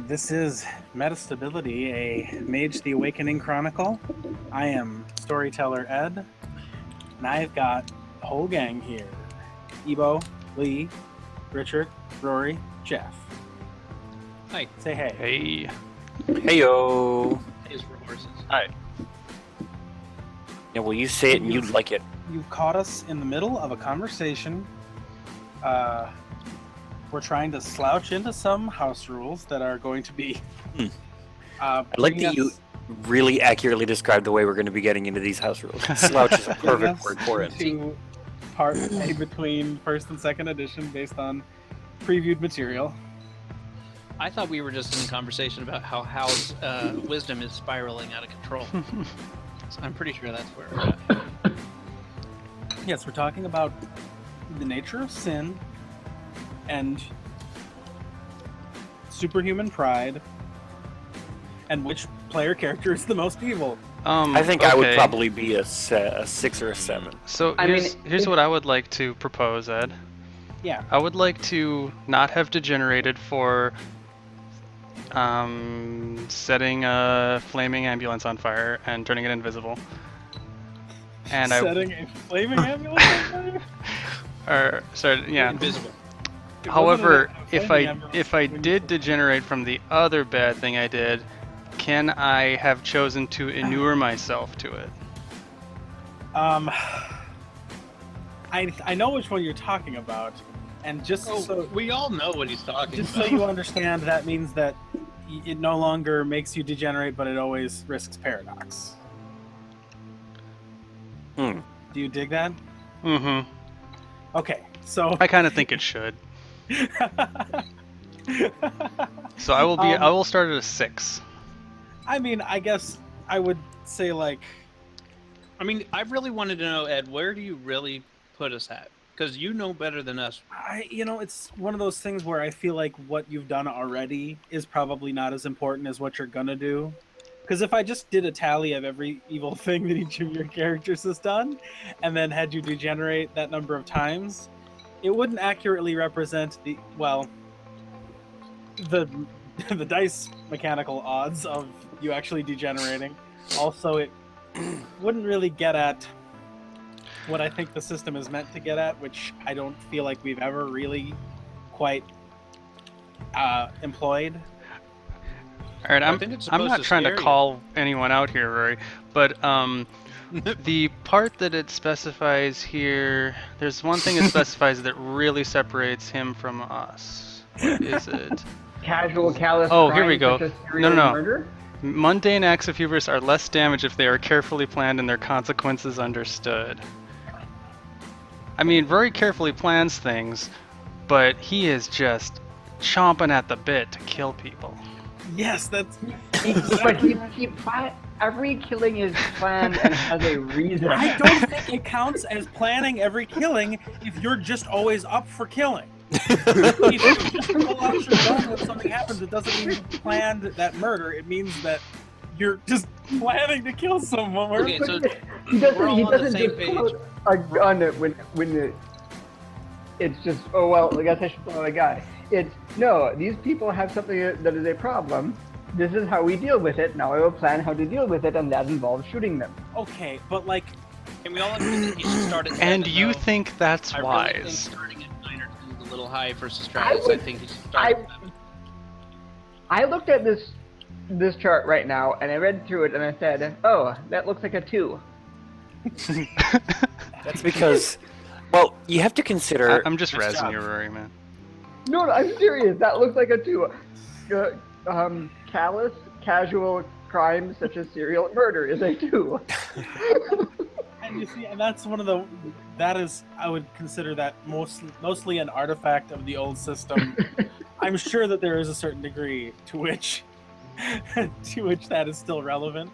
This is Metastability, a Mage the Awakening Chronicle. I am storyteller Ed, and I've got the whole gang here. Ebo, Lee, Richard, Rory, Jeff. Hi. Say hey. Hey. Heyo. Hey, for horses. Hi. Yeah, well, you say it and you like it. You've caught us in the middle of a conversation. We're trying to slouch into some house rules that are going to be... I like that you really accurately described the way we're going to be getting into these house rules. Slouch is a perfect word for it. To part A between first and second edition based on previewed material. I thought we were just in a conversation about how Hal's wisdom is spiraling out of control. So I'm pretty sure that's where we're at. Yes, we're talking about the nature of sin and superhuman pride and which player character is the most evil. I think I would probably be a 6 or a 7. So here's what I would like to propose, Ed. Yeah. I would like to not have degenerated for setting a flaming ambulance on fire and turning it invisible. And setting a flaming ambulance on fire? Invisible. However, if I did degenerate from the other bad thing I did, can I have chosen to inure myself to it? I know which one you're talking about, and just so we all know what he's talking just about. so you understand, that means that it no longer makes you degenerate, but it always risks paradox. Do you dig that? Mm-hmm. Okay, so I kind of think it should. So I will start at a 6. I mean, I guess I would say I really wanted to know, Ed, where do you really put us at? Because you know better than us. It's one of those things where I feel like what you've done already is probably not as important as what you're gonna do. Because if I just did a tally of every evil thing that each of your characters has done, and then had you degenerate that number of times, it wouldn't accurately represent the dice mechanical odds of you actually degenerating. Also, it wouldn't really get at what I think the system is meant to get at, which I don't feel like we've ever really quite employed. All right, I'm not trying to call anyone out here, Rory, but the part that it specifies here, there's one thing it specifies that really separates him from us. What is it? Casual, callous. Oh, here we go. No. Murder? Mundane acts of hubris are less damage if they are carefully planned and their consequences understood. I mean, Rory carefully plans things, but he is just chomping at the bit to kill people. Yes, that's. But every killing is planned and has a reason. I don't think it counts as planning every killing if you're just always up for killing. If you just pull out your gun when something happens, it doesn't mean you planned that murder. It means that you're just planning to kill someone. Okay, so he doesn't same just page. pull out a gun when it's just, oh well, I guess I should pull out a guy. It's, no, these people have something that is a problem. This is how we deal with it. Now I will plan how to deal with it, and that involves shooting them. Okay, but can we all agree that he should start at 7, And you though? think that's I wise? really think starting at 9 or 10 is a little high for Stratus. I think he should start at 7. I looked at this chart right now, and I read through it, and I said, oh, that looks like a 2. That's because, well, you have to consider... I'm just razzing you, Rory, man. No, I'm serious. That looks like a 2. Callous, casual crimes such as serial murder is a 2. and you see, and that's one of the. That is, I would consider that mostly an artifact of the old system. I'm sure that there is a certain degree to which that is still relevant.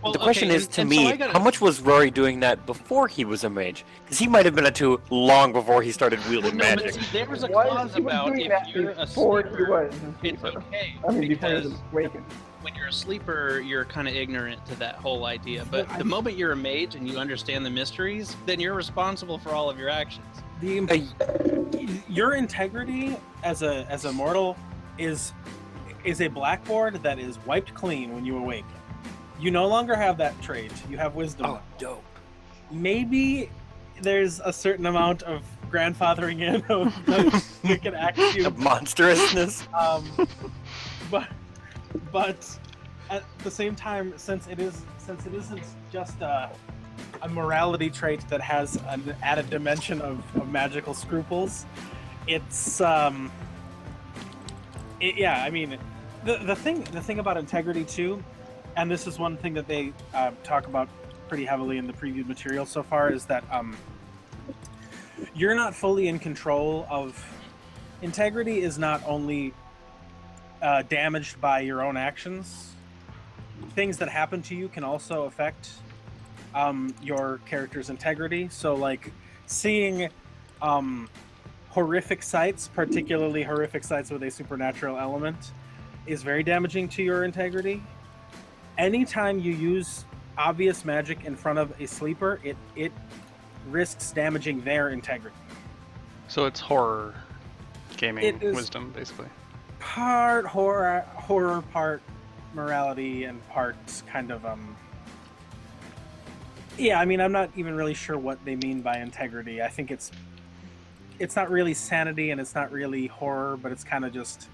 Well, the question is, to me, how much was Rory doing that before he was a mage? Because he might have been a 2 long before he started wielding magic. But see, there was a clause about if you're a sleeper, it's okay. Because when you're a sleeper, you're kind of ignorant to that whole idea. But the moment you're a mage and you understand the mysteries, then you're responsible for all of your actions. Your integrity as a mortal is is a blackboard that is wiped clean when you awaken. You no longer have that trait. You have wisdom. Oh, dope. Maybe there's a certain amount of grandfathering in of the wicked action. Of monstrousness. But at the same time, since it isn't just a morality trait that has an added dimension of magical scruples, it's I mean, the thing about integrity too, and this is one thing that they talk about pretty heavily in the preview material so far, is that you're not fully in control of. Integrity is not only damaged by your own actions. Things that happen to you can also affect your character's integrity. So, like, seeing horrific sights, particularly horrific sights with a supernatural element, is very damaging to your integrity. Anytime you use obvious magic in front of a sleeper, it risks damaging their integrity. So it's horror gaming wisdom, basically. Part horror, part morality, and part kind of yeah, I mean, I'm not even really sure what they mean by integrity. I think it's not really sanity and it's not really horror, but it's kind of just.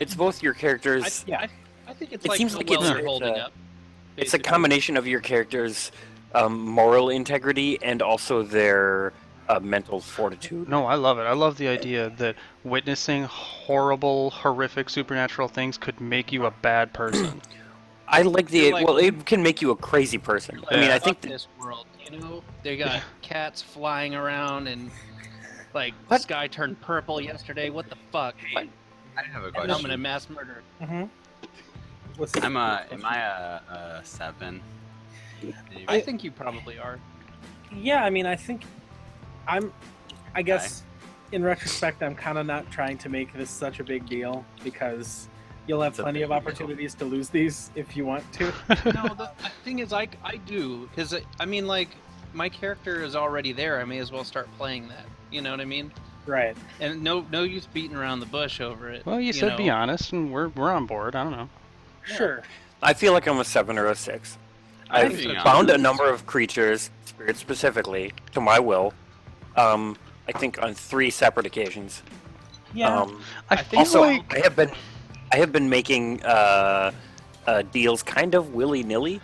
It's both your characters. I think it's It like seems the like well it's you're holding up. It's a combination of your character's moral integrity and also their mental fortitude. No, I love it. I love the idea that witnessing horrible, horrific supernatural things could make you a bad person. I like well, it can make you a crazy person. Like, I mean, I think this world, you know, they got cats flying around and like What? the sky turned purple yesterday. What the fuck? I have a And question. I'm gonna mass murder. Mm-hmm. Am I a 7? I think you probably are. Yeah, I mean, I think I guess in retrospect, I'm kind of not trying to make this such a big deal because you'll have plenty of opportunities to lose these if you want to. No, the thing is, I do, because I mean, like, my character is already there. I may as well start playing that. You know what I mean? Right. And no use beating around the bush over it. Well, you said be honest, and we're on board. I don't know. Sure. I feel like I'm a 7 or a 6. I'm I've being bound a honest. number of creatures, spirits specifically, to my will. I think on 3 separate occasions. Yeah. I feel Also, like I have been making deals kind of willy-nilly.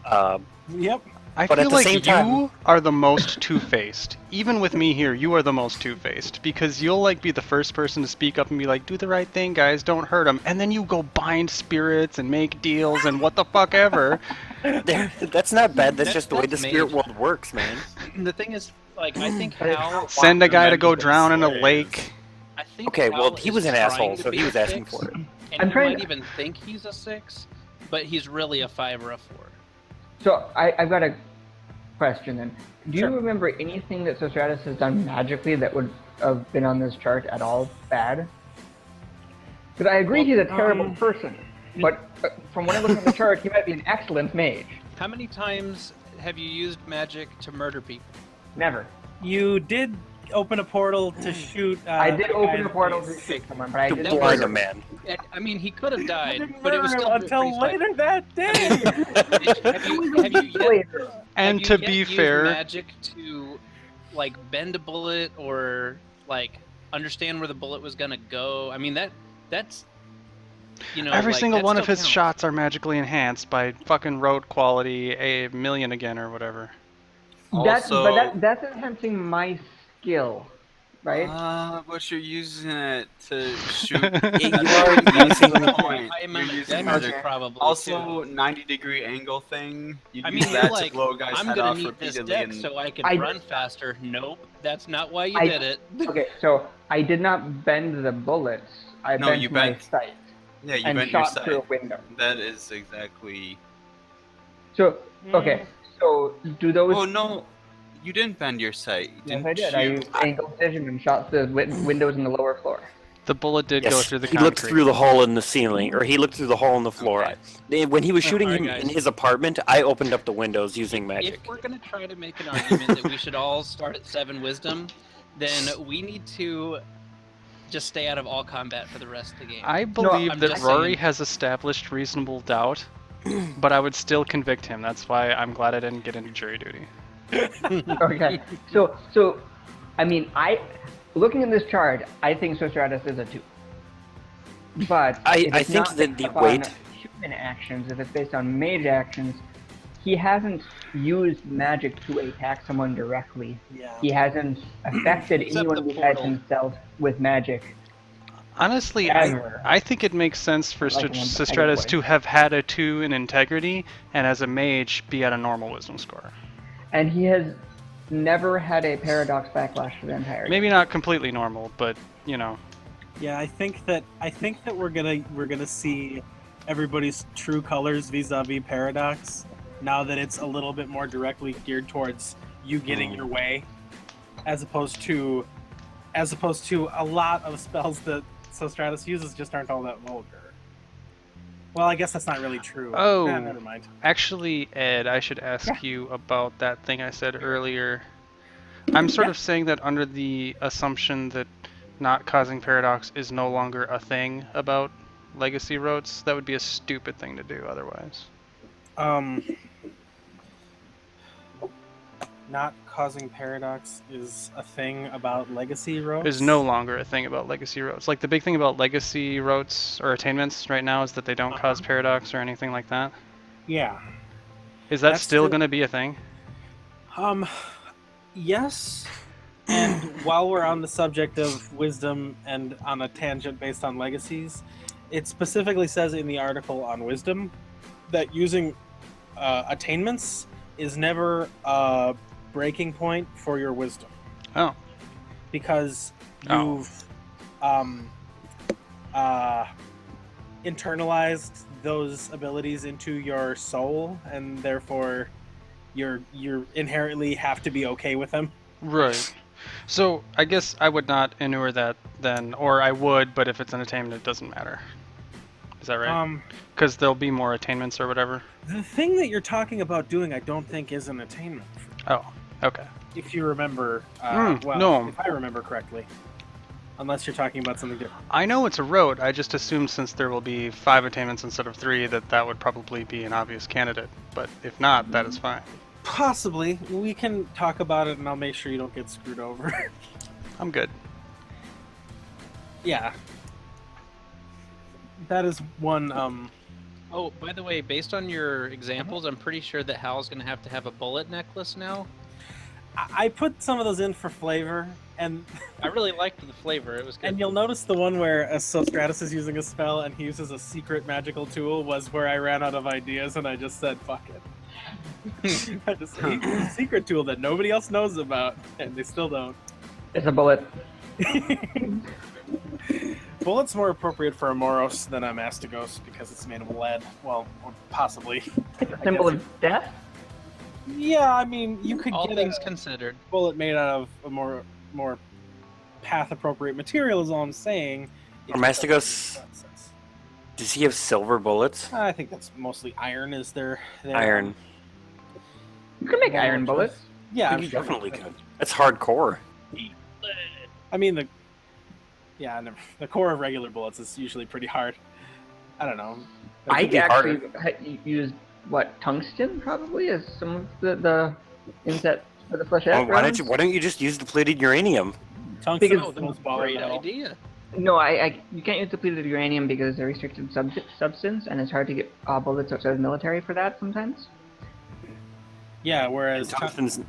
Yep. I but at feel the like same time- you are the most two-faced. Even with me here, you are the most two-faced because you'll like be the first person to speak up and be like, "Do the right thing, guys. Don't hurt them." And then you go bind spirits and make deals and what the fuck ever. That's not bad. That's just the way the that's spirit Mage. world works, man. The thing is, like, I think Hal. Send a guy to go drown in a lake. I think Okay, well, Hal he is was an trying asshole, to so be he was a asking 6, for it. And I'm you trying might to- even think he's a 6, but he's really a 5 or a 4. So I've got a question then. Do you Sure. remember anything that Sostratus has done magically that would have been on this chart at all bad? Because I agree he's a terrible person, but from when I look at the chart, he might be an excellent mage. How many times have you used magic to murder people? Never. You did open a portal to shoot. I did the guy open in a the portal to face. shoot someone, but I To didn't blind murder a man. I mean, he could have I died, didn't but it was murder still him until pretty spicy. later that day. And have to you be yet used fair, magic to like bend a bullet or like understand where the bullet was gonna go. I mean that's you know every like, single that one of still his counts. shots are magically enhanced by fucking road quality a million again or whatever. That's Also- but that's enhancing my skill, right? But you're using it to shoot. You are using point. I am You're a using damage magic. probably. Also, too. 90-degree angle thing. You I use mean, you're that like, to blow a guy's I'm head gonna off need this repeatedly. deck And so I can I- run faster. Nope, that's not why you I- did it. Okay, so I did not bend the bullets. I No, bent you my bent- sight yeah, you and bent your shot through a sight. window. That is exactly. So okay, so do those? Oh no, you didn't bend your sight. You Yes, didn't I did. I shoot. used angle vision and shot the windows in the lower floor. The bullet did go Yes, through the he concrete. looked through the hole in the ceiling, or he looked through the hole in the floor. Okay. When he was shooting Alright, him guys. in his apartment, I opened up the windows using magic. If we're gonna try to make an argument that we should all start at 7 wisdom, then we need to just stay out of all combat for the rest of the game. I believe that Rory saying... has established reasonable doubt, but I would still convict him. That's why I'm glad I didn't get into jury duty. Okay, so I mean, looking at this chart, I think Sostratus is a 2. But I think that the weight human actions, if it's based on mage actions, he hasn't used magic to attack someone directly. Yeah. He hasn't affected anyone besides himself with magic. Honestly, I think it makes sense for Sostratus to have had a 2 in integrity, and as a mage, be at a normal wisdom score. And he has never had a paradox backlash for the entire game. Maybe not completely normal, but you know. Yeah, I think that we're gonna see everybody's true colors vis-a-vis paradox now that it's a little bit more directly geared towards you getting your way, as opposed to a lot of spells that Sostratus uses just aren't all that vulgar. Well, I guess that's not really true. Oh, never mind. Actually, Ed, I should ask you about that thing I said earlier. I'm sort of saying that under the assumption that not causing paradox is no longer a thing about legacy rotes. That would be a stupid thing to do otherwise. Not causing paradox is a thing about legacy rotes? Is no longer a thing about legacy rotes. Like the big thing about legacy rotes or attainments right now is that they don't cause paradox or anything like that. Yeah. Is that still going to be a thing? Yes. And while we're on the subject of wisdom and on a tangent based on legacies, it specifically says in the article on wisdom that using attainments is never a breaking point for your wisdom. Oh. Because you've internalized those abilities into your soul, and therefore you inherently have to be okay with them. Right. So I guess I would not inure that then, or I would, but if it's an attainment, it doesn't matter. Is that right? Because there'll be more attainments or whatever. The thing that you're talking about doing, I don't think is an attainment. Oh, okay. If you remember, no. If I remember correctly, unless you're talking about something different. I know it's a road. I just assumed since there will be 5 attainments instead of 3, that would probably be an obvious candidate. But if not, that is fine. Possibly. We can talk about it, and I'll make sure you don't get screwed over. I'm good. Yeah. That is one, Oh, by the way, based on your examples, I'm pretty sure that Hal's going to have a bullet necklace now. I put some of those in for flavor, and I really liked the flavor. It was good. And you'll notice the one where Sostratus is using a spell and he uses a secret magical tool was where I ran out of ideas and I just said, fuck it. I just said, a secret tool that nobody else knows about, and they still don't. It's a bullet. Bullet's more appropriate for a Moros than a Mastigos because it's made of lead. Well, or possibly. It's a symbol of death? Yeah, I mean, you could all get things a considered. Bullet made out of a more path-appropriate material is all I'm saying. Or Mastigos, does he have silver bullets? I think that's mostly iron is their iron. You can make iron bullets. Yeah, you definitely could. That's hardcore. I mean, the core of regular bullets is usually pretty hard. I don't know. I actually used, tungsten probably as some of the inset for the flechette rounds? Why don't you just use depleted uranium? Tungsten is the most great idea. No, you can't use depleted uranium because it's a restricted substance, and it's hard to get bullets outside of the military for that sometimes. Yeah, whereas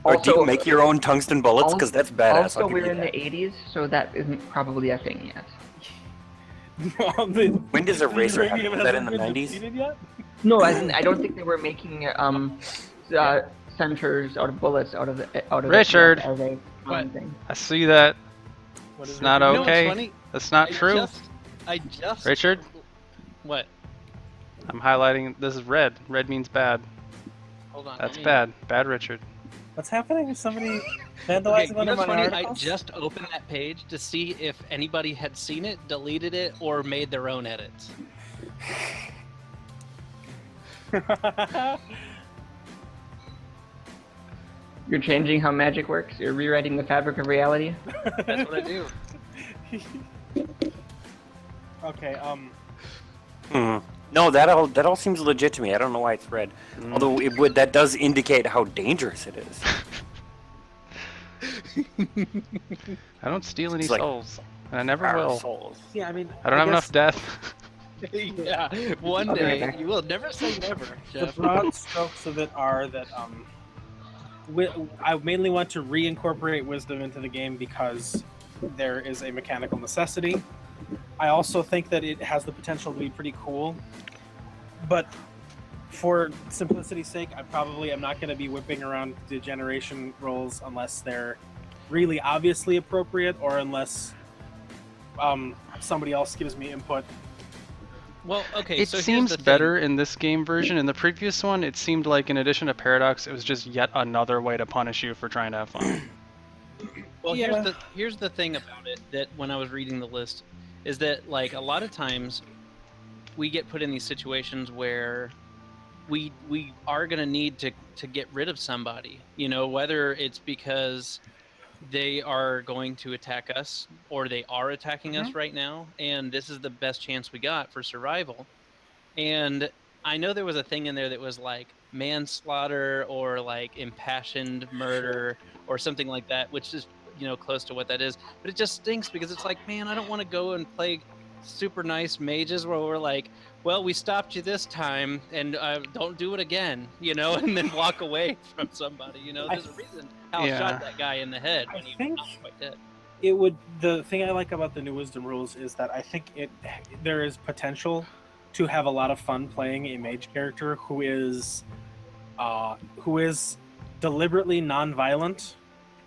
or do you make your own tungsten bullets? Because that's badass. Also, we're in the 80s, so that isn't probably a thing yet. When does Eraser have that in the 90s? Yet? No, I don't think they were making centers out of bullets out of Richard. As a thing. I see that. It's not okay. That's not true. I just. Richard. What? I'm highlighting. This is red. Red means bad. Hold on. That's bad. Bad, Richard. What's happening? Is somebody vandalizing one of my articles? I just opened that page to see if anybody had seen it, deleted it, or made their own edits. You're changing how magic works? You're rewriting the fabric of reality? That's what I do. Okay. No, that all seems legit to me. I don't know why it's red. Although that does indicate how dangerous it is. I don't steal any It's like, souls, and I never will. Souls. Yeah, I mean, I don't have enough death. Yeah, one day you will never say never, Jeff. The broad strokes of it are that I mainly want to reincorporate wisdom into the game because there is a mechanical necessity. I also think that it has the potential to be pretty cool, but for simplicity's sake, I probably am not going to be whipping around degeneration rolls unless they're really obviously appropriate or unless somebody else gives me input. Well, okay, It so seems better in this game version. In the previous one, it seemed like in addition to Paradox, it was just yet another way to punish you for trying to have fun. Well, here's the thing about it that when I was reading the list is that like a lot of times we get put in these situations where we are going to need to get rid of somebody, you know, whether it's because they are going to attack us or they are attacking us right now, and this is the best chance we got for survival. And I know there was a thing in there that was like manslaughter or like impassioned murder or something like that, which is, you know, close to what that is, but it just stinks because it's like, man, I don't want to go and play super nice mages where we're like, well, we stopped you this time and don't do it again, you know, and then walk away from somebody, you know. There's a reason Hal shot that guy in the head when he was not quite dead. It would. The thing I like about the new wisdom rules is that I think there is potential to have a lot of fun playing a mage character who is deliberately non-violent,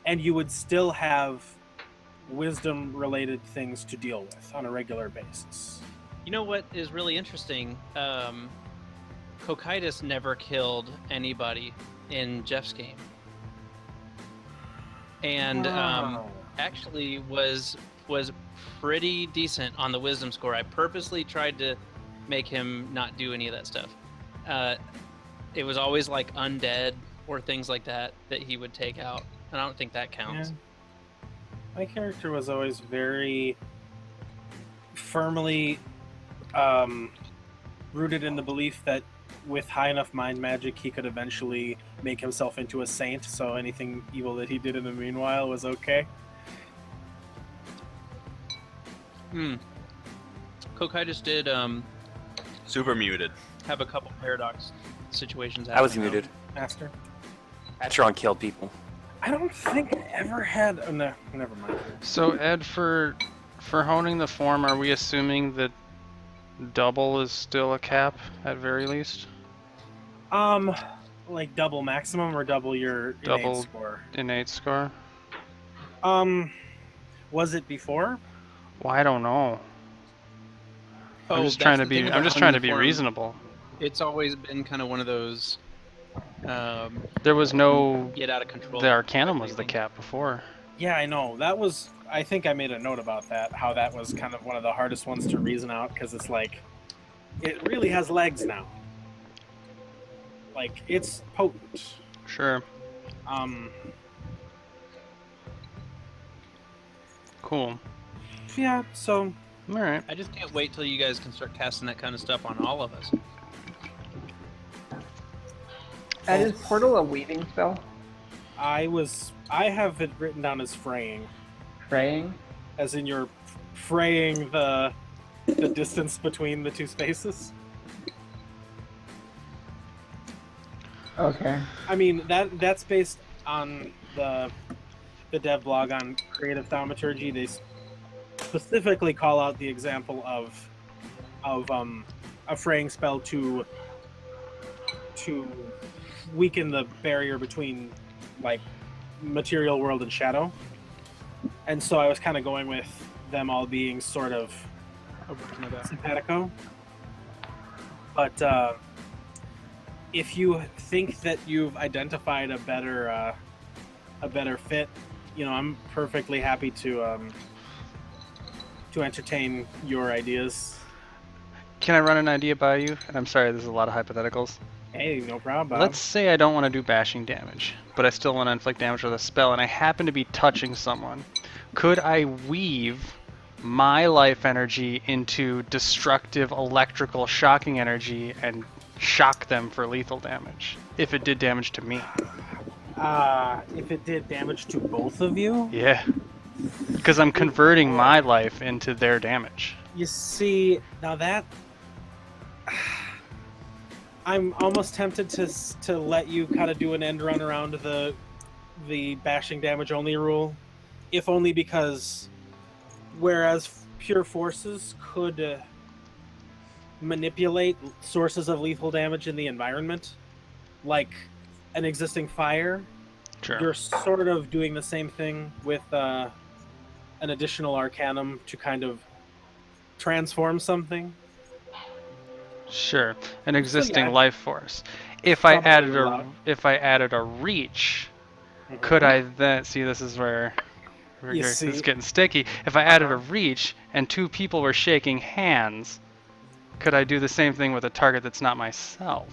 and you would still have wisdom-related things to deal with on a regular basis. You know what is really interesting? Cocytus never killed anybody in Jeff's game, and actually was pretty decent on the wisdom score. I purposely tried to make him not do any of that stuff. It was always like undead or things like that he would take out, and I don't think that counts. Yeah. My character was always very firmly rooted in the belief that with high enough mind magic, he could eventually make himself into a saint, so anything evil that he did in the meanwhile was okay. Cocytus did super muted. Have a couple paradox situations happen. I was muted. Master? Atron killed people. I don't think I ever had... Oh, no, never mind. So, Ed, for honing the form, are we assuming that double is still a cap, at very least? Like double maximum or double your innate score? Innate score? Was it before? Well, I don't know. I'm just trying to be reasonable. It's always been kind of one of those... there was no... Get out of control. The Arcanum was the cap before. Yeah, I know. That was... I think I made a note about that, how that was kind of one of the hardest ones to reason out, because it's like... It really has legs now. Like, it's potent. Sure. Cool. Yeah, so... Alright. I just can't wait till you guys can start casting that kind of stuff on all of us. And is Portal a weaving spell? I have it written down as fraying. Fraying? As in you're fraying the distance between the two spaces. Okay. I mean, that's based on the dev blog on creative thaumaturgy. They specifically call out the example of a fraying spell to weaken the barrier between like material world and shadow. And so I was kind of going with them all being sort of simpatico. But if you think that you've identified a better fit, you know, I'm perfectly happy to entertain your ideas. Can I run an idea by you? And I'm sorry, there's a lot of hypotheticals. Hey, no problem, Bob. Let's say I don't want to do bashing damage, but I still want to inflict damage with a spell, and I happen to be touching someone. Could I weave my life energy into destructive electrical shocking energy and shock them for lethal damage if it did damage to me. If it did damage to both of you? Yeah. Because I'm converting my life into their damage. You see, now that... I'm almost tempted to let you kind of do an end run around the bashing damage only rule, if only because whereas pure forces could manipulate sources of lethal damage in the environment, like an existing fire, Sure. You're sort of doing the same thing with an additional arcanum to kind of transform something. Sure, an existing life force. If I added a reach, could I then see? This is where it's getting sticky. If I added a reach and two people were shaking hands, could I do the same thing with a target that's not myself?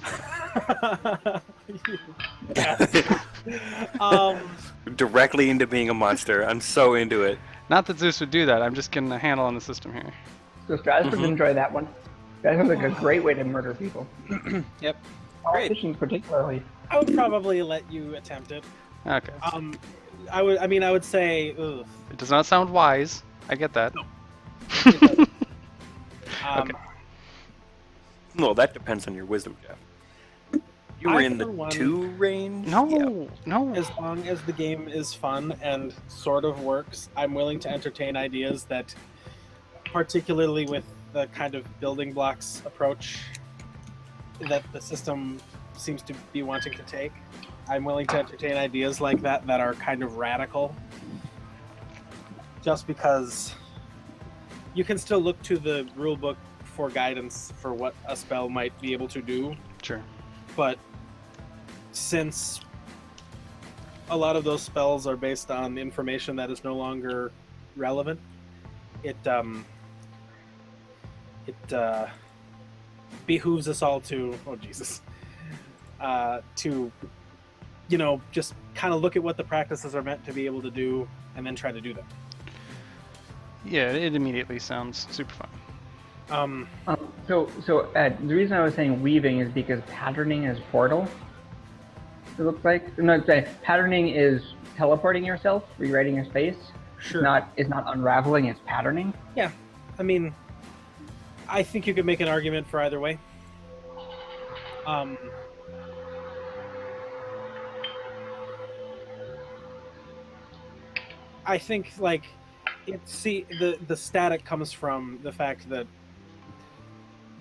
Directly into being a monster. I'm so into it. Not that Zeus would do that. I'm just getting a handle on the system here. So Stratus would enjoy that one. That sounds like a great way to murder people. Yep. Politicians particularly. I would probably let you attempt it. Okay. I would say. Ugh. It does not sound wise. I get that. No. Okay. Well, that depends on your wisdom, Jeff. You were in the 2 range? No, no. As long as the game is fun and sort of works, I'm willing to entertain ideas that, particularly with the kind of building blocks approach that the system seems to be wanting to take, I'm willing to entertain ideas like that are kind of radical. Just because you can still look to the rulebook for guidance for what a spell might be able to do. Sure. But since a lot of those spells are based on information that is no longer relevant, it behooves us all to, to, just kind of look at what the practices are meant to be able to do and then try to do them. Yeah, it immediately sounds super fun. So Ed, the reason I was saying weaving is because patterning is portal. It looks like patterning is teleporting yourself, rewriting your space. Sure. It's not unraveling. It's patterning. Yeah, I mean, I think you could make an argument for either way. I think the static comes from the fact that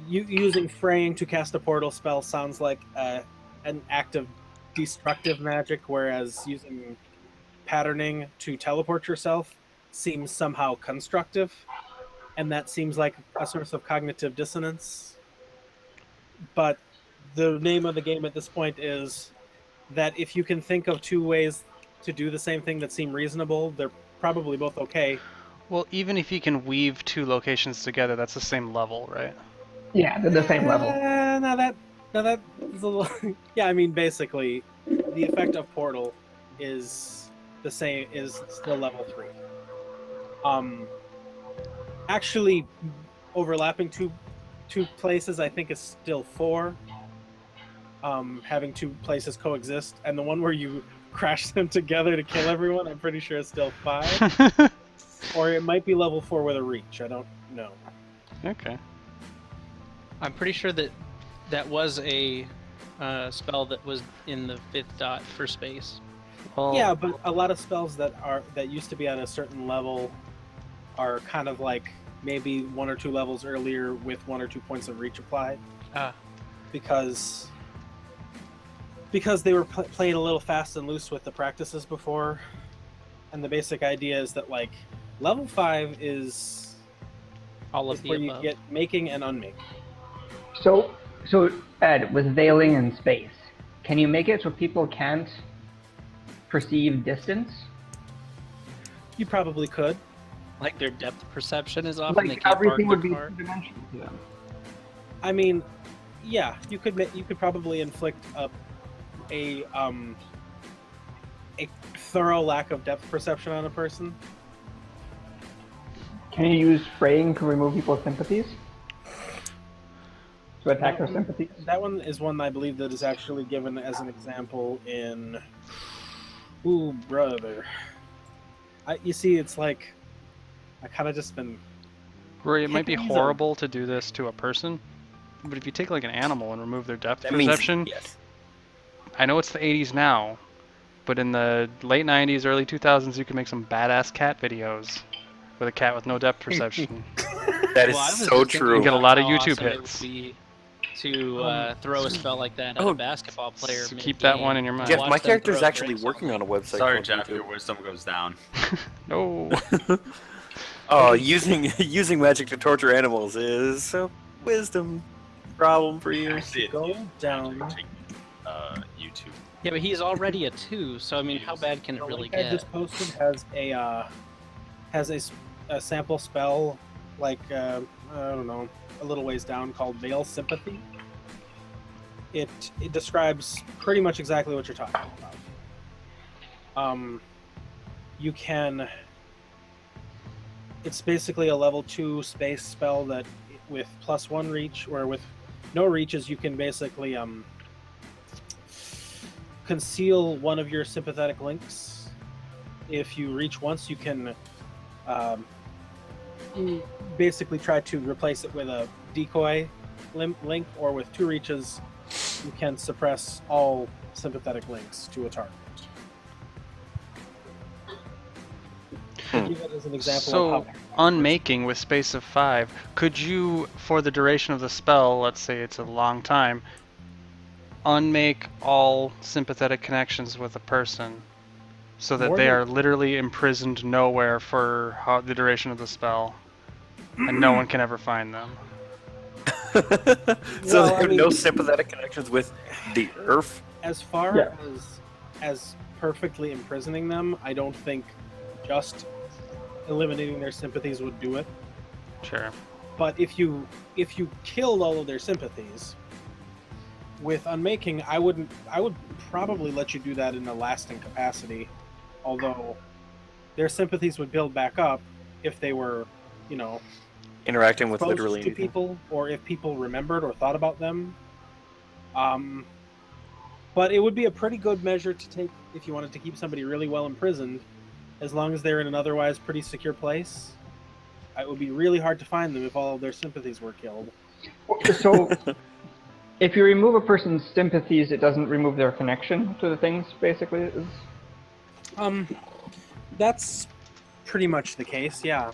using fraying to cast a portal spell sounds like an act of destructive magic, whereas using patterning to teleport yourself seems somehow constructive, and that seems like a source of cognitive dissonance. But the name of the game at this point is that if you can think of two ways to do the same thing that seem reasonable, they're probably both okay. Well, even if you can weave two locations together, that's the same level, right? Yeah, they're the same level. Now that is a little... Yeah, I mean, basically, the effect of portal is the same, is still level 3. Actually, overlapping two places, I think, is still 4. Having two places coexist, and the one where you crash them together to kill everyone, I'm pretty sure is still 5. Or it might be level 4 with a reach. I don't know. Okay. I'm pretty sure that was a spell that was in the 5th dot for space. Well, yeah, but a lot of spells that used to be on a certain level are kind of like maybe 1 or 2 levels earlier with 1 or 2 points of reach applied. Because they were playing a little fast and loose with the practices before, and the basic idea is that level 5 is all of the where above. you get making and unmaking. So Ed, with veiling in space, can you make it so people can't perceive distance? You probably could. Like their depth perception is off, like and they can't everything park would be the car. 2-dimensional to them. I mean, yeah, you could probably inflict a thorough lack of depth perception on a person. Can you use spraying to remove people's sympathies? To attack their sympathies? That one is one I believe that is actually given as an example in... Ooh, brother. You see, it's like... I kind of just been... Rory, it might be horrible to do this to a person, but if you take like an animal and remove their depth perception... Yes. I know it's the 80s now, but in the late 90s, early 2000s, you could make some badass cat videos with a cat with no depth perception. That is so true. You get a lot of YouTube awesome hits. It would be to throw a spell like that at a basketball player. So keep that one in your mind. Jeff, my character is actually working on a website. Sorry, Jeff, your wisdom goes down. No. Oh, using magic to torture animals is a wisdom problem for you. Go down. YouTube. Yeah, but he's already a 2, so I mean, how bad can it really I get? just posted has a sample spell, like I don't know, a little ways down, called Veil Sympathy. It describes pretty much exactly what you're talking about. You can. It's basically a level 2 space spell that, with +1 reach, or with no reaches, you can basically conceal one of your sympathetic links. If you reach once, you can basically try to replace it with a decoy link, or with 2 reaches, you can suppress all sympathetic links to a target. As an example So, of how unmaking with space of 5, could you, for the duration of the spell, let's say it's a long time, unmake all sympathetic connections with a person so that they are literally imprisoned nowhere for the duration of the spell, and no one can ever find them? So they have no sympathetic connections with the Earth? As far as perfectly imprisoning them, I don't think just eliminating their sympathies would do it. Sure. But if you killed all of their sympathies with unmaking, I would probably let you do that in a lasting capacity. Although their sympathies would build back up if they were, Interacting with exposed literally to anything. people, or if people remembered or thought about them. But it would be a pretty good measure to take if you wanted to keep somebody really well imprisoned, as long as they're in an otherwise pretty secure place. It would be really hard to find them if all of their sympathies were killed. So, if you remove a person's sympathies, it doesn't remove their connection to the things, basically? That's pretty much the case, yeah.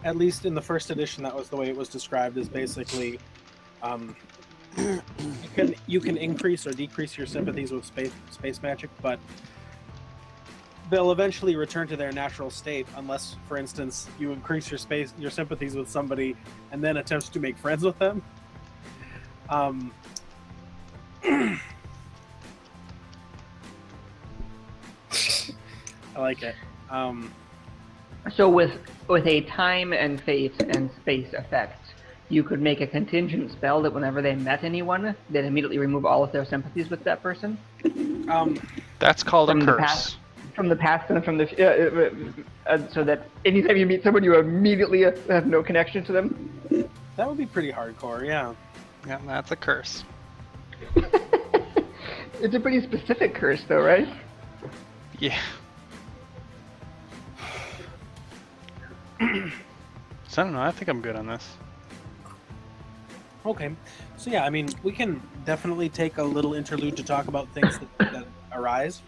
At least in the first edition, that was the way it was described, is basically you can increase or decrease your sympathies with space magic, but they'll eventually return to their natural state unless, for instance, you increase your sympathies with somebody and then attempt to make friends with them. I like it. So with a time and fate and space effect, you could make a contingent spell that whenever they met anyone, they'd immediately remove all of their sympathies with that person. That's called a curse. From the past and from the so that anytime you meet someone, you immediately have no connection to them. That would be pretty hardcore, yeah. Yeah, that's a curse. It's a pretty specific curse, though, right? Yeah. So I don't know, I think I'm good on this. Okay. So yeah, I mean, we can definitely take a little interlude to talk about things that arise.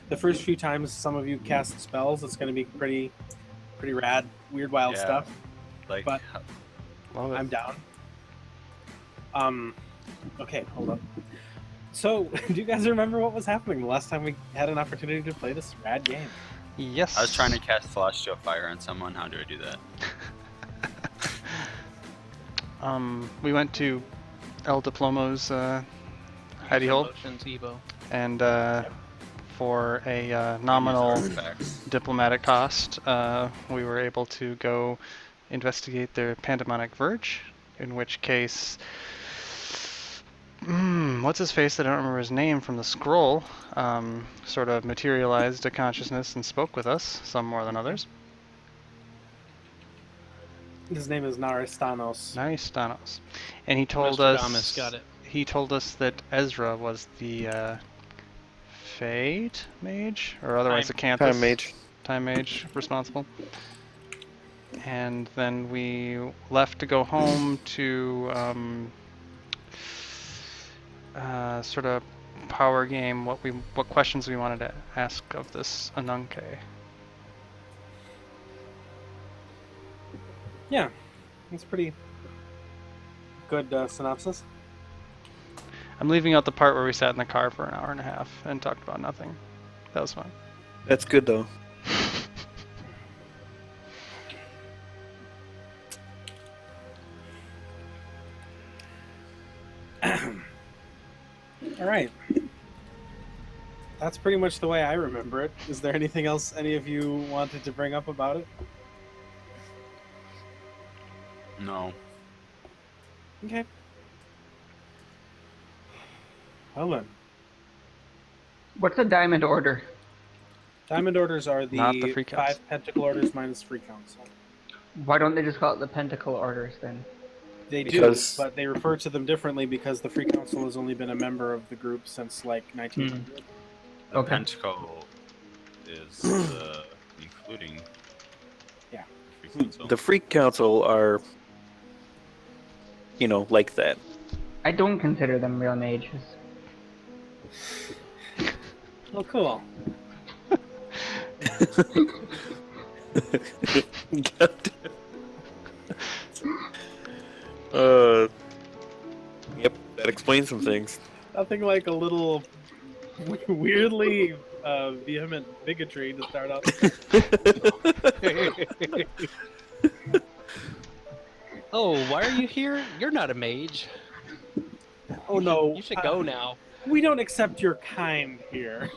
The first few times some of you cast spells, it's going to be pretty rad, weird, wild stuff. But I'm down. Okay, hold up. So, do you guys remember what was happening the last time we had an opportunity to play this rad game? Yes. I was trying to cast Celestial Fire on someone. How do I do that? We went to El Diplomo's hidey hole, and for a nominal diplomatic cost, we were able to go investigate their Pandemonic Verge, in which case, what's his face? I don't remember his name from the scroll. Sort of materialized a consciousness and spoke with us, some more than others. His name is Naristanos. Naristanos, and he told us. Got it. He told us that Ezra was the Fade Mage, or otherwise Acanthus. Time Mage responsible. And then we left to go home to sort of power game what questions we wanted to ask of this Anununkai. Yeah, it's pretty good synopsis. I'm leaving out the part where we sat in the car for an hour and a half and talked about nothing. That was fun. That's good though. All right. That's pretty much the way I remember it. Is there anything else any of you wanted to bring up about it? No. Okay. Well then. What's a diamond order? Diamond orders are the free counts. 5 pentacle orders minus free council. Why don't they just call it the pentacle orders then? They do, but they refer to them differently because the Free Council has only been a member of the group since like 1900. The pentacle is including. Yeah. Free Council. The Free Council are, like that. I don't consider them real mages. Well, cool. Yep, that explains some things. Nothing like a little weirdly vehement bigotry to start out. Oh, why are you here? You're not a mage. Oh no. You should go now. We don't accept your kind here.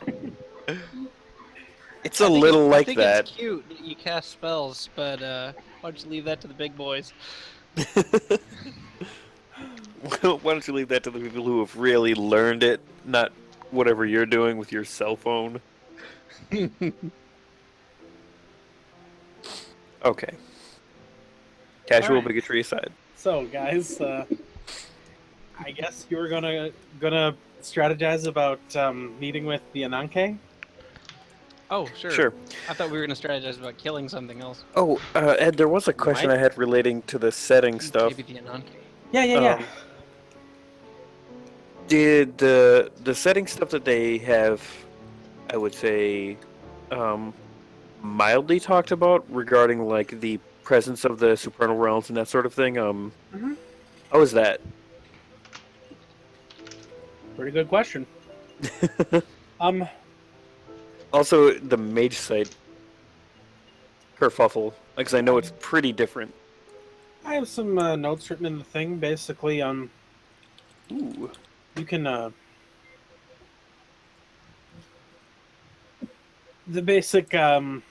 It's a little like I think that. It's cute that you cast spells, but why don't you leave that to the big boys? Why don't you leave that to the people who have really learned it, not whatever you're doing with your cell phone? Okay. Casual bigotry aside. So, guys, I guess you were gonna strategize about meeting with the Anununkai. Oh, sure. Sure. I thought we were going to strategize about killing something else. Oh, Ed, there was a question I had relating to the setting stuff. Maybe the Anununkai. Yeah. Did the setting stuff that they have, I would say, mildly talked about regarding like the presence of the supernal realms and that sort of thing? How is that? Pretty good question. Also, the mage site kerfuffle, because I know it's pretty different. I have some notes written in the thing. Basically, Ooh. You can the basic long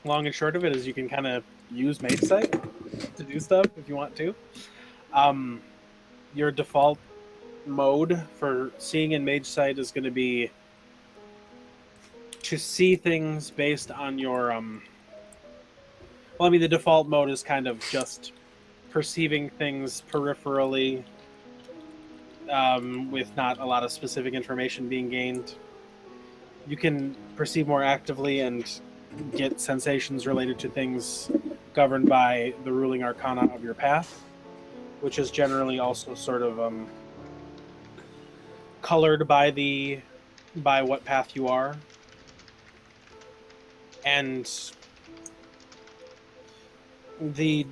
and short of it is you can kind of use Mage Sight to do stuff if you want to. Your default mode for seeing in Mage Sight is going to be to see things based on your the default mode is kind of just perceiving things peripherally with not a lot of specific information being gained. You can perceive more actively and get sensations related to things governed by the ruling arcana of your path, which is generally also sort of colored by what path you are. And the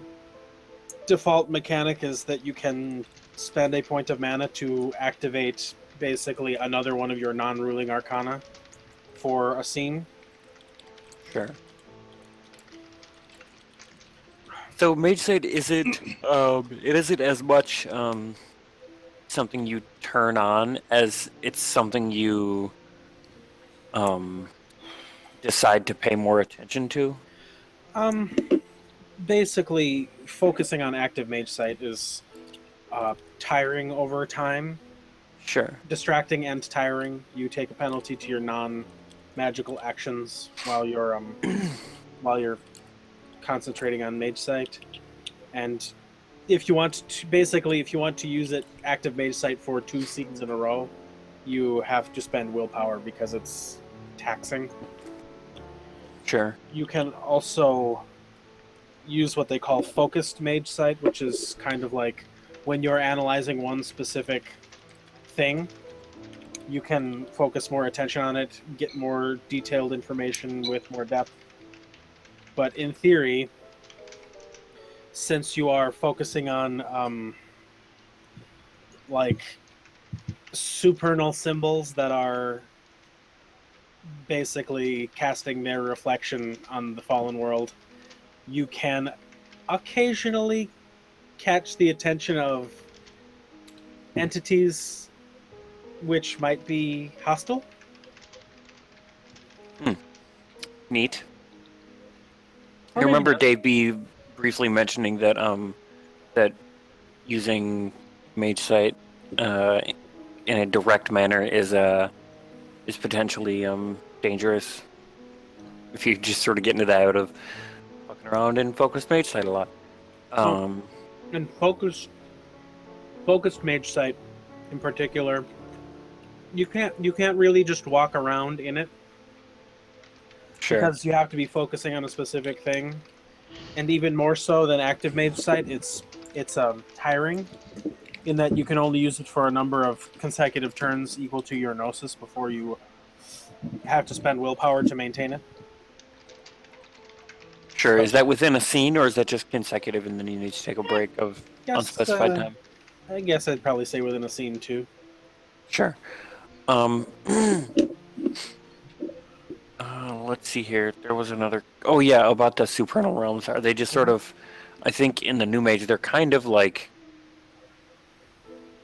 default mechanic is that you can spend a point of mana to activate basically another one of your non-ruling arcana for a scene. Sure. So Mage Sight, is it isn't as much something you turn on as it's something you decide to pay more attention to? Basically, focusing on active Mage Sight is tiring over time Sure. distracting and tiring. You take a penalty to your non-magical actions while you're concentrating on Mage Sight. And if you want to use it active Mage Sight for 2 scenes in a row, you have to spend willpower because it's taxing. Sure. You can also use what they call focused Mage Sight, which is kind of like when you're analyzing one specific thing, you can focus more attention on it, get more detailed information with more depth. But in theory, since you are focusing on like supernal symbols that are basically casting their reflection on the fallen world, you can occasionally catch the attention of entities which might be hostile. Neat. I remember Dave B briefly mentioning that that using Mage Sight in a direct manner is potentially dangerous if you just sort of get into the habit of fucking around and focused Mage Sight a lot. And focused Mage Sight in particular, you can't really just walk around in it. Sure. Because you have to be focusing on a specific thing, and even more so than active Mage Sight, it's tiring in that you can only use it for a number of consecutive turns equal to your Gnosis before you have to spend willpower to maintain it. Sure. Is that within a scene, or is that just consecutive and then you need to take a break of unspecified time? I guess I'd probably say within a scene too. Sure. Let's see here. There was another. Oh yeah, about the supernal realms. Are they just sort of? I think in the new Mage, they're kind of like,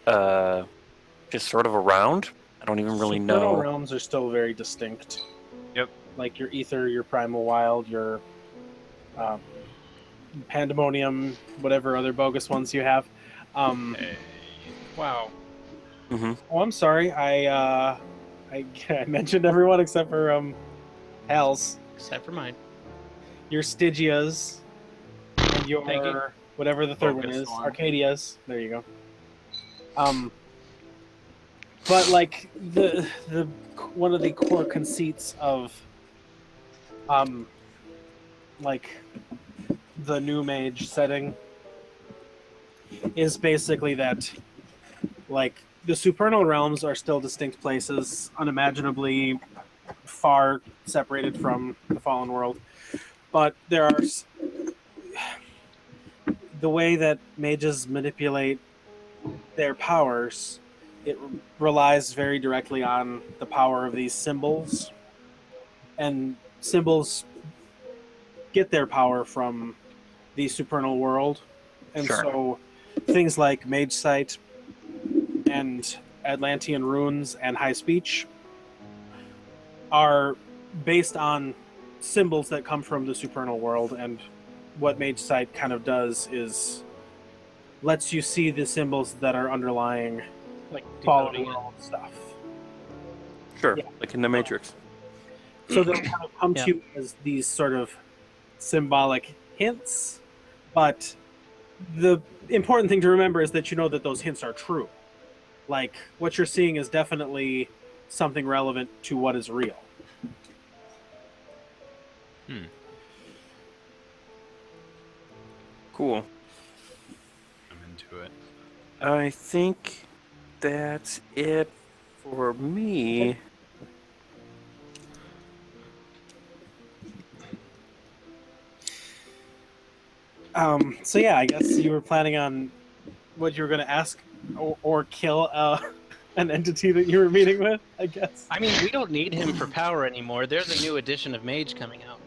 just sort of around. I don't even really know. Supernal realms are still very distinct. Yep. Like your Ether, your Primal Wild, your Pandemonium, whatever other bogus ones you have. Hey. Wow. Mm-hmm. Oh, I'm sorry. I mentioned everyone except for Hells. Except for mine. Your Stygias and your whatever the third one is, Arcadias. There you go. But like the one of the core conceits of like the new Mage setting is basically that like the supernal realms are still distinct places, unimaginably far separated from the fallen world. But there are the way that mages manipulate their powers, it relies very directly on the power of these symbols. And symbols get their power from the supernal world. And so things like Mage Sight and Atlantean runes and high speech are based on symbols that come from the supernal world, and what Mage Sight kind of does is lets you see the symbols that are underlying Like fallen world stuff. Sure, Yeah. like in the Matrix. So they'll kind of come to you as these sort of symbolic hints, but the important thing to remember is that you know that those hints are true. Like, what you're seeing is definitely something relevant to what is real. Cool. I'm into it. I think that's it for me. So yeah, I guess you were planning on what you were going to ask or kill an entity that you were meeting with, I guess. I mean, we don't need him for power anymore. There's a new edition of Mage coming out.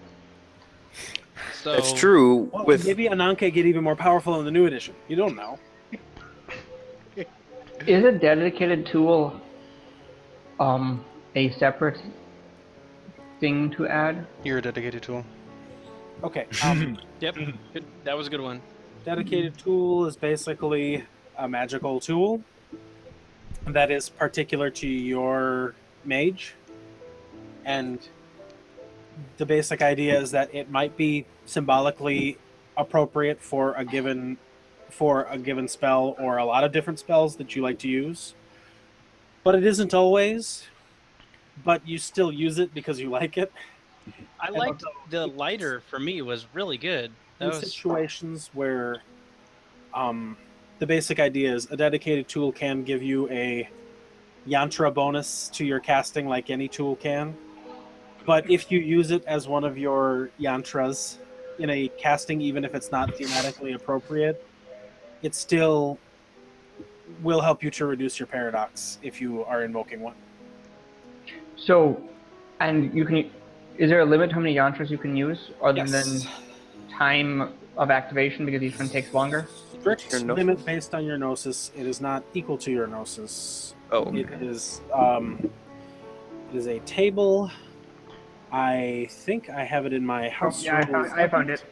So That's true. Well, with maybe Anunkai get even more powerful in the new edition. You don't know. Is a dedicated tool a separate thing to add? You're a dedicated tool. Okay. Yep, good. That was a good one. Dedicated tool is basically a magical tool. that is particular to your mage, and the basic idea is that it might be symbolically appropriate for a given spell or a lot of different spells that you like to use, but it isn't always. But you still use it because you like it. I liked the lighter. For me, was really good. In situations where the basic idea is a dedicated tool can give you a yantra bonus to your casting like any tool can. But if you use it as one of your yantras in a casting, even if it's not thematically appropriate, it still will help you to reduce your paradox if you are invoking one. So, and you can, is there a limit to how many yantras you can use other than time of activation because each one takes longer? Strict limit based on your gnosis. It is not equal to your gnosis. Oh, okay. It is a table. I think I have it in my house. Yeah, I found it.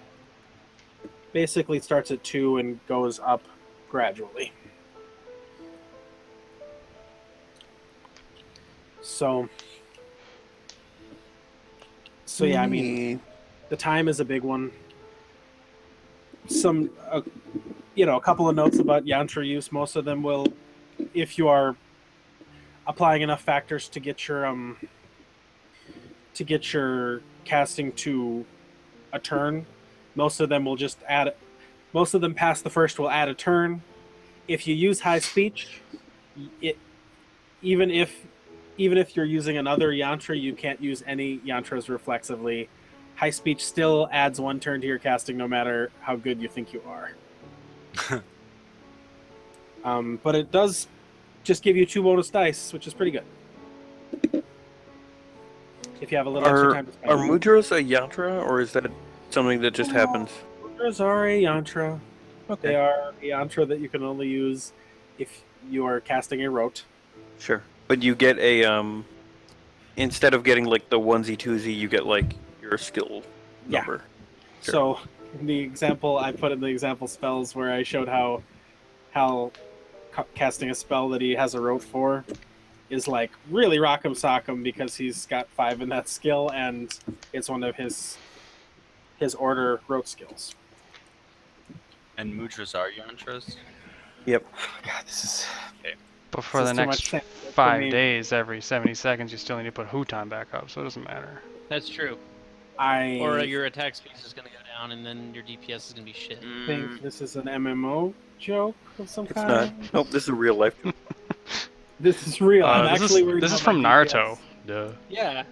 Basically starts at 2 and goes up gradually. So yeah, I mean, the time is a big one. A couple of notes about yantra use. Most of them will, if you are applying enough factors to get your casting to a turn, most of them will just add. Most of them past the first will add a turn. If you use high speech, even if you're using another yantra, you can't use any yantras reflexively. High speech still adds 1 turn to your casting no matter how good you think you are. But it does just give you 2 bonus dice, which is pretty good. If you have a little extra time to spend. Are mudras a yantra, or is that something that just happens? Mudras are a yantra. Okay. They are a yantra that you can only use if you are casting a rote. Sure. But you get a, instead of getting like the onesie twosie, you get like your skill number. Yeah. Sure. So, the example I put in the example spells where I showed how casting a spell that he has a rote for is like really rock'em sock'em because he's got 5 in that skill and it's one of his order rote skills. And mudras are yantras? Yep. God, this is... Okay. But for the next 5 days, every 70 seconds, you still need to put Hutan back up, so it doesn't matter. That's true. Or your attack speed is going to go down, and then your DPS is going to be shit. I think this is an MMO joke of some kind. It's not. Nope, this is real life. This is real. I'm actually worried. This is from Naruto. Duh. Yeah.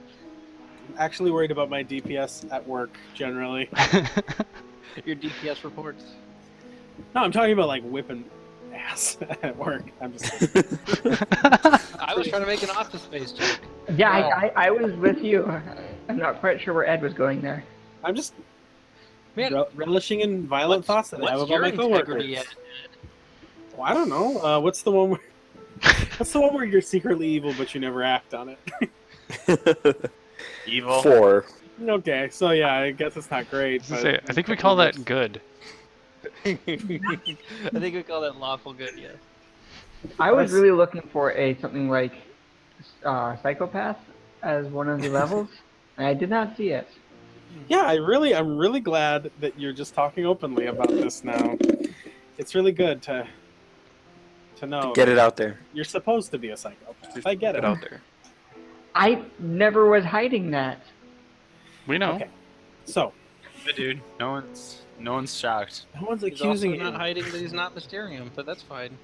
I'm actually worried about my DPS at work generally. Your DPS reports. No, I'm talking about like whipping ass at work. I'm just. I was trying to make an Office Space joke. Yeah, I was with you. I'm not quite sure where Ed was going there. I'm just relishing in violent thoughts that I have about my coworkers. Well, I don't know. What's the one where you're secretly evil but you never act on it? Evil? 4. Okay, so yeah, I guess it's not great. I think we call that good. I think we call that lawful good, yeah. I was really looking for something like Psychopath as one of the levels, and I did not see it. Yeah, I'm really glad that you're just talking openly about this now. It's really good to know. Get it out there. You're supposed to be a psychopath. I get it. Out there. I never was hiding that. We know. Okay. So. Yeah, dude. No one's shocked. No one's He's accusing also you. not hiding that he's not Mysterium, but that's fine.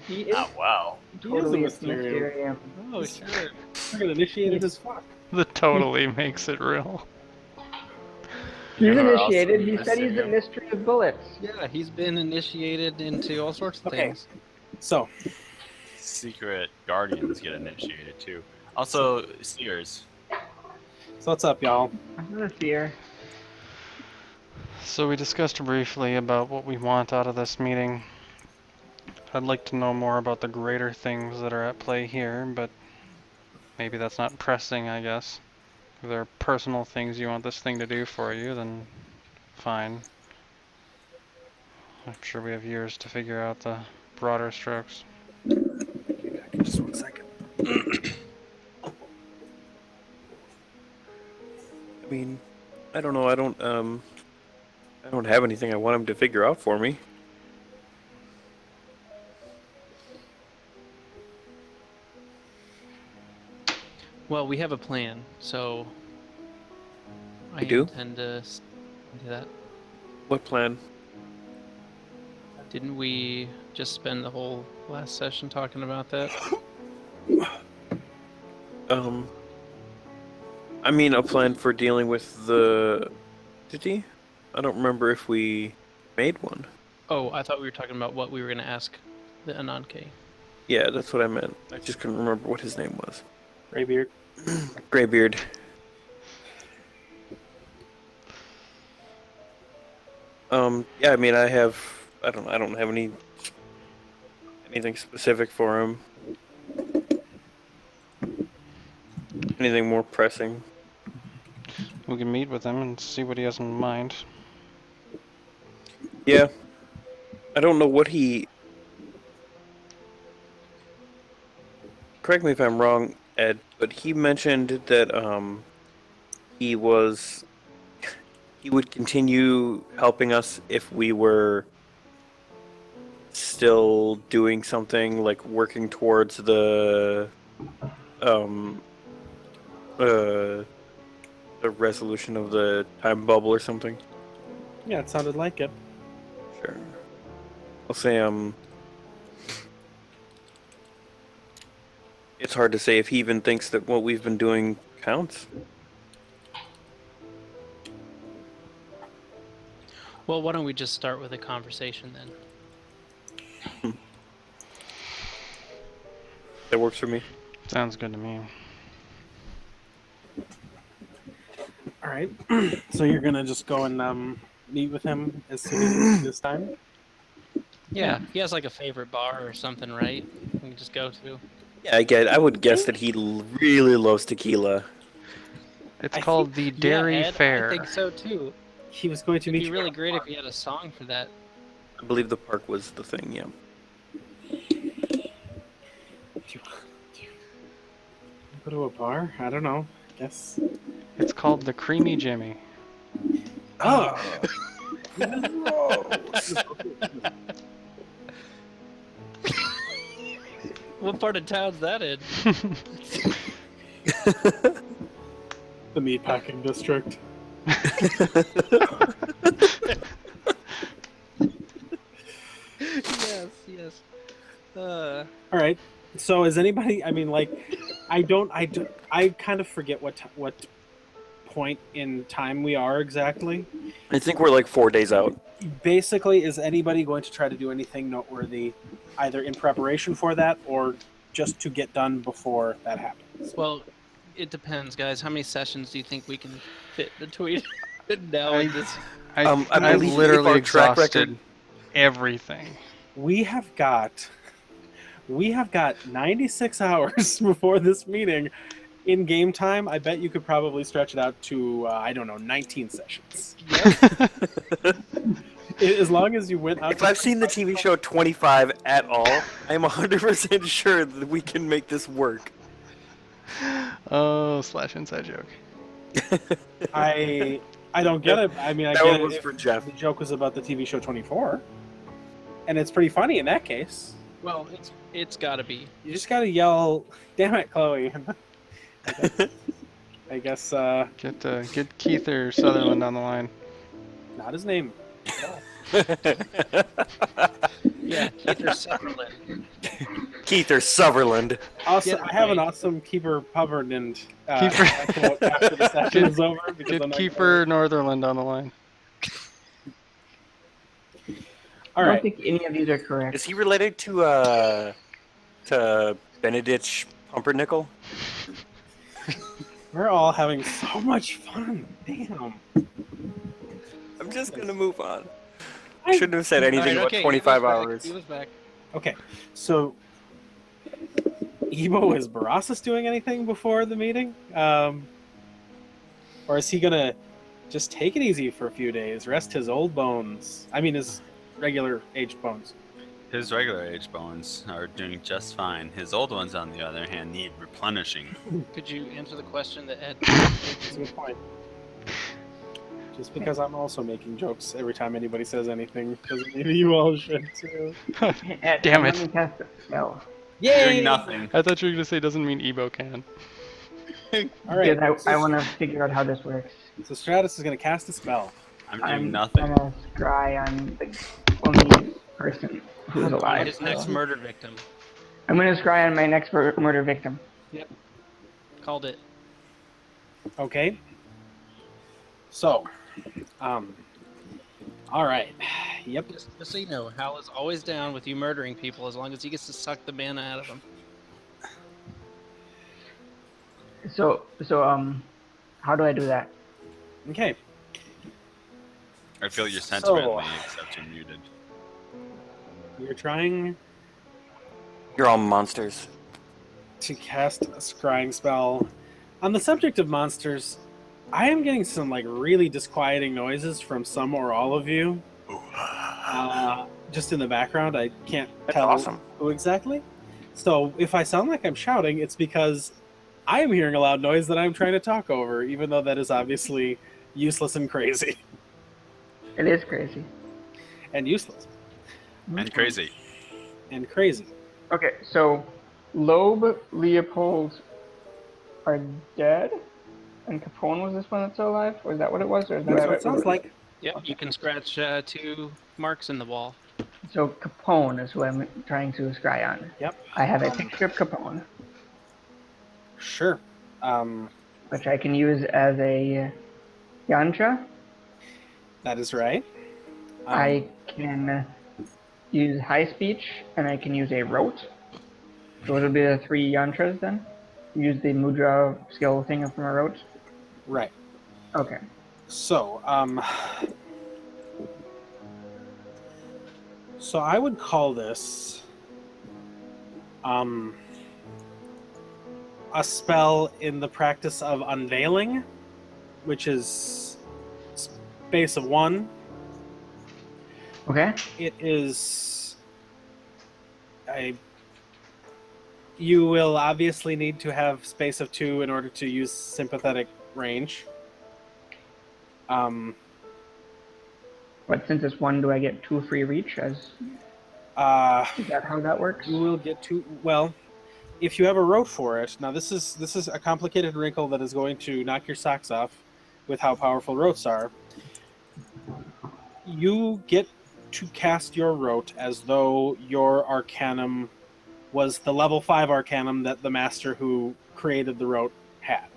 He is wow. totally He a is a Mysterium. Mysterium. Oh, sure. Fucking initiated as fuck. The totally makes it real. He's You are initiated. also He said he's the Mysterium. mystery of bullets. Yeah, he's been initiated into all sorts of things. So. Secret guardians get initiated too. Also, seers. So what's up, y'all? I'm not a seer. So we discussed briefly about what we want out of this meeting. I'd like to know more about the greater things that are at play here, but maybe that's not pressing, I guess. If there are personal things you want this thing to do for you, then fine. I'm sure we have years to figure out the broader strokes. I mean, I don't know. I don't have anything I want him to figure out for me. Well, we have a plan, so I intend to do that. What plan? Didn't we just spend the whole last session talking about that? I mean, a plan for dealing with the entity? I don't remember if we made one. Oh, I thought we were talking about what we were going to ask the Anununkai. Yeah, that's what I meant. I just couldn't remember what his name was. Graybeard. Graybeard. Yeah, I mean, I don't have anything specific for him. Anything more pressing? We can meet with him and see what he has in mind. Yeah. I don't know what he... Correct me if I'm wrong, Ed, but he mentioned that he would continue helping us if we were still doing something, like working towards the resolution of the time bubble or something. Yeah, it sounded like it. Sure. I'll say it's hard to say if he even thinks that what we've been doing counts. Well, why don't we just start with a conversation then? That works for me. Sounds good to me. All right. So you're gonna just go and meet with him as soon as this time? Yeah, he has like a favorite bar or something, right? We can just go to. Yeah, I would guess that he really loves tequila. It's called the Dairy Ed, Fair. I think so too. He was going to It'd meet be you. really great if he had a song for that. I believe the park was the thing, yeah. Go to a bar? I don't know. I guess. It's called the Creamy Jimmy. Oh. What part of town's that in? The meatpacking district. Yes. All right. So is anybody? I mean, like, I kind of forget what point in time we are exactly. I think we're like 4 days out. Basically, is anybody going to try to do anything noteworthy, either in preparation for that or just to get done before that happens? Well, it depends, guys. How many sessions do you think we can fit between now and this? I literally exhausted everything. We have got 96 hours before this meeting. In game time, I bet you could probably stretch it out to, 19 sessions. Yep. As long as you went out. If I've seen the TV show 25 at all, I'm 100% sure that we can make this work. Oh, / inside joke. I don't get it. I mean, I that get one it was if for Jeff. The joke was about the TV show 24. And it's pretty funny in that case. Well, it's got to be. You just gotta yell, "Damn it, Chloe!" I guess. Get Keith or Sutherland on the line. Not his name. Yeah, Keith or Sutherland. Keith or Sutherland. Also, Yeah, I have an right. awesome Keeper Pubberland Keeper. after the session is over. Because Get Keeper Northerland on the line. All I don't right. think any of these are correct. Is he related to Benedict Pumpernickel? We're all having so much fun. Damn. I'm just gonna move on. I shouldn't have said anything about 25 hours. He was back. Okay, so Ebo, is Barassus doing anything before the meeting? Or is he gonna just take it easy for a few days, rest his old bones? I mean, his regular aged bones. His regular age bones are doing just fine. His old ones, on the other hand, need replenishing. Could you answer the question that Ed? That's a good point. Just because I'm also making jokes every time anybody says anything doesn't mean you all should too. Damn it. Let me cast a spell. Yay! Doing nothing. I thought you were going to say doesn't mean Ebo can. All right. Because I want to figure out how this works. So Stratus is going to cast a spell. I'm doing I'm nothing. gonna scry on the only person who's alive. His next murder victim. I'm gonna scry on my next murder victim. Yep. Called it. Okay. So, all right. Yep. Just so you know, Hal is always down with you murdering people as long as he gets to suck the mana out of them. So, how do I do that? Okay. I feel your sentiment, So- Lee, except you're muted. You're trying You're all monsters. to cast a scrying spell. On the subject of monsters, I am getting some like really disquieting noises from some or all of you. Just in the background, I can't That's tell awesome. who exactly. So if I sound like I'm shouting, it's because I am hearing a loud noise that I'm trying to talk over, even though that is obviously useless and crazy. It is crazy. And useless. And crazy. And crazy. Okay, so Loeb, Leopold are dead, and Capone was this one that's still alive? Or is that what it was? Or is that That's what it sounds like. Yep. You can scratch 2 marks in the wall. So Capone is who I'm trying to scry on. Yep. I have a picture of Capone, Sure. which I can use as a yantra. That is right. I can use high speech, and I can use a rote. Those would be the 3 yantras then. Use the mudra skill thing from a rote. Right. Okay. So, so I would call this a spell in the practice of unveiling, which is space of 1. Okay. It is you will obviously need to have space of 2 in order to use sympathetic range. But since it's 1, do I get 2 free reach? As is that how that works? You will get 2. Well, if you have a rote for it. Now this is a complicated wrinkle that is going to knock your socks off with how powerful rotes are. You get to cast your rote as though your arcanum was the level 5 arcanum that the master who created the rote had.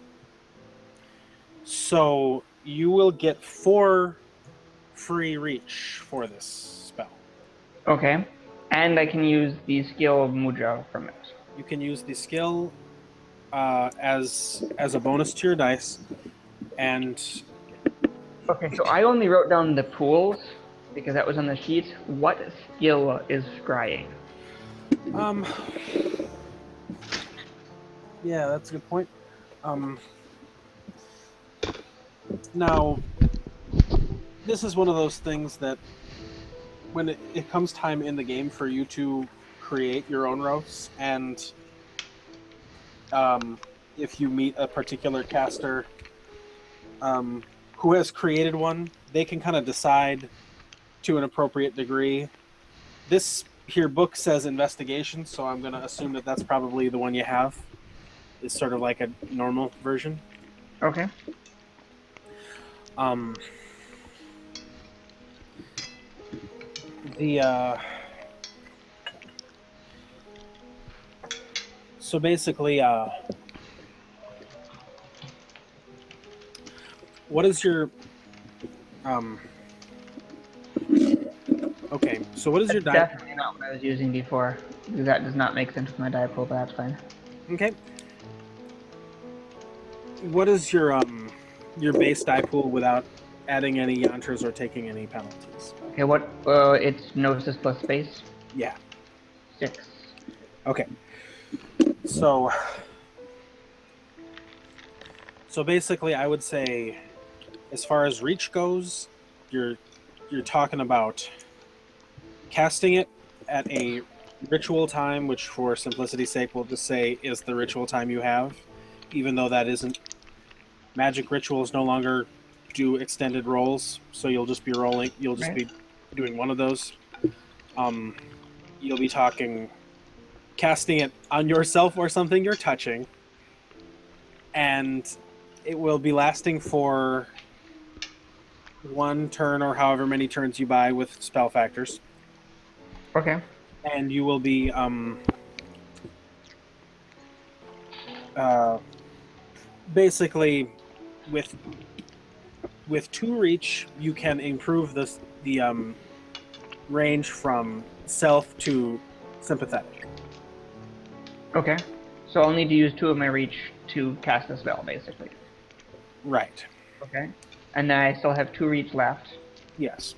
So you will get 4 free reach for this spell. Okay. And I can use the skill of mudra from it. You can use the skill as a bonus to your dice, and Okay, so I only wrote down the pools because that was on the sheet. What skill is scrying? yeah, that's a good point. Now, this is one of those things that when it comes time in the game for you to create your own rotes, and if you meet a particular caster who has created one, they can kind of decide to an appropriate degree. This here book says investigation, so I'm going to assume that that's probably the one you have. It's sort of like a normal version. Okay. So basically, what is your okay, so what is your die? Definitely not what I was using before. That does not make sense with my die pool, but that's fine. Okay. What is your base die pool without adding any yantras or taking any penalties? Okay, what? It's Gnosis plus space. Yeah. 6. Okay. So basically, I would say, as far as reach goes, you're talking about casting it at a ritual time, which for simplicity's sake we'll just say is the ritual time you have, even though that isn't. Magic rituals no longer do extended rolls, so you'll just be rolling. You'll just be doing one of those. You'll be casting it on yourself or something you're touching, and it will be lasting for one turn or however many turns you buy with spell factors. Okay. And you will be basically with 2 reach, you can improve the range from self to sympathetic. Okay. So I'll need to use 2 of my reach to cast the spell, basically. Right. Okay. And then I still have 2 reach left. Yes.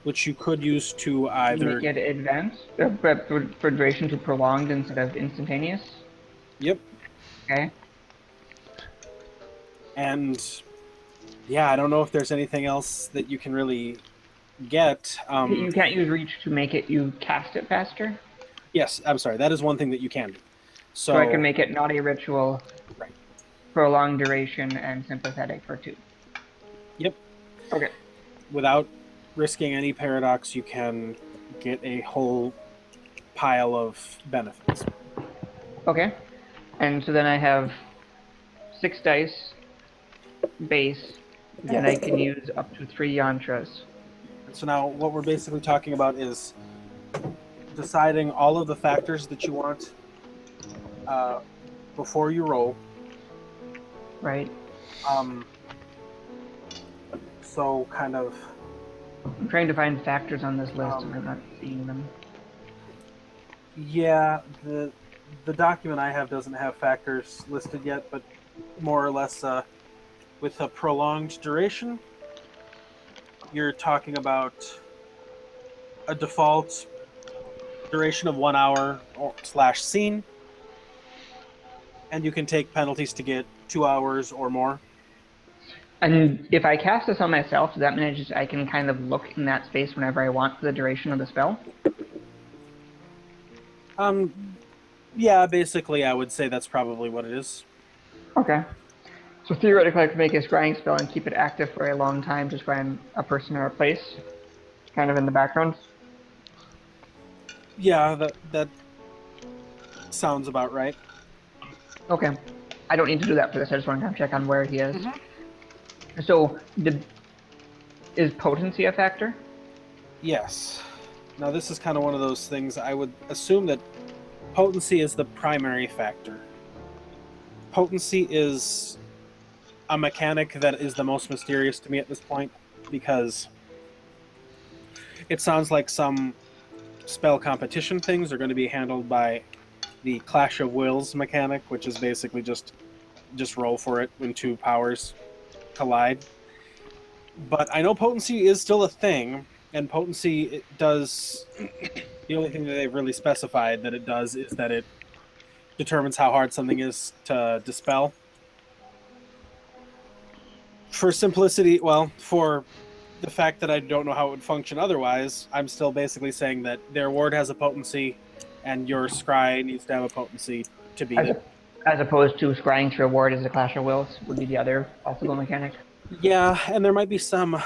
Which you could use to either... Make it advanced? For duration to prolonged instead of instantaneous? Yep. Okay. And yeah, I don't know if there's anything else that you can really get. You can't use reach to make it, you cast it faster? Yes, I'm sorry. That is one thing that you can do. So I can make it not a ritual, right, for a long duration, and sympathetic for 2. Yep. Okay. Without risking any paradox, you can get a whole pile of benefits. Okay. And so then I have 6 dice, base, and I can use up to 3 yantras. So now what we're basically talking about is deciding all of the factors that you want before you roll. Right. So kind of... I'm trying to find factors on this list and I'm not seeing them. Yeah, the document I have doesn't have factors listed yet, but more or less with a prolonged duration, you're talking about a default duration of 1 hour / scene, and you can take penalties to get 2 hours or more. And if I cast this on myself, does that mean I can kind of look in that space whenever I want for the duration of the spell? Yeah, basically I would say that's probably what it is. Okay. So theoretically I could make a scrying spell and keep it active for a long time to scry a person or a place, kind of in the background? Yeah, that sounds about right. Okay. I don't need to do that for this, I just want to check on where he is. Mm-hmm. So, is potency a factor? Yes. Now this is kind of one of those things, I would assume that potency is the primary factor. Potency is a mechanic that is the most mysterious to me at this point, because it sounds like some spell competition things are going to be handled by the Clash of Wills mechanic, which is basically just roll for it when 2 powers collide. But I know potency is still a thing, and potency it does... The only thing that they've really specified that it does is that it determines how hard something is to dispel. For simplicity, well, for the fact that I don't know how it would function otherwise, I'm still basically saying that their ward has a potency, and your scry needs to have a potency to beat it. As opposed to scrying to a ward as a Clash of Wills would be the other possible mechanic? Yeah, and there might be some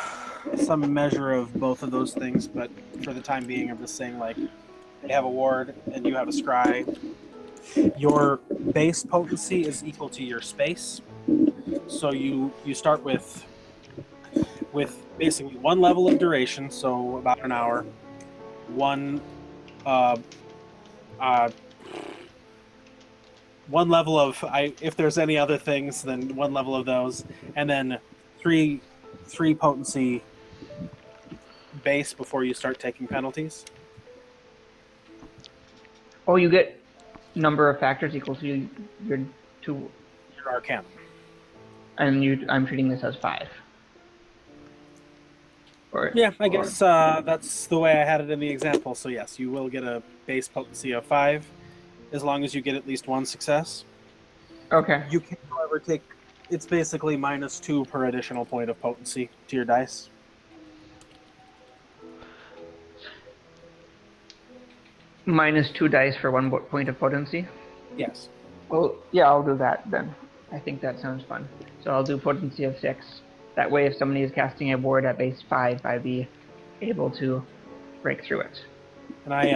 measure of both of those things, but for the time being, I'm just saying, like, they have a ward and you have a scry. Your base potency is equal to your space, so you start with basically 1 level of duration, so about an hour, 1 level of if there's any other things, then 1 level of those, and then 3 potency base before you start taking penalties. Oh, you get number of factors equal to your Arcana. And I'm treating this as 5. Yeah, I guess that's the way I had it in the example. So yes, you will get a base potency of 5, as long as you get at least 1 success. Okay. You can, however, take... It's basically -2 per additional point of potency to your dice. minus 2 dice for 1 point of potency? Yes. Well, yeah, I'll do that then. I think that sounds fun. So I'll do potency of 6. That way, if somebody is casting a ward at base 5, I'd be able to break through it. And I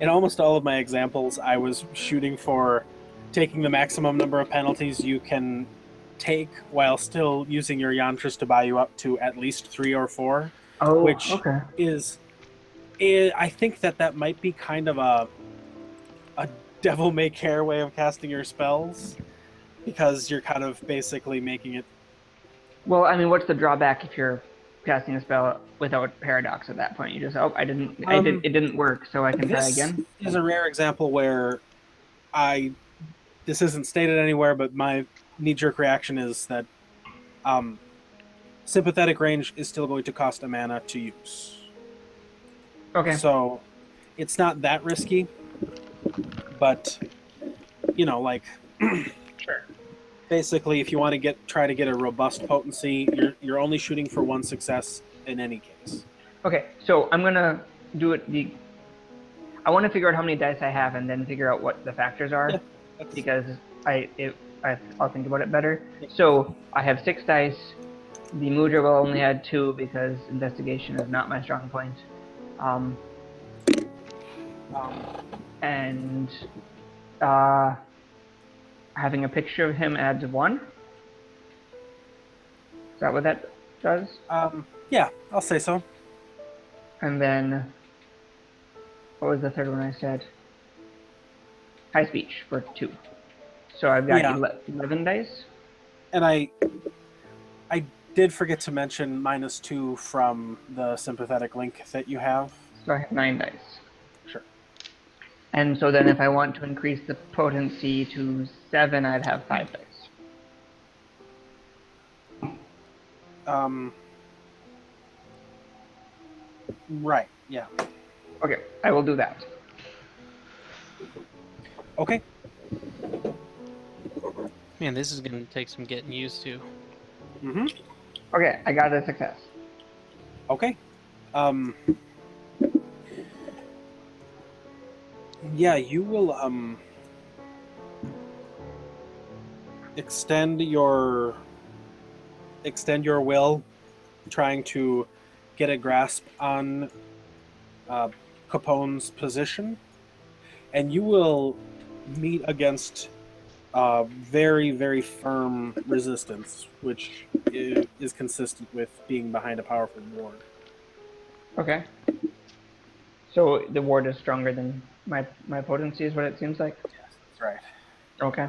in almost all of my examples, I was shooting for taking the maximum number of penalties you can take while still using your yantras to buy you up to at least 3 or 4. Oh, which okay. I think that might be kind of a devil may care way of casting your spells, because you're kind of basically making it. Well, I mean, what's the drawback if you're casting a spell without paradox at that point? You just, it didn't work, so I can try again. This is a rare example where this isn't stated anywhere, but my knee-jerk reaction is that sympathetic range is still going to cost a mana to use. Okay. So it's not that risky, but like sure. Basically, if you want to try to get a robust potency, you're only shooting for 1 success in any case. Okay, so I'm gonna do it. I want to figure out how many dice I have, and then figure out what the factors are, because I'll think about it better. So I have 6 dice. The Mudra will only add 2 because investigation is not my strong point. And having a picture of him adds 1. Is that what that does? Yeah, I'll say so. And then, what was the third one I said? High speech for 2. So I've got 11 dice. And I did forget to mention -2 from the sympathetic link that you have. So I have 9 dice. Sure. And so then if I want to increase the potency to 7, I'd have 5 dice. Right, yeah. Okay, I will do that. Okay. Man, this is going to take some getting used to. Mm-hmm. Okay, I got a success. Okay. Yeah, you will extend your will, trying to get a grasp on Capone's position, and you will meet against very, very firm resistance, which is consistent with being behind a powerful ward. Okay. So the ward is stronger than my potency is what it seems like? Yes, that's right. Okay.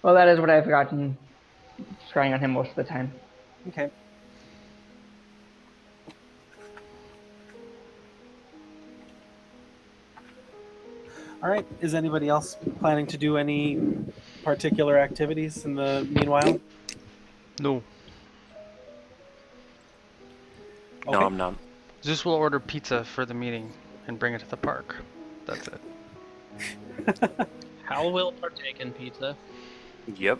Well, that is what I've gotten trying on him most of the time. Okay. All right. Is anybody else planning to do any particular activities in the meanwhile? No. Okay. No, I'm not. Just will order pizza for the meeting and bring it to the park. That's it. Hal will partake in pizza, Yep.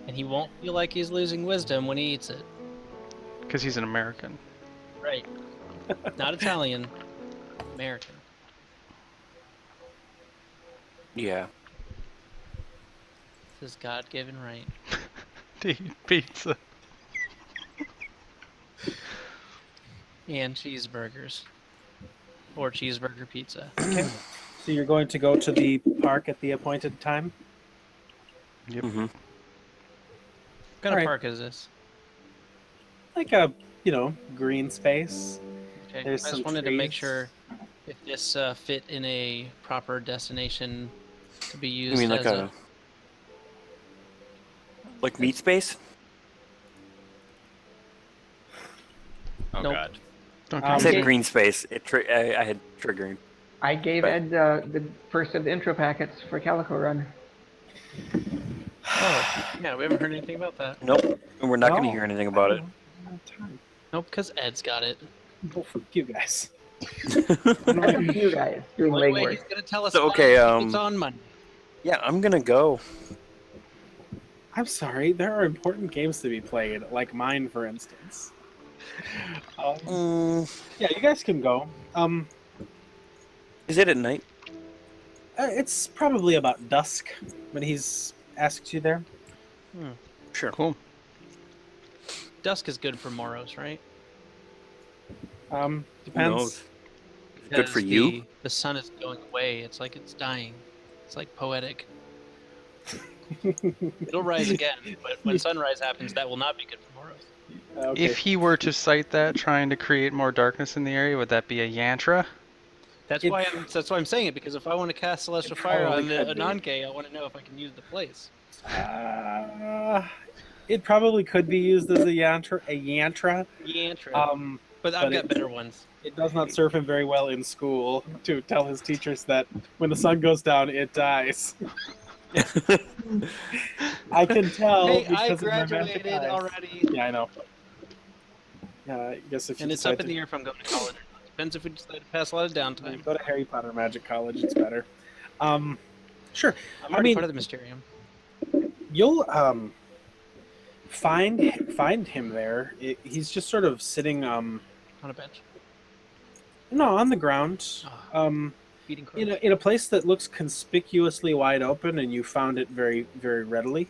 and he won't feel like he's losing wisdom when he eats it. Because he's an American. Right. Not Italian. American. Yeah. This is God-given right. To eat pizza. And cheeseburgers. Or cheeseburger pizza. Okay. So you're going to go to the park at the appointed time? Yep. Mm-hmm. What kind All of right. park is this? Like a, green space. Okay. There's I just some wanted to make trees. sure if this fit in a proper destination to be You used mean as like like meat space? Oh Nope. god. Don't Um, I do said that. green space. I had triggering. I gave Right. Ed the first of the intro packets for Calico Run. Oh, yeah, we haven't heard anything about that. Nope. And we're not going to No. hear anything about it. Nope, because Ed's got it. Well, fuck you guys. That's you guys doing Only way legwork. he's gonna tell us So, about okay, it if it's on Monday. Yeah, I'm going to go. I'm sorry, there are important games to be played, like mine, for instance. Yeah, you guys can go. Is it at night? It's probably about dusk when he's asked you there. Sure. Cool. Dusk is good for Moros, right? Depends. Who knows? Is it good for you? The sun is going away. It's like it's dying. It's like poetic. It'll rise again, but when sunrise happens, that will not be good for Moros. Okay. If he were to cite that, trying to create more darkness in the area, would that be a yantra? That's why I'm saying it, because if I want to cast Celestial Fire on the Anununkai, I want to know if I can use the place. It probably could be used as a yantra. But I've got better ones. It does not serve him very well in school to tell his teachers that when the sun goes down, it dies. I can tell. Hey, because I of my magic graduated eyes. already. Yeah, I know. I guess if you And it's up in the air if I'm going to college. Depends if we decide to pass a lot of downtime. Go to Harry Potter Magic College, it's better. Sure. I'm already part of the Mysterium. You'll find him there. He's just sort of sitting on a bench. No, on the ground. Feeding crows. In a place that looks conspicuously wide open, and you found it very, very readily.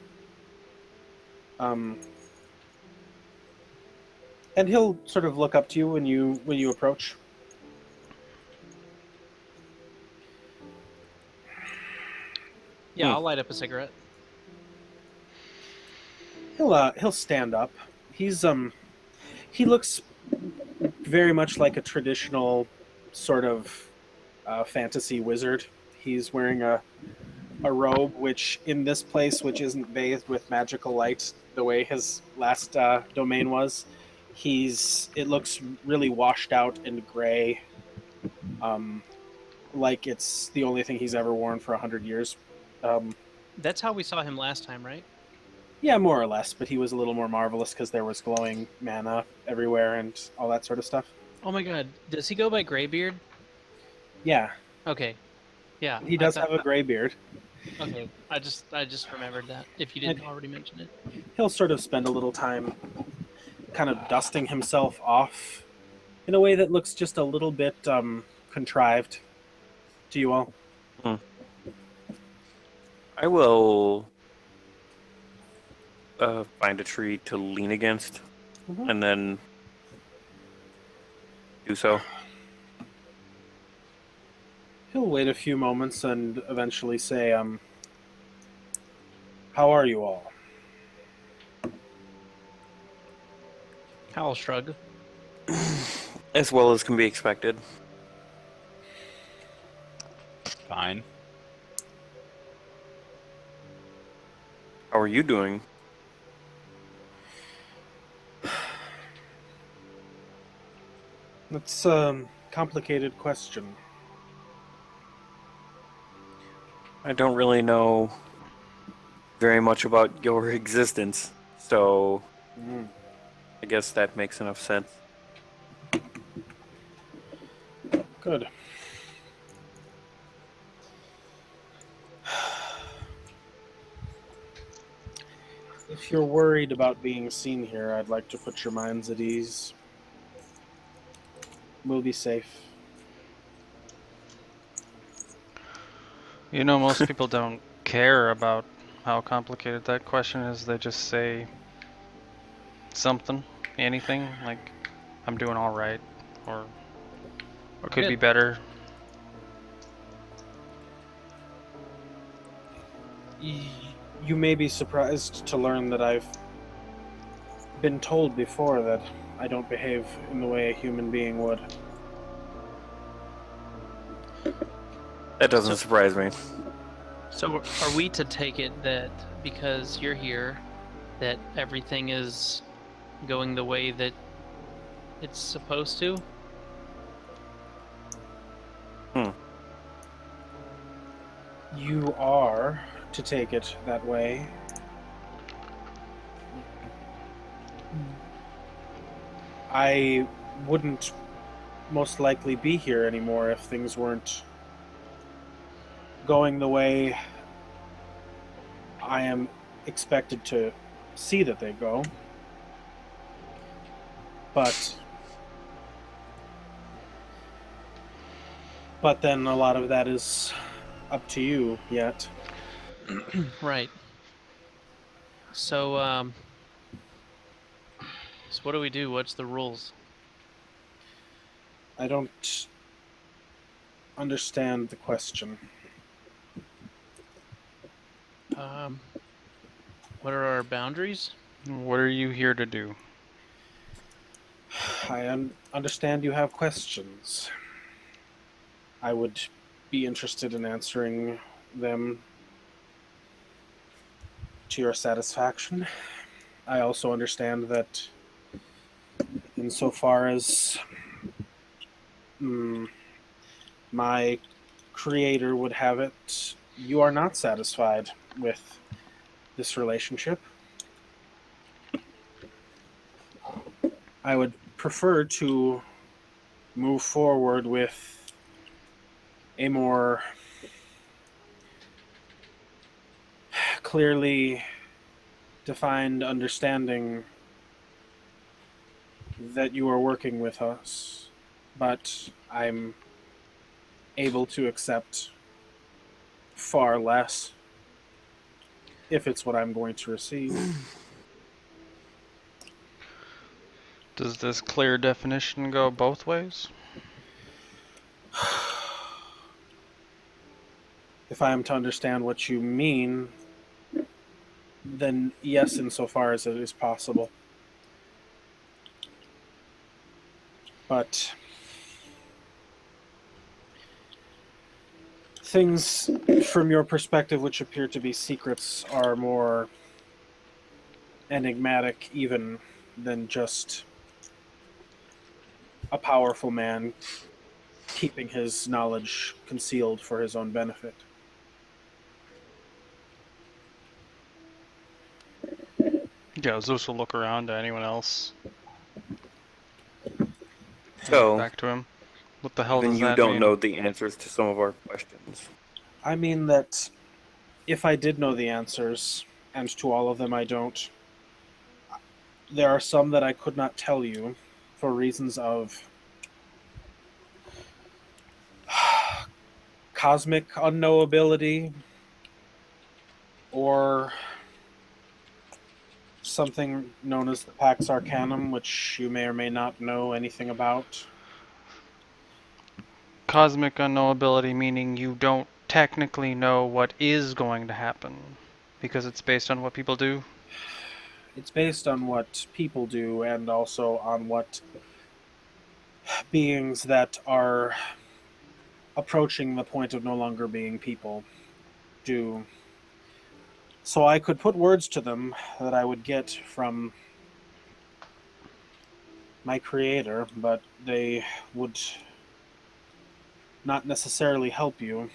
And he'll sort of look up to you when you approach. Yeah, I'll light up a cigarette. He'll stand up. He looks very much like a traditional sort of fantasy wizard. He's wearing a robe, which in this place, which isn't bathed with magical light the way his last domain was, it looks really washed out and gray, like it's the only thing he's ever worn for 100 years. That's how we saw him last time, right? Yeah, more or less, but he was a little more marvelous because there was glowing mana everywhere and all that sort of stuff. Oh my god, does he go by Greybeard? Yeah. Okay. Yeah. He does have a gray beard. Okay, I just remembered that, if you didn't already mention it. He'll sort of spend a little time kind of dusting himself off in a way that looks just a little bit contrived to you all. I will find a tree to lean against, and then do so. He'll wait a few moments and eventually say, how are you all? Howl shrug. As well as can be expected. Fine. How are you doing? That's a complicated question. I don't really know very much about your existence, so I guess that makes enough sense. Good. If you're worried about being seen here, I'd like to put your minds at ease. We'll be safe. You know, most people don't care about how complicated that question is. They just say something, anything, like, I'm doing all right, or could be better. You may be surprised to learn that I've been told before that I don't behave in the way a human being would. That doesn't surprise me. So are we to take it that because you're here, that everything is going the way that it's supposed to? You are to take it that way. I wouldn't most likely be here anymore if things weren't going the way I am expected to see that they go. But But then a lot of that is up to you yet. Right. So, so what do we do? What's the rules? I don't understand the question. What are our boundaries? What are you here to do? I understand you have questions. I would be interested in answering them to your satisfaction. I also understand that insofar as my creator would have it, you are not satisfied with this relationship. I would prefer to move forward with a more clearly defined understanding that you are working with us, but I'm able to accept far less if it's what I'm going to receive. Does this clear definition go both ways? If I am to understand what you mean, then yes, insofar as it is possible. But things from your perspective which appear to be secrets are more enigmatic even than just a powerful man keeping his knowledge concealed for his own benefit. Yeah, Zeus will look around to anyone else. So, back to him. What the hell even does you that don't mean? know the answers to some of our questions. I mean that if I did know the answers, and to all of them I don't, there are some that I could not tell you for reasons of cosmic unknowability or something known as the Pax Arcanum, which you may or may not know anything about. Cosmic unknowability meaning you don't technically know what is going to happen because it's based on what people do? It's based on what people do and also on what beings that are approaching the point of no longer being people do. So I could put words to them that I would get from my creator, but they would not necessarily help you.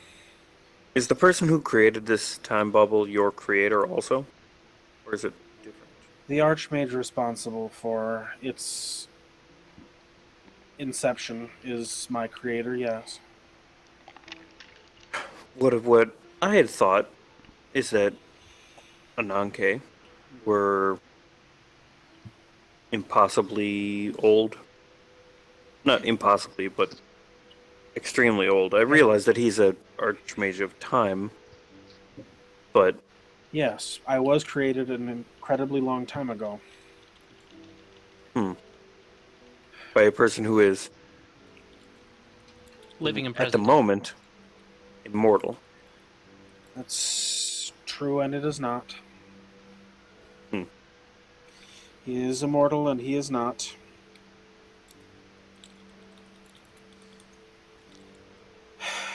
Is the person who created this time bubble your creator also? Or is it different? The Archmage responsible for its inception is my creator, yes. What I had thought is that Anunkai were impossibly old. Not impossibly, but extremely old. I realize that he's an Archmage of Time, but... Yes, I was created an incredibly long time ago. By a person who is... Living in at the present moment, immortal. That's true, and it is not. He is immortal, and he is not.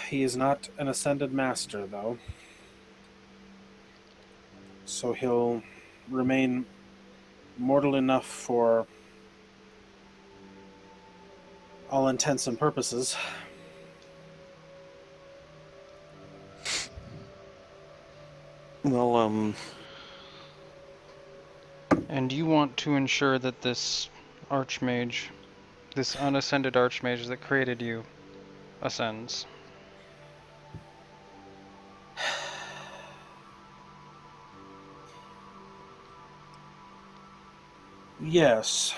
He is not an ascended master, though. So he'll remain mortal enough for all intents and purposes. Well, And you want to ensure that this Archmage, this unascended Archmage that created you, ascends. Yes.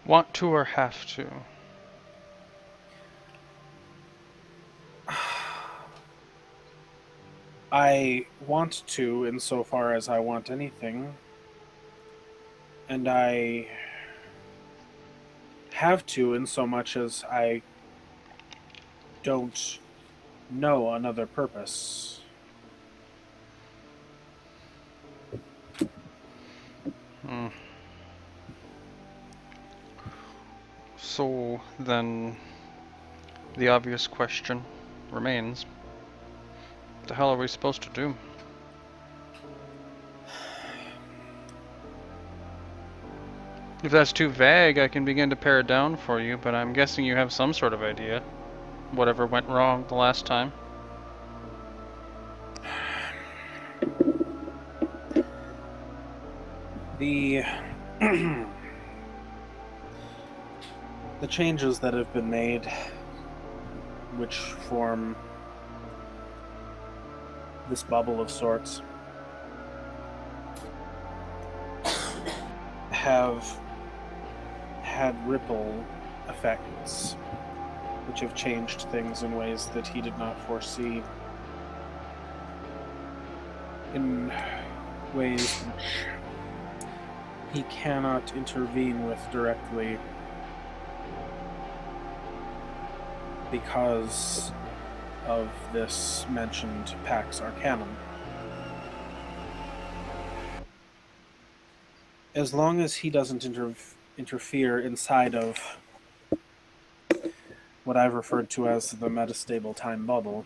Want to or have to? I want to, insofar as I want anything, and I have to, in so much as I don't know another purpose. So then, the obvious question remains: what the hell are we supposed to do? If that's too vague, I can begin to pare it down for you, but I'm guessing you have some sort of idea. Whatever went wrong the last time. The the changes that have been made, which form this bubble of sorts, have had ripple effects, which have changed things in ways that he did not foresee, in ways which he cannot intervene with directly because of this mentioned Pax Arcanum. As long as he doesn't interfere inside of what I've referred to as the metastable time bubble,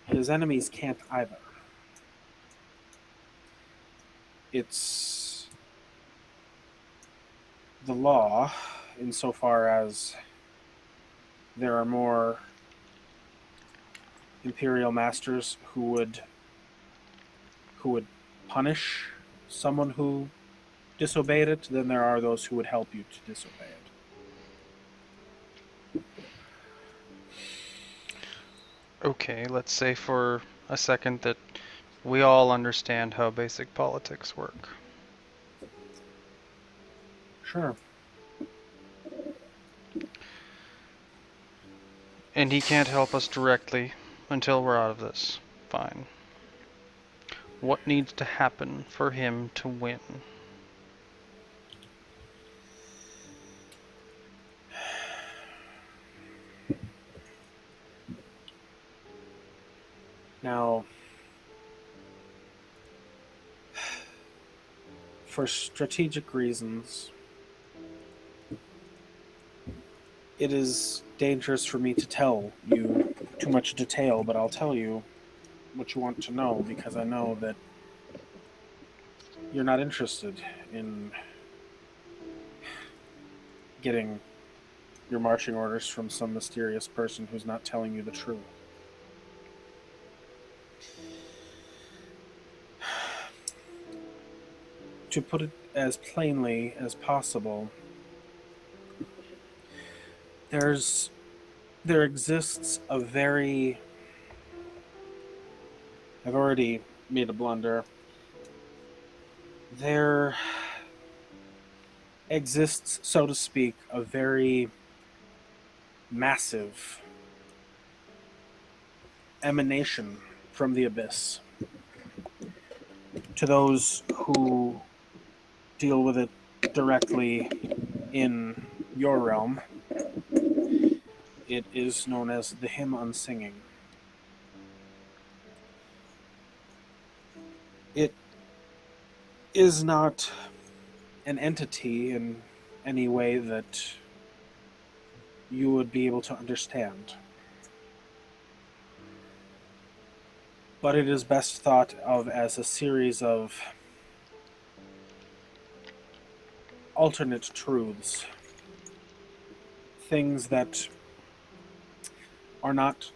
his enemies can't either. It's the law, insofar as there are more Imperial Masters who would punish someone who disobeyed it than there are those who would help you to disobey it. Okay, let's say for a second that we all understand how basic politics work. Sure. And he can't help us directly until we're out of this. Fine. What needs to happen for him to win? Now, for strategic reasons, it is dangerous for me to tell you too much detail, but I'll tell you what you want to know, because I know that you're not interested in getting your marching orders from some mysterious person who's not telling you the truth. To put it as plainly as possible, there exists a very... I've already made a blunder. There exists, so to speak, a very massive emanation from the abyss. To those who deal with it directly in your realm, it is known as the Hymn Unsinging. It is not an entity in any way that you would be able to understand. But it is best thought of as a series of alternate truths. Things that are not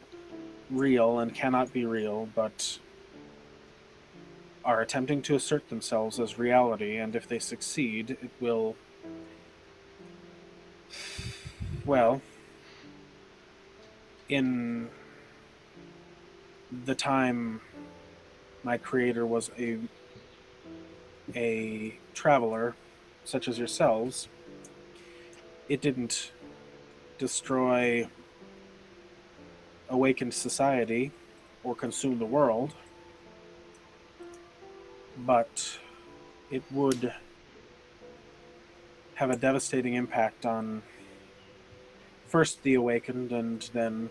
real and cannot be real, but are attempting to assert themselves as reality, and if they succeed, it will, well, in the time my creator was a traveler, such as yourselves, it didn't destroy awakened society or consume the world, but it would have a devastating impact on first the awakened, and then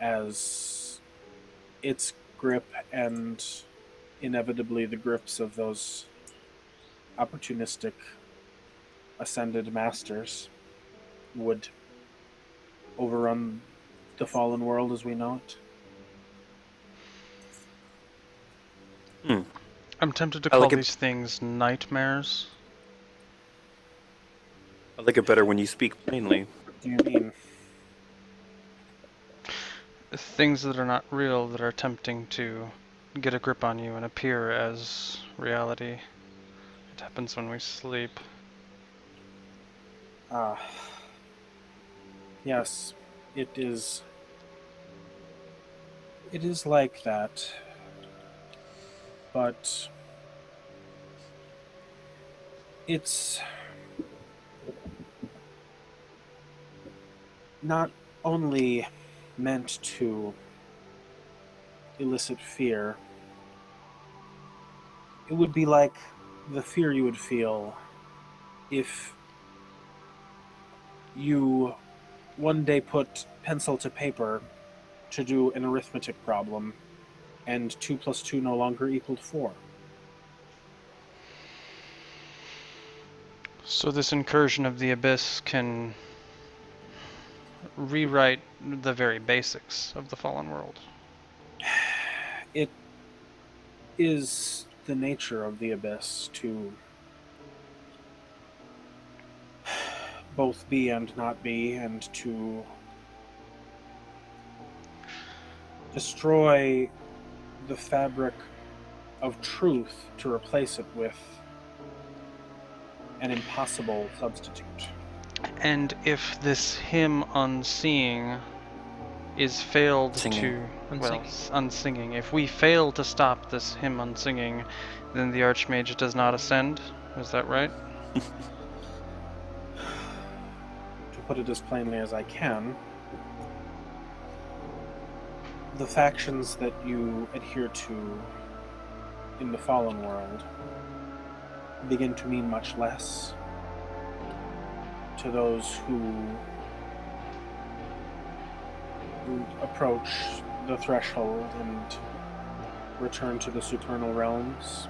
as its grip and inevitably the grips of those opportunistic ascended masters would overrun the fallen world as we know it. I'm tempted to call these things nightmares. I like it better when you speak plainly. What do you mean? Things that are not real that are attempting to get a grip on you and appear as reality. It happens when we sleep. Yes, it is. It is like that, but it's not only meant to elicit fear. It would be like the fear you would feel if you one day put pencil to paper to do an arithmetic problem, and 2 + 2 no longer equaled 4. So this incursion of the abyss can rewrite the very basics of the fallen world. It is the nature of the abyss to both be and not be, and to destroy the fabric of truth to replace it with an impossible substitute. And if this hymn unseeing is failed unsinging. If we fail to stop this hymn unsinging, then the Archmage does not ascend. Is that right? To put it as plainly as I can, the factions that you adhere to in the fallen world begin to mean much less to those who approach the threshold and return to the supernal realms.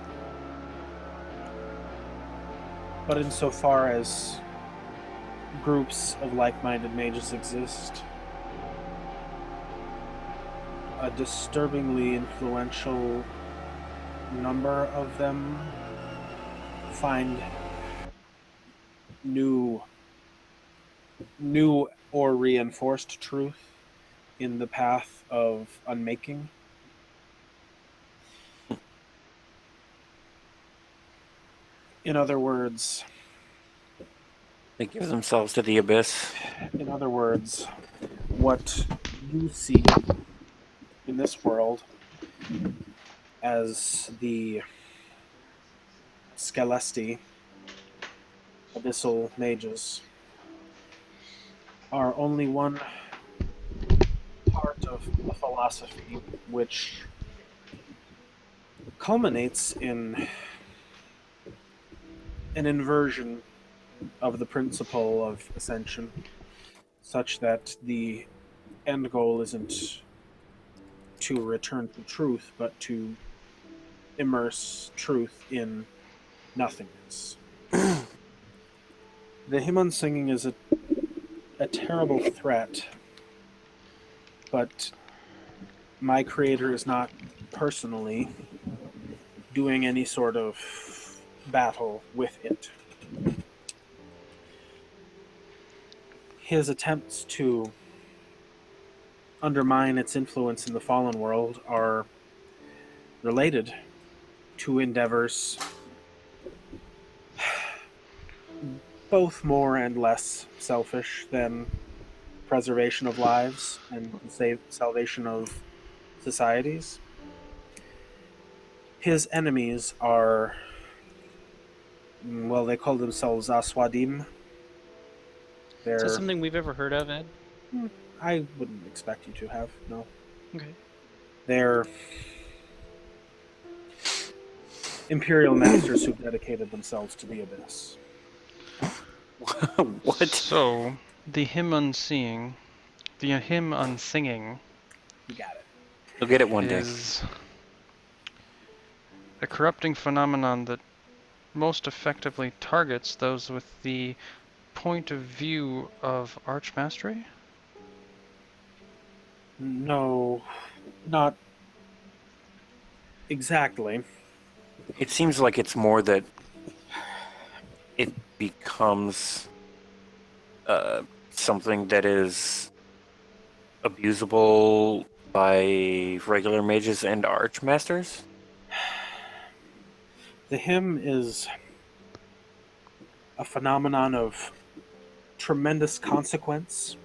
But insofar as groups of like-minded mages exist, a disturbingly influential number of them find new or reinforced truth in the path of unmaking. In other words, they give themselves to the abyss. In other words, what you see in this world as the Scelesti, abyssal mages, are only one part of a philosophy which culminates in an inversion of the principle of ascension, such that the end goal isn't to return to truth, but to immerse truth in nothingness. The hymn singing is a terrible threat, but my creator is not personally doing any sort of battle with it. His attempts to undermine its influence in the fallen world are related to endeavors both more and less selfish than preservation of lives and salvation of societies. His enemies are, well, they call themselves Aswadim. Is that something we've ever heard of, Ed? I wouldn't expect you to have, no. Okay. They're Imperial masters who've dedicated themselves to the Abyss. What? So, the hymn unsinging, You got it. You'll get it one day. is a corrupting phenomenon that most effectively targets those with the point of view of Archmastery? No, not exactly. It seems like it's more that it becomes something that is abusable by regular mages and archmasters. The hymn is a phenomenon of tremendous consequence.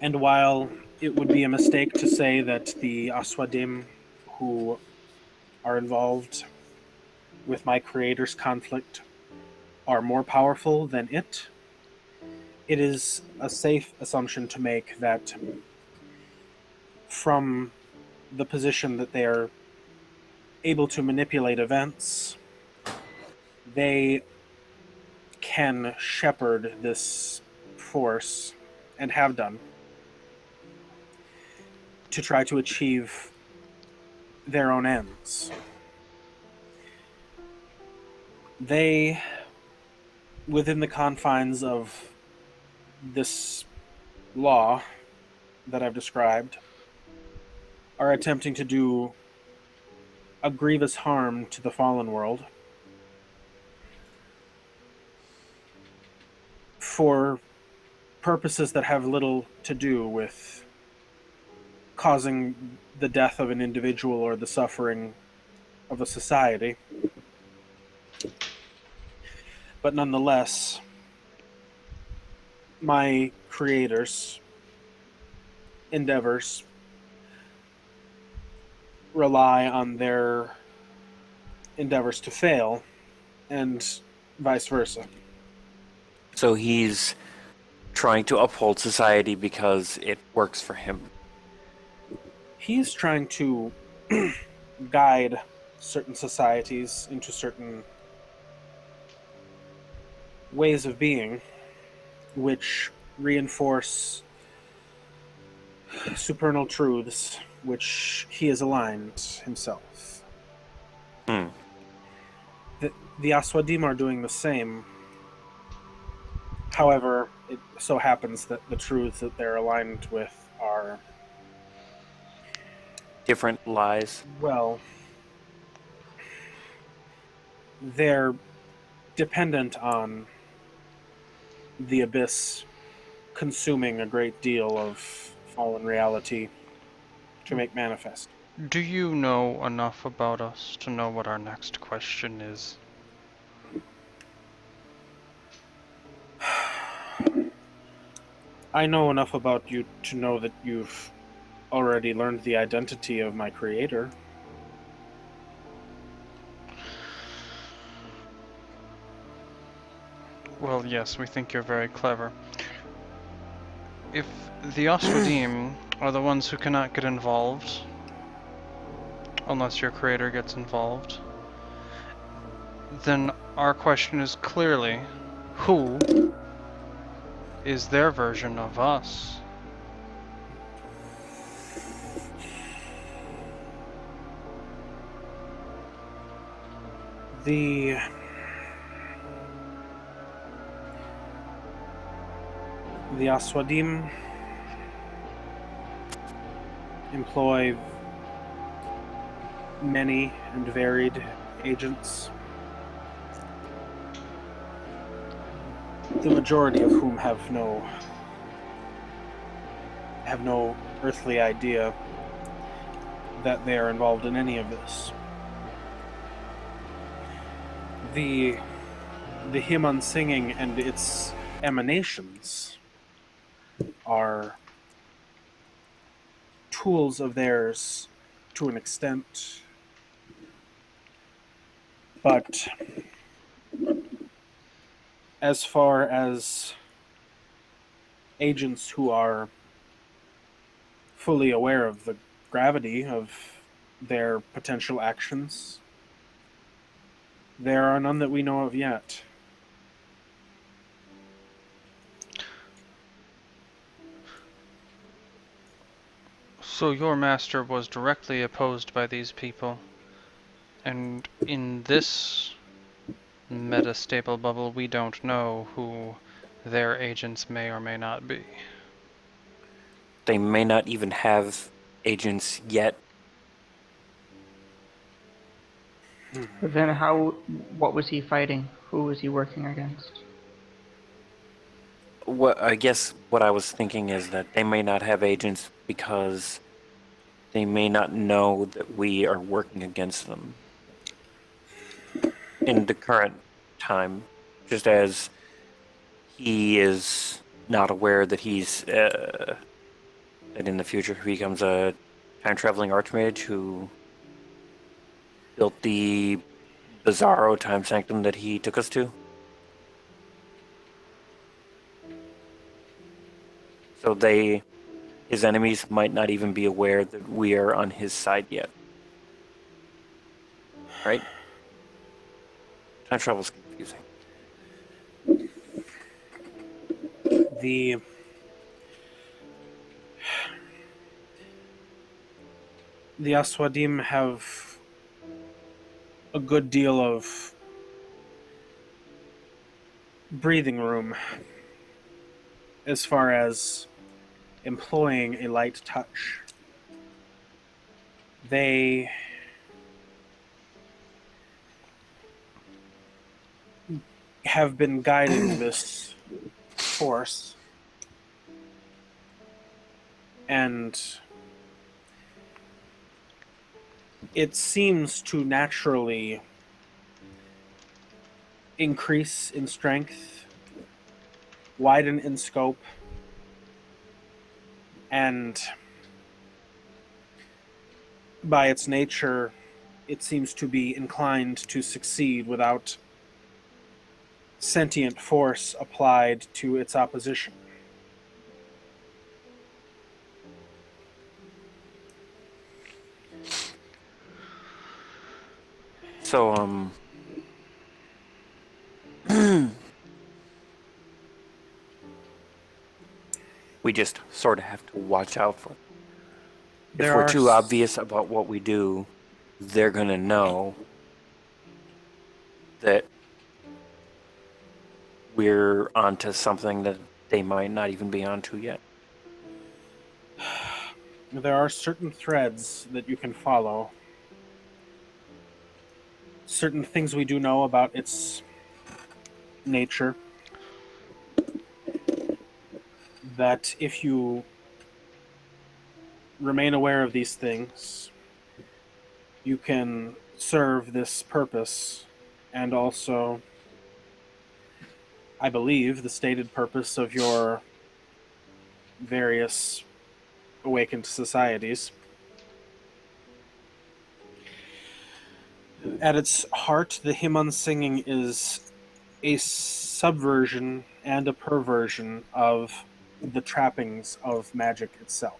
And while it would be a mistake to say that the Aswadim who are involved with my creator's conflict are more powerful than it is a safe assumption to make that from the position that they are able to manipulate events, they can shepherd this force, and have done, to try to achieve their own ends. They, within the confines of this law that I've described, are attempting to do a grievous harm to the fallen world for purposes that have little to do with causing the death of an individual or the suffering of a society. But nonetheless, my creator's endeavors rely on their endeavors to fail, and vice versa. So he's trying to uphold society because it works for him. He's trying to guide certain societies into certain ways of being, which reinforce supernal truths which he has aligned himself. The Aswadim are doing the same. However, it so happens that the truths that they're aligned with are... different lies. Well, they're dependent on the Abyss consuming a great deal of fallen reality to make manifest. Do you know enough about us to know what our next question is? I know enough about you to know that you've already learned the identity of my creator. Well, yes, we think you're very clever. If the Oswadim are the ones who cannot get involved, unless your creator gets involved, then our question is clearly, who is their version of us? The Aswadim employ many and varied agents, the majority of whom have no earthly idea that they are involved in any of this. The hymn singing and its emanations are tools of theirs to an extent, but as far as agents who are fully aware of the gravity of their potential actions. There are none that we know of yet. So your master was directly opposed by these people, and in this metastable bubble, we don't know who their agents may or may not be. They may not even have agents yet. But then what was he fighting? Who was he working against? What I guess what I was thinking is that they may not have agents because they may not know that we are working against them in the current time, just as he is not aware that that in the future he becomes a time-traveling archmage who built the bizarro time sanctum that he took us to. So his enemies might not even be aware that we are on his side yet. Right? Time travel's confusing. The Aswadim have a good deal of breathing room as far as employing a light touch. They have been guiding this force, and it seems to naturally increase in strength, widen in scope, and by its nature, it seems to be inclined to succeed without sentient force applied to its opposition. So, we just sort of have to watch out for them. If we're too obvious about what we do, they're gonna know that we're onto something that they might not even be onto yet. There are certain threads that you can follow. Certain things we do know about its nature. That if you remain aware of these things, you can serve this purpose, and also, I believe, the stated purpose of your various awakened societies. At its heart, the Himon singing is a subversion and a perversion of the trappings of magic itself.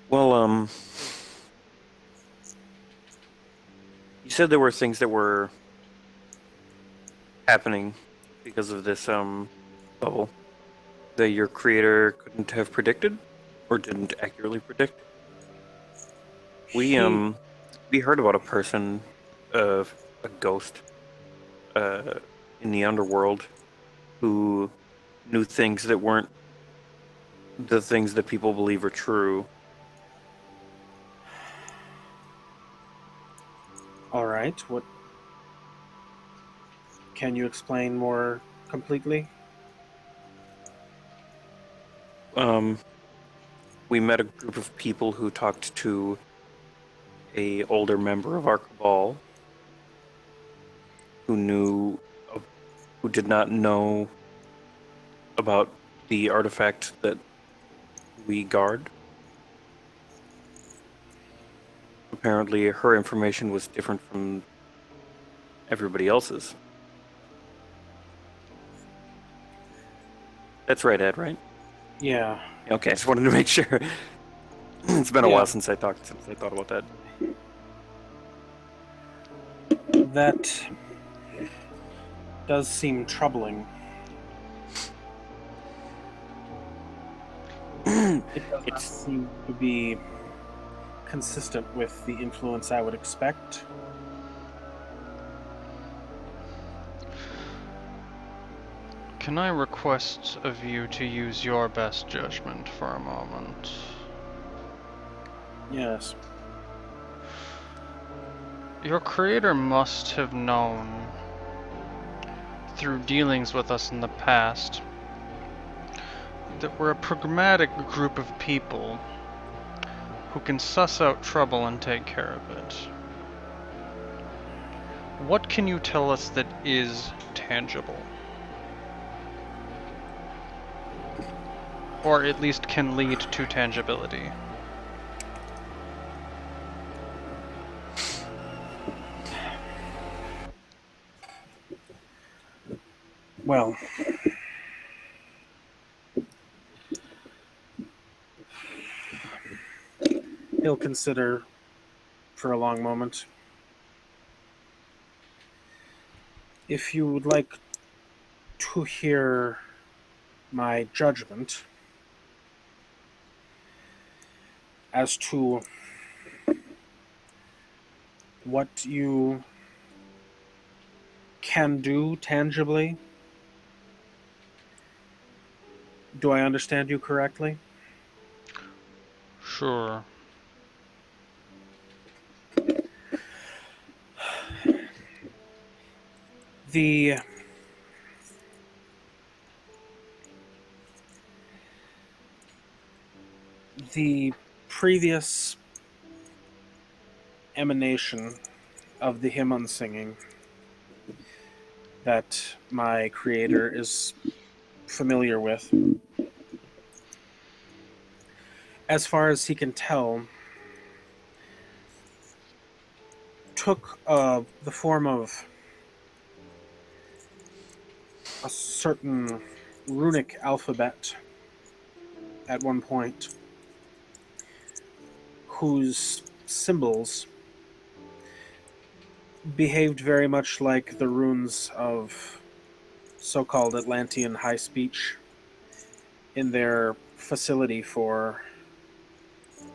Well, you said there were things that were happening because of this bubble that your creator couldn't have predicted or didn't accurately predict. We heard about a person, a ghost, in the underworld who knew things that weren't the things that people believe are true. All right. What can you explain more completely? We met a group of people who talked to a older member of our cabal who did not know about the artifact that we guard. Apparently her information was different from everybody else's. That's right, Ed, right? Yeah. Okay, I just wanted to make sure. It's been a while since I thought about that. That does seem troubling. It does not seem to be consistent with the influence I would expect. Can I request of you to use your best judgment for a moment? Yes. Your creator must have known, through dealings with us in the past, that we're a pragmatic group of people who can suss out trouble and take care of it. What can you tell us that is tangible? Or at least can lead to tangibility? Well, he'll consider for a long moment. If you would like to hear my judgment as to what you can do tangibly, do I understand you correctly? Sure. The previous emanation of the hymn on singing that my creator is familiar with, as far as he can tell, took the form of a certain runic alphabet at one point, whose symbols behaved very much like the runes of so-called Atlantean high speech in their facility for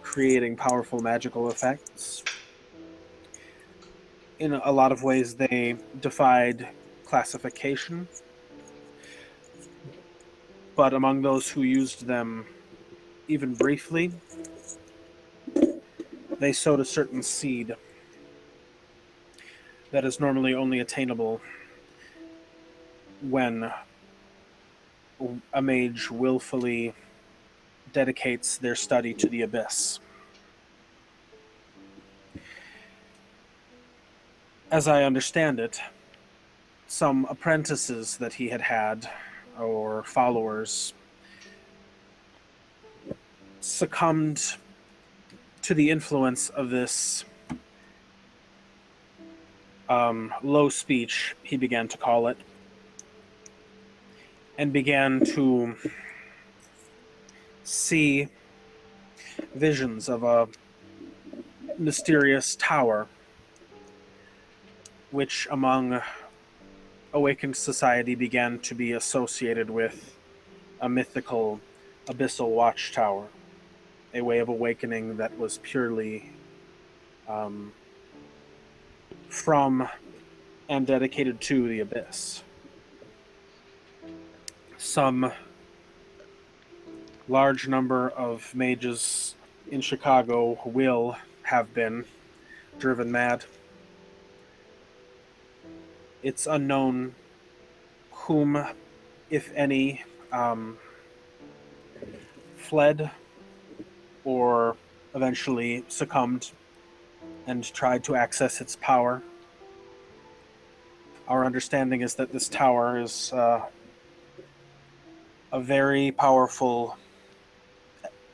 creating powerful magical effects. In a lot of ways, they defied classification, but among those who used them even briefly, they sowed a certain seed that is normally only attainable when a mage willfully dedicates their study to the abyss. As I understand it, some apprentices that he had, or followers, succumbed to the influence of this low speech, he began to call it, and began to see visions of a mysterious tower, which among awakened society began to be associated with a mythical abyssal watchtower, a way of awakening that was purely from and dedicated to the abyss. Some large number of mages in Chicago will have been driven mad. It's unknown whom, if any, fled or eventually succumbed and tried to access its power. Our understanding is that this tower is a very powerful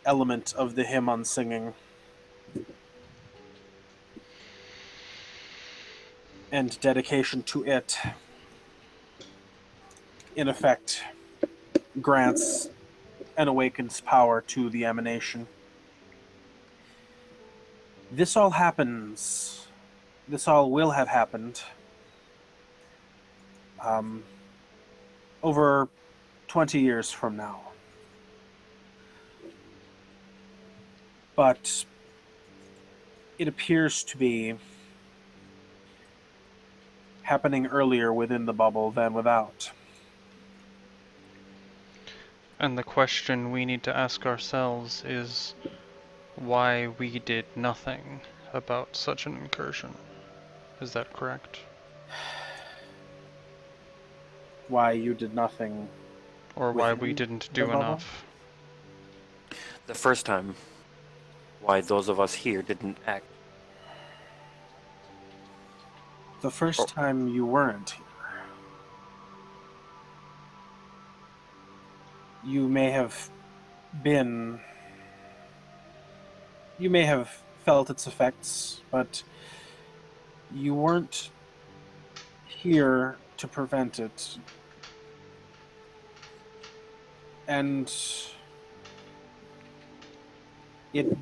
element of the hymn on singing. And dedication to it, in effect, grants and awakens power to the emanation. This all happens. This all will have happened over 20 years from now. But it appears to be happening earlier within the bubble than without. And the question we need to ask ourselves is why we did nothing about such an incursion. Is that correct? Why you did nothing. Or why we didn't do enough. The first time, why those of us here didn't act. The first time you weren't here. You may have felt its effects, but you weren't here to prevent it. And it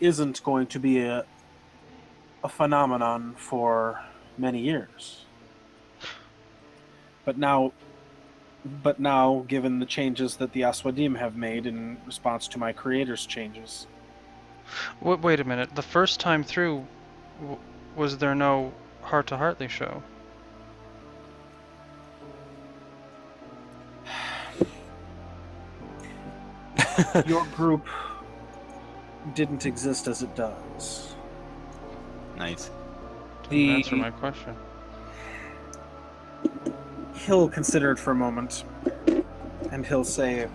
isn't going to be a phenomenon for many years. But now, given the changes that the Aswadim have made in response to my creator's changes. Wait a minute. The first time through, was there no heart-to-heartly show? Your group didn't exist as it does. Nice. Didn't answer my question. He'll consider it for a moment, and he'll say,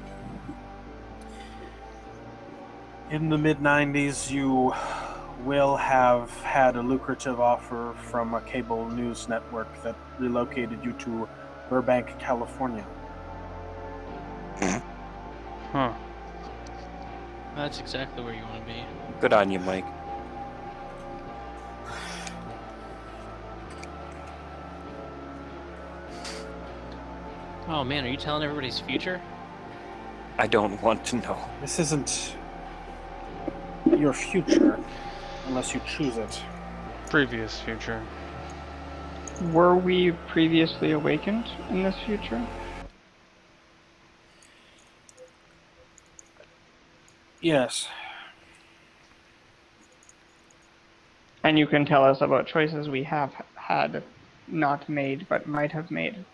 in the mid-90s, you will have had a lucrative offer from a cable news network that relocated you to Burbank, California. Huh. That's exactly where you want to be. Good on you, Mike. Oh man, are you telling everybody's future? I don't want to know. This isn't your future, unless you choose it. Previous future. Were we previously awakened in this future? Yes. And you can tell us about choices we have had not made, but might have made.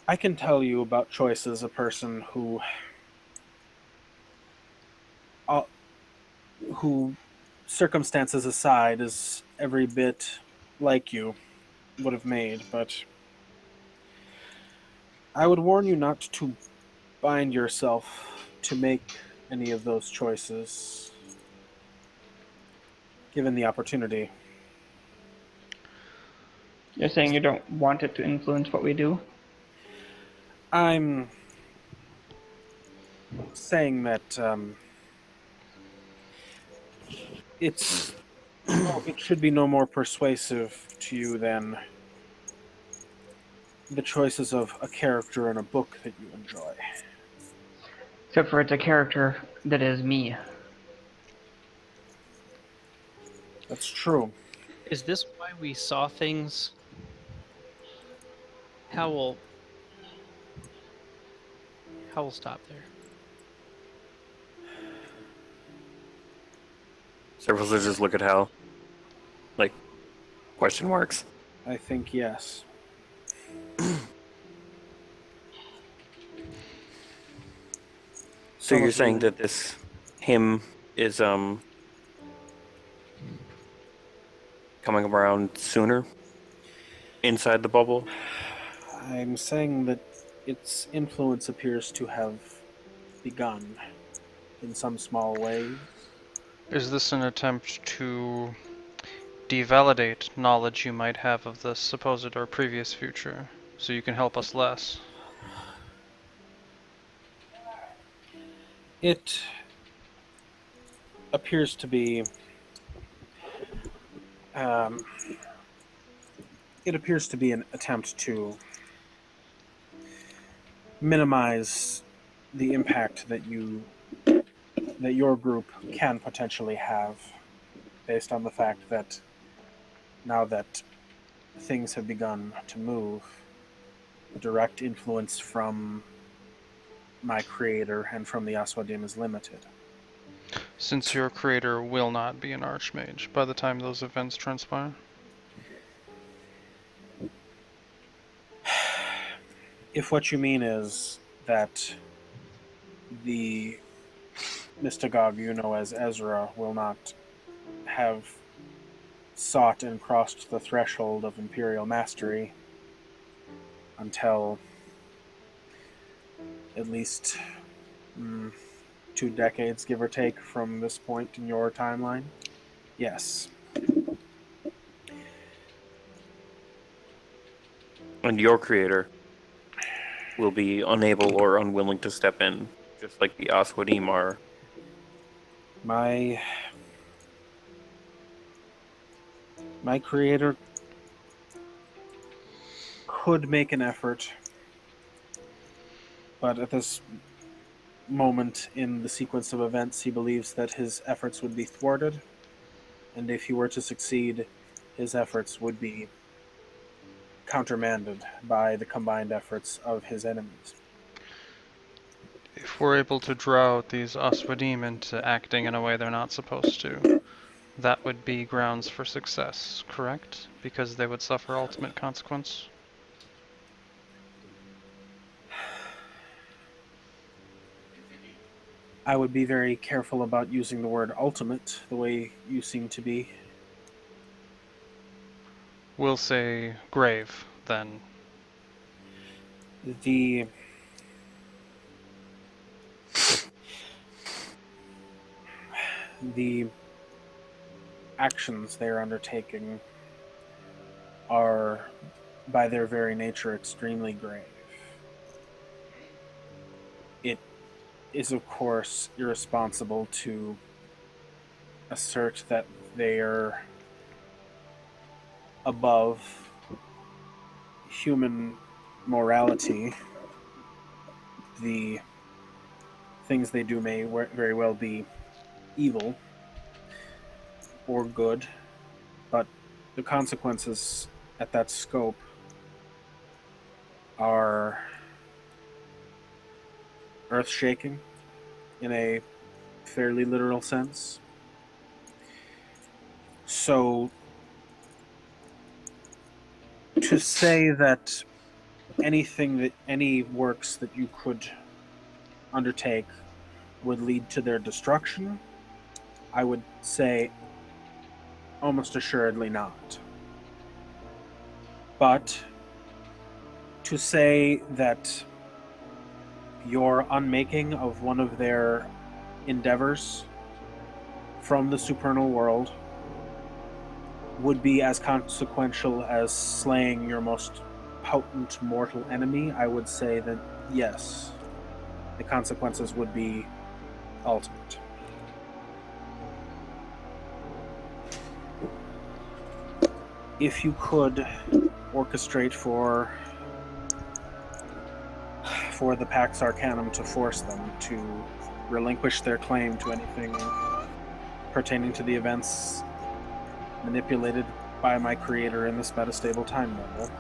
I can tell you about choices a person who circumstances aside is every bit like you would have made, but I would warn you not to bind yourself to make any of those choices given the opportunity. You're saying you don't want it to influence what we do? I'm saying that it should be no more persuasive to you than the choices of a character in a book that you enjoy. Except for it's a character that is me. That's true. Is this why we saw things? Hal will stop there. Several just look at Hal. Like, question marks. I think yes. So you're saying that this him is coming around sooner inside the bubble? I'm saying that its influence appears to have begun in some small way. Is this an attempt to devalidate knowledge you might have of the supposed or previous future, so you can help us less? It appears to be an attempt to minimize the impact that your group can potentially have, based on the fact that now that things have begun to move, direct influence from my creator and from the Aswadim is limited. Since your creator will not be an Archmage by the time those events transpire? If what you mean is that the Mystagog you know as Ezra will not have sought and crossed the threshold of Imperial Mastery until at least 2 decades, give or take, from this point in your timeline, yes. And your creator will be unable or unwilling to step in, just like the Aswadim are. My creator could make an effort, but at this moment in the sequence of events, he believes that his efforts would be thwarted, and if he were to succeed, his efforts would be countermanded by the combined efforts of his enemies. If we're able to draw out these Aswadim into acting in a way they're not supposed to, that would be grounds for success, correct? Because they would suffer ultimate consequence? I would be very careful about using the word ultimate the way you seem to be. We'll say grave, then. The actions they are undertaking are, by their very nature, extremely grave. It is, of course, irresponsible to assert that they are above human morality. The things they do may very well be evil or good, but the consequences at that scope are earth-shaking in a fairly literal sense. So to say that any works that you could undertake would lead to their destruction, I would say almost assuredly not. But to say that your unmaking of one of their endeavors from the supernal world would be as consequential as slaying your most potent mortal enemy, I would say that yes, the consequences would be ultimate. If you could orchestrate for the Pax Arcanum to force them to relinquish their claim to anything pertaining to the events manipulated by my creator in this metastable time level,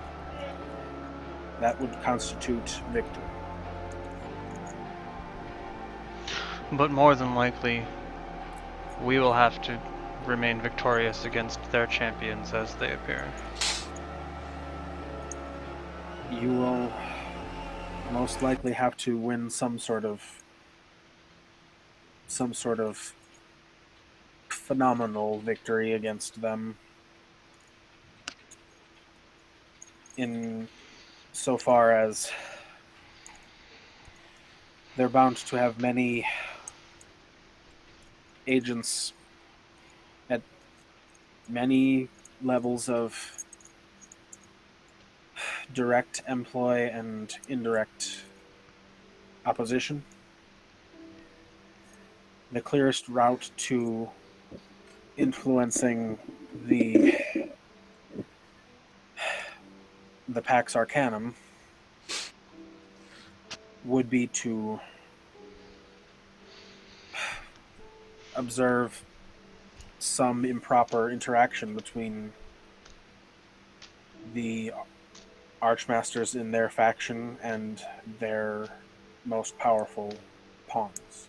that would constitute victory. But more than likely, we will have to remain victorious against their champions as they appear. You will most likely have to win some sort of phenomenal victory against them, in so far as they're bound to have many agents at many levels of direct employ and indirect opposition. The clearest route to influencing the Pax Arcanum would be to observe some improper interaction between the archmasters in their faction and their most powerful pawns.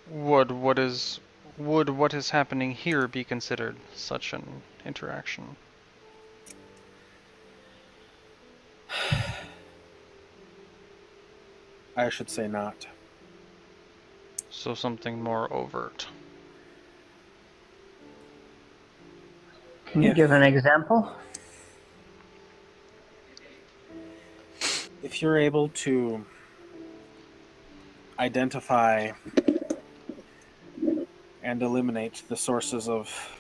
Would what is happening here be considered such an interaction? I should say not. So something more overt. Can you give an example? If you're able to identify and eliminate the sources of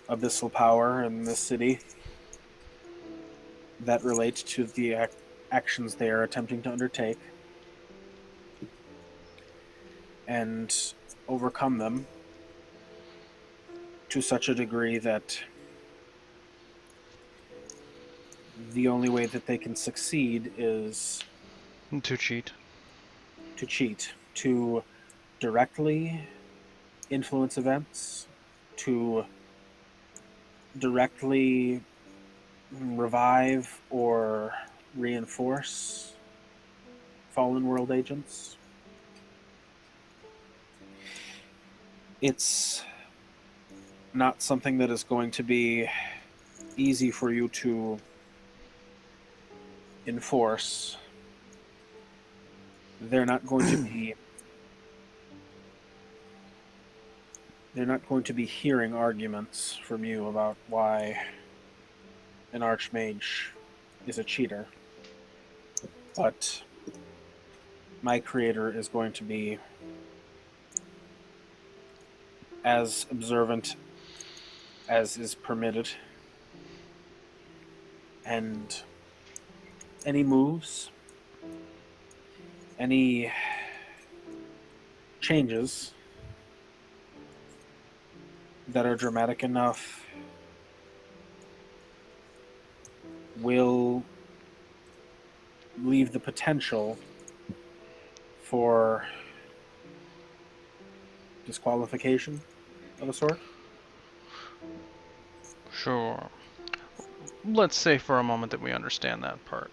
abyssal power in this city that relate to the actions they are attempting to undertake, and overcome them to such a degree that the only way that they can succeed is to cheat. To directly influence events, to directly revive or reinforce fallen world agents. It's not something that is going to be easy for you to enforce. They're not going to be hearing arguments from you about why an archmage is a cheater. But my creator is going to be as observant as is permitted, and any moves, any changes that are dramatic enough will leave the potential for disqualification of a sort. Sure. Let's say for a moment that we understand that part.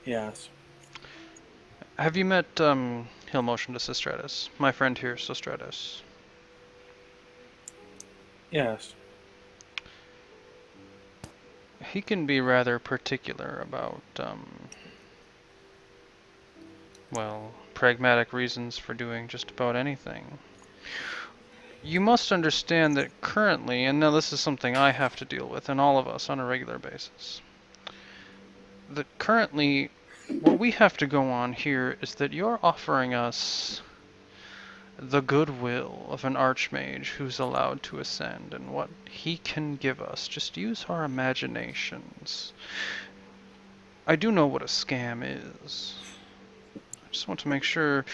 Yes. Have you met Hill Motion to Sistratus? My friend here, Sistratus. Yes. He can be rather particular about, well, pragmatic reasons for doing just about anything. You must understand that currently, and now this is something I have to deal with, and all of us on a regular basis, that currently what we have to go on here is that you're offering us the goodwill of an archmage who's allowed to ascend, and what he can give us. Just use our imaginations. I do know what a scam is. I just want to make sure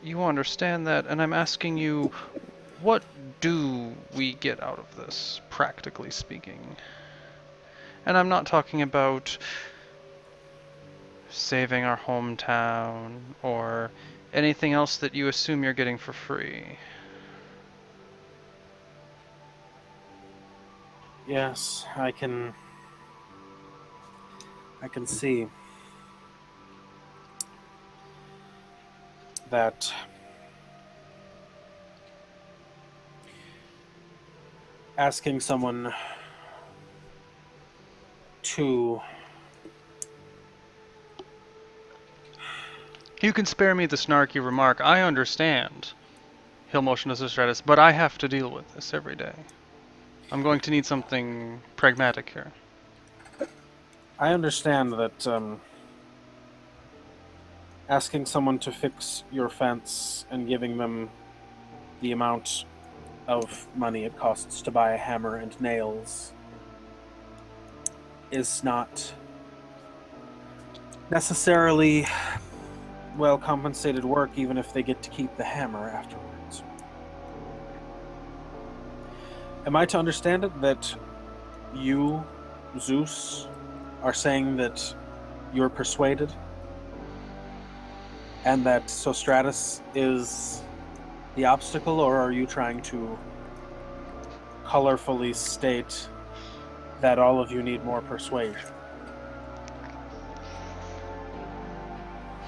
you understand that, and I'm asking you, what do we get out of this, practically speaking? And I'm not talking about saving our hometown, or anything else that you assume you're getting for free. Yes, I can see that asking someone to... You can spare me the snarky remark. I understand, Hill Motion to Sistratus, but I have to deal with this every day. I'm going to need something pragmatic here. I understand that asking someone to fix your fence and giving them the amount of money it costs to buy a hammer and nails is not necessarily well compensated work, even if they get to keep the hammer afterwards. Am I to understand it that you Zeus are saying that you're persuaded and that Sostratus is the obstacle, or are you trying to colorfully state that all of you need more persuasion?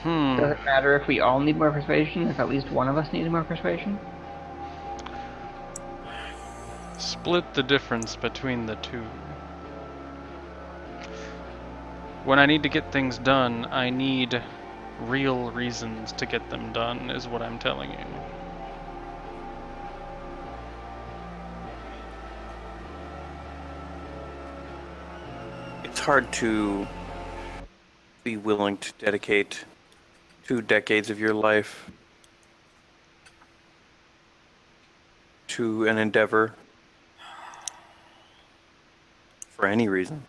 Does it matter if we all need more persuasion, if at least one of us needs more persuasion? Split the difference between the two. When I need to get things done, I need real reasons to get them done, is what I'm telling you. It's hard to be willing to dedicate 2 decades of your life to an endeavor for any reason.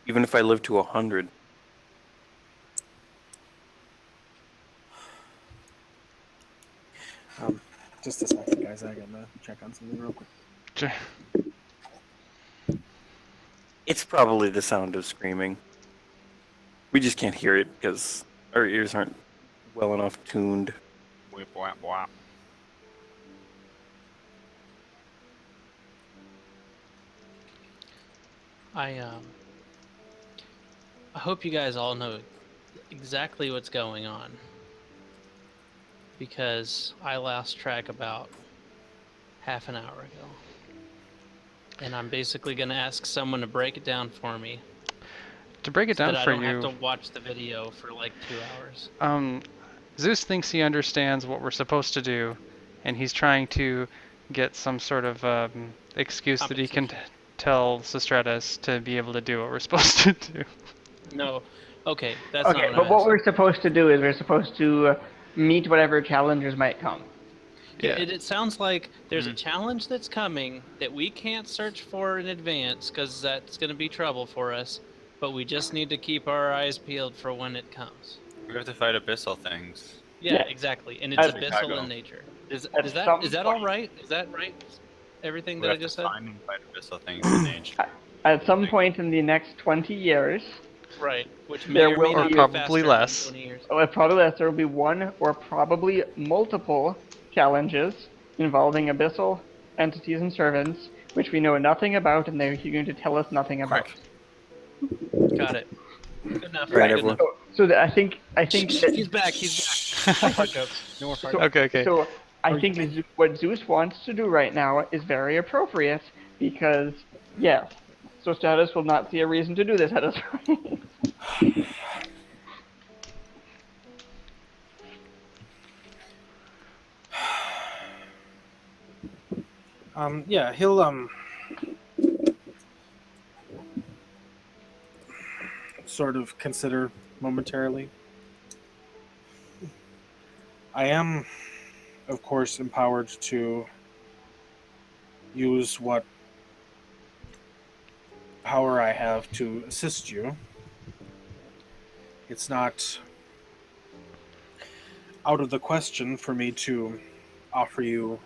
Even if I live to 100. Just a second, guys. I gotta check on something real quick. Sure. It's probably the sound of screaming. We just can't hear it because our ears aren't well enough tuned. Whip, whap, whap. I hope you guys all know exactly what's going on, because I lost track about half an hour ago, and I'm basically going to ask someone to break it down for me. To break it down so for I don't you, have to watch the video for like 2 hours. Zeus thinks he understands what we're supposed to do, and he's trying to get some sort of excuse that he can tell Sostratus to be able to do what we're supposed to do. No, okay, that's okay, not but what we're supposed to do is we're supposed to meet whatever challengers might come. Yeah. It sounds like there's a challenge that's coming that we can't search for in advance because that's going to be trouble for us, but we just need to keep our eyes peeled for when it comes. We have to fight abyssal things. Yeah, exactly, and it's abyssal in nature. Is that all right? Is that right? Everything that I just said? Find and fight abyssal things in nature. At some point in the next 20 years, right, which there may or will may not be probably less. 20 years. Probably less. There will be one or probably multiple challenges involving abyssal entities and servants, which we know nothing about, and they're going to tell us nothing about. Got it. Good enough. Right, Good everyone. enough. So I think that He's back. No more fuck ups. Okay. So I think what Zeus wants to do right now is very appropriate because, yes, Sostratus will not see a reason to do this at us. Yeah, he'll sort of consider momentarily. I am, of course, empowered to use what power I have to assist you. It's not out of the question for me to offer you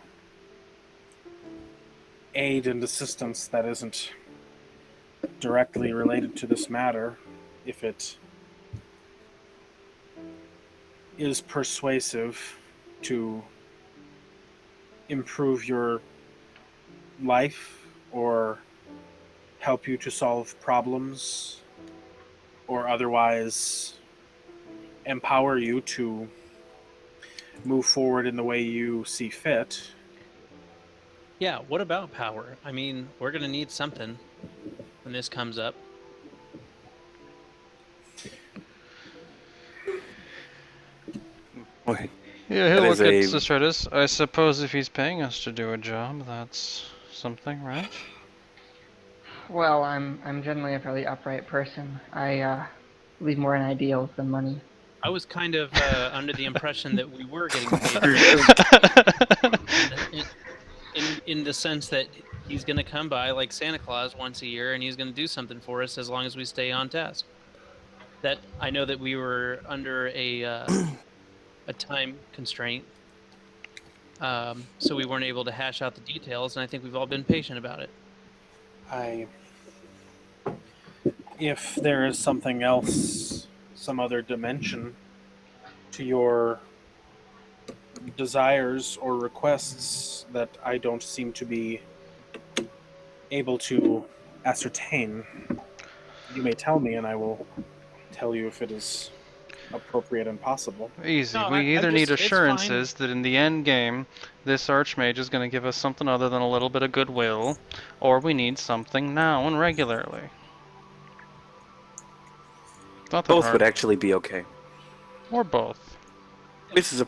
aid and assistance that isn't directly related to this matter, if it is persuasive to improve your life or help you to solve problems or otherwise empower you to move forward in the way you see fit. Yeah, what about power? I mean, we're going to need something when this comes up. Okay. Yeah, he'll That look is at Sostratus. I suppose if he's paying us to do a job, that's something, right? Well, I'm generally a fairly upright person. I believe more in ideals than money. I was kind of under the impression that we were getting paid in the sense that he's going to come by like Santa Claus once a year and he's going to do something for us as long as we stay on task. That I know that we were under a time constraint, so we weren't able to hash out the details, and I think we've all been patient about it. If there is something else, some other dimension to your desires or requests that I don't seem to be able to ascertain, you may tell me and I will tell you if it is appropriate and possible. Easy. No, We either need it's assurances that in the end game, this Archmage is going to give us something other than a little bit of goodwill, or we need something now and regularly. Not that Both hard. would actually be okay. Or both. This is a.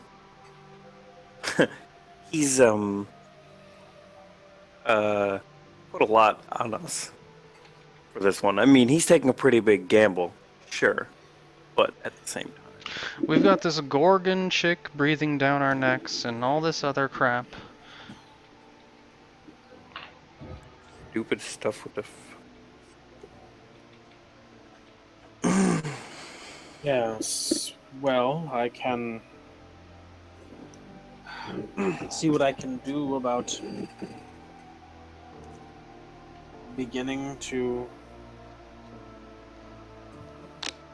He's put a lot on us for this one. I mean, he's taking a pretty big gamble, sure, but at the same time, We've got this Gorgon chick breathing down our necks and all this other crap. stupid stuff with the. Yes. Well, I can see what I can do about beginning to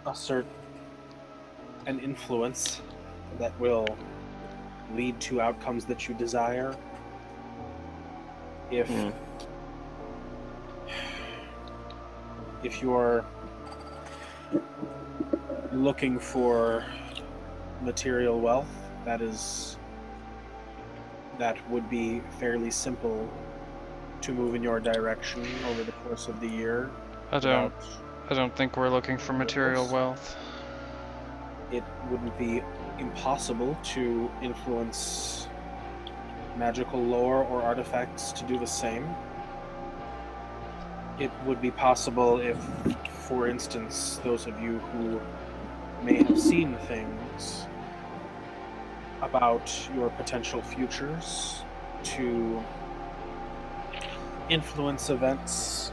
assert an influence that will lead to outcomes that you desire. If you're looking for material wealth, that would be fairly simple to move in your direction over the course of the year. I don't think we're looking for material wealth. It wouldn't be impossible to influence magical lore or artifacts to do the same. It would be possible if, for instance, those of you who may have seen things about your potential futures to influence events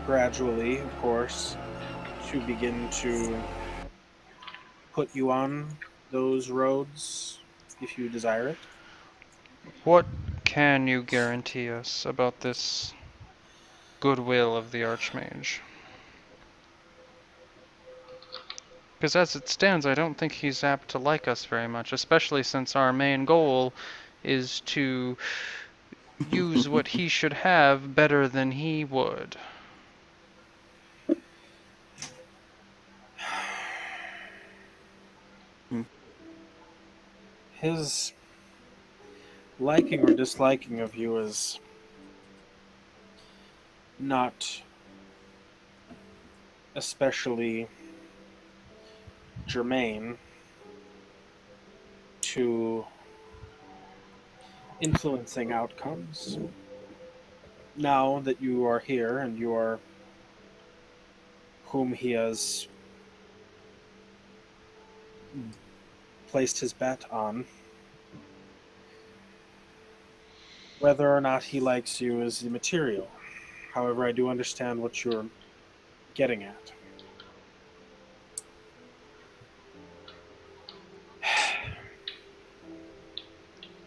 gradually, of course, to begin to put you on those roads if you desire it. What can you guarantee us about this goodwill of the Archmage? Because as it stands, I don't think he's apt to like us very much, especially since our main goal is to use what he should have better than he would. His liking or disliking of you is not especially germane to influencing outcomes. Now that you are here and you are whom he has placed his bet on, whether or not he likes you is immaterial. However, I do understand what you're getting at.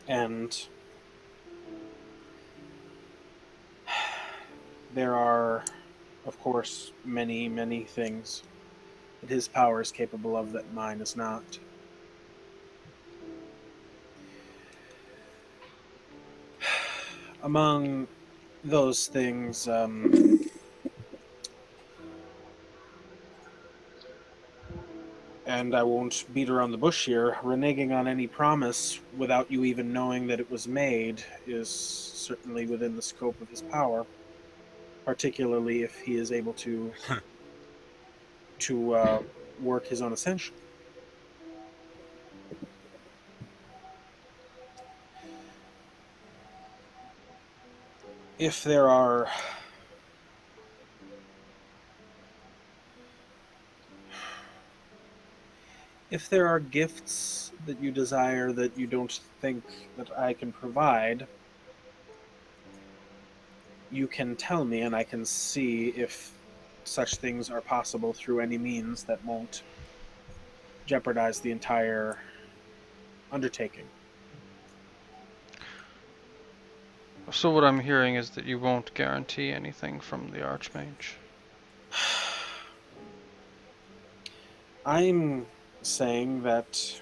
And there are, of course, many, many things that his power is capable of that mine is not. Among those things, and I won't beat around the bush here, reneging on any promise without you even knowing that it was made is certainly within the scope of his power, particularly if he is able to work his own ascension. If there are gifts that you desire that you don't think that I can provide, you can tell me and I can see if such things are possible through any means that won't jeopardize the entire undertaking. So what I'm hearing is that you won't guarantee anything from the Archmage. I'm saying that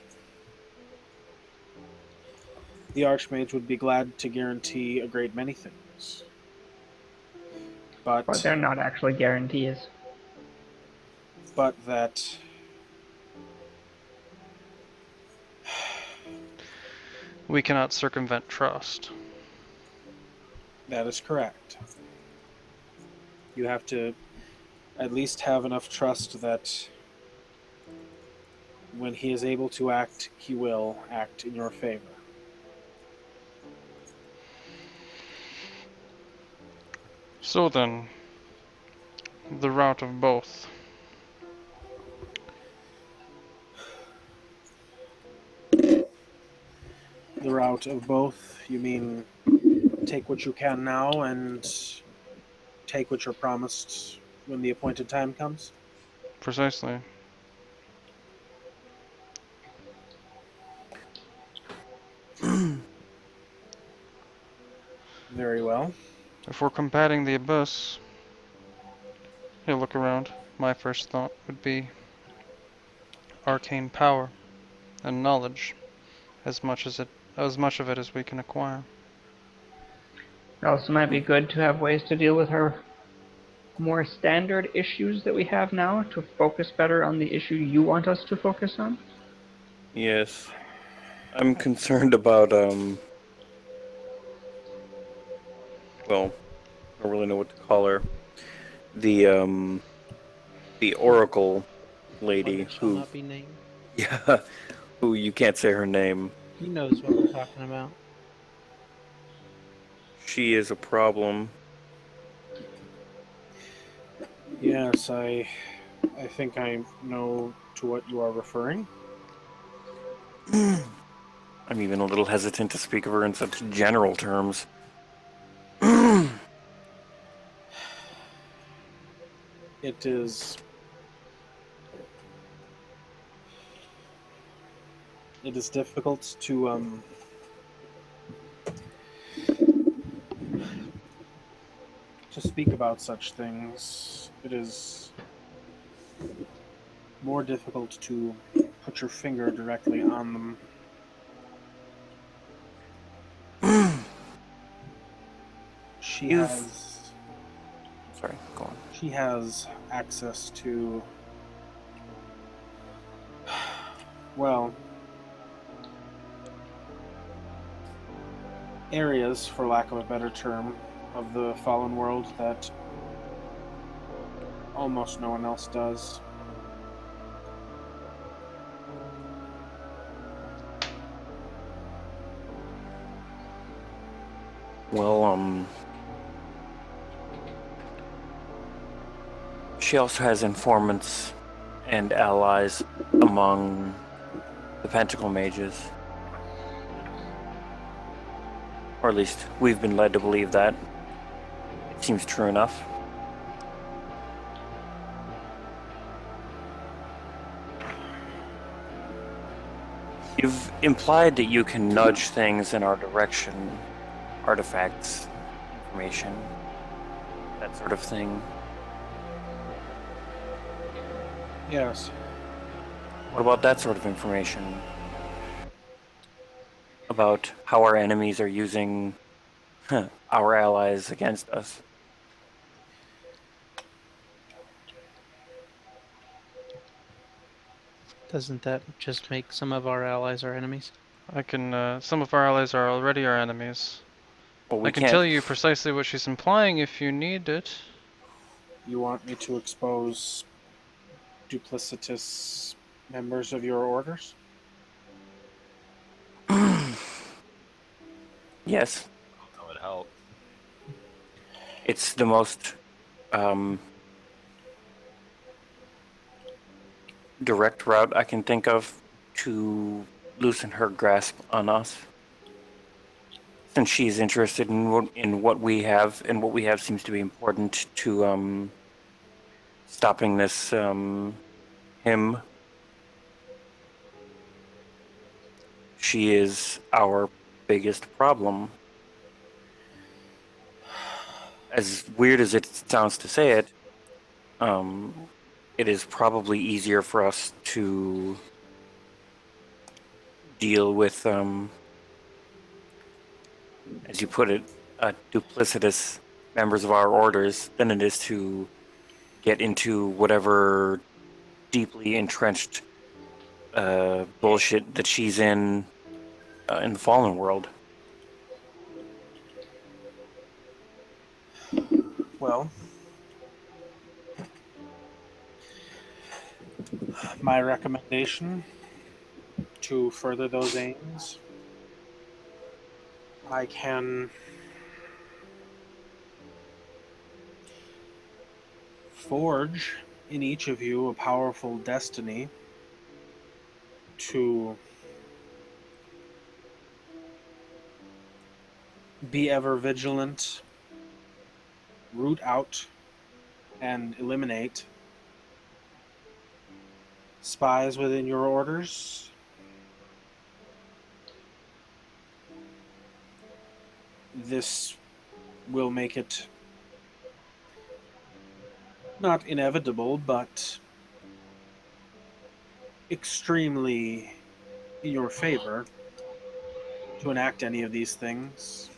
the Archmage would be glad to guarantee a great many things. But they're not actually guarantees. But that we cannot circumvent trust. That is correct. You have to at least have enough trust that when he is able to act, he will act in your favor. So then, the route of both. The route of both? You mean take what you can now and take what you're promised when the appointed time comes? Precisely. Very well. If we're combating the Abyss, he'll look around. My first thought would be arcane power and knowledge, as much of it as we can acquire. It also might be good to have ways to deal with our more standard issues that we have now, to focus better on the issue you want us to focus on. Yes. I'm concerned about, well, I don't really know what to call her. The Oracle lady who... not be named. Yeah, who you can't say her name. He knows what we're talking about. She is a problem. Yes, I think I know to what you are referring. I'm even a little hesitant to speak of her in such general terms. It is difficult to speak about such things. It is more difficult to put your finger directly on them. She has access to, well, areas, for lack of a better term, of the fallen world that almost no one else does. Well, she also has informants and allies among the Pentacle Mages. Or at least, we've been led to believe that. It seems true enough. You've implied that you can nudge things in our direction. Artifacts, information, that sort of thing. Yes. What about that sort of information? About how our enemies are using our allies against us? Doesn't that just make some of our allies our enemies? Some of our allies are already our enemies. Well, I can tell you precisely what she's implying if you need it. You want me to expose duplicitous members of your orders? Yes. That would help. It's the most direct route I can think of to loosen her grasp on us. Since she's interested in what we have, and what we have seems to be important to stopping this him. She is our biggest problem. as weird as it sounds to say it, it is probably easier for us to deal with, as you put it, duplicitous members of our orders than it is to get into whatever deeply entrenched bullshit that she's in the Fallen world. Well, my recommendation to further those aims, I can forge in each of you a powerful destiny to be ever vigilant, root out and eliminate spies within your orders, this will make it not inevitable, but extremely in your favor to enact any of these things.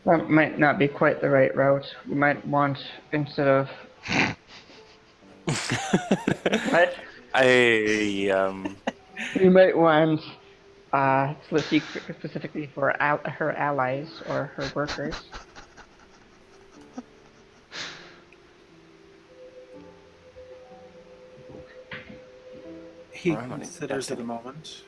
That might not be quite the right route. You might want, instead of... What? You might want to seek specifically for her allies or her workers. He considers it a moment.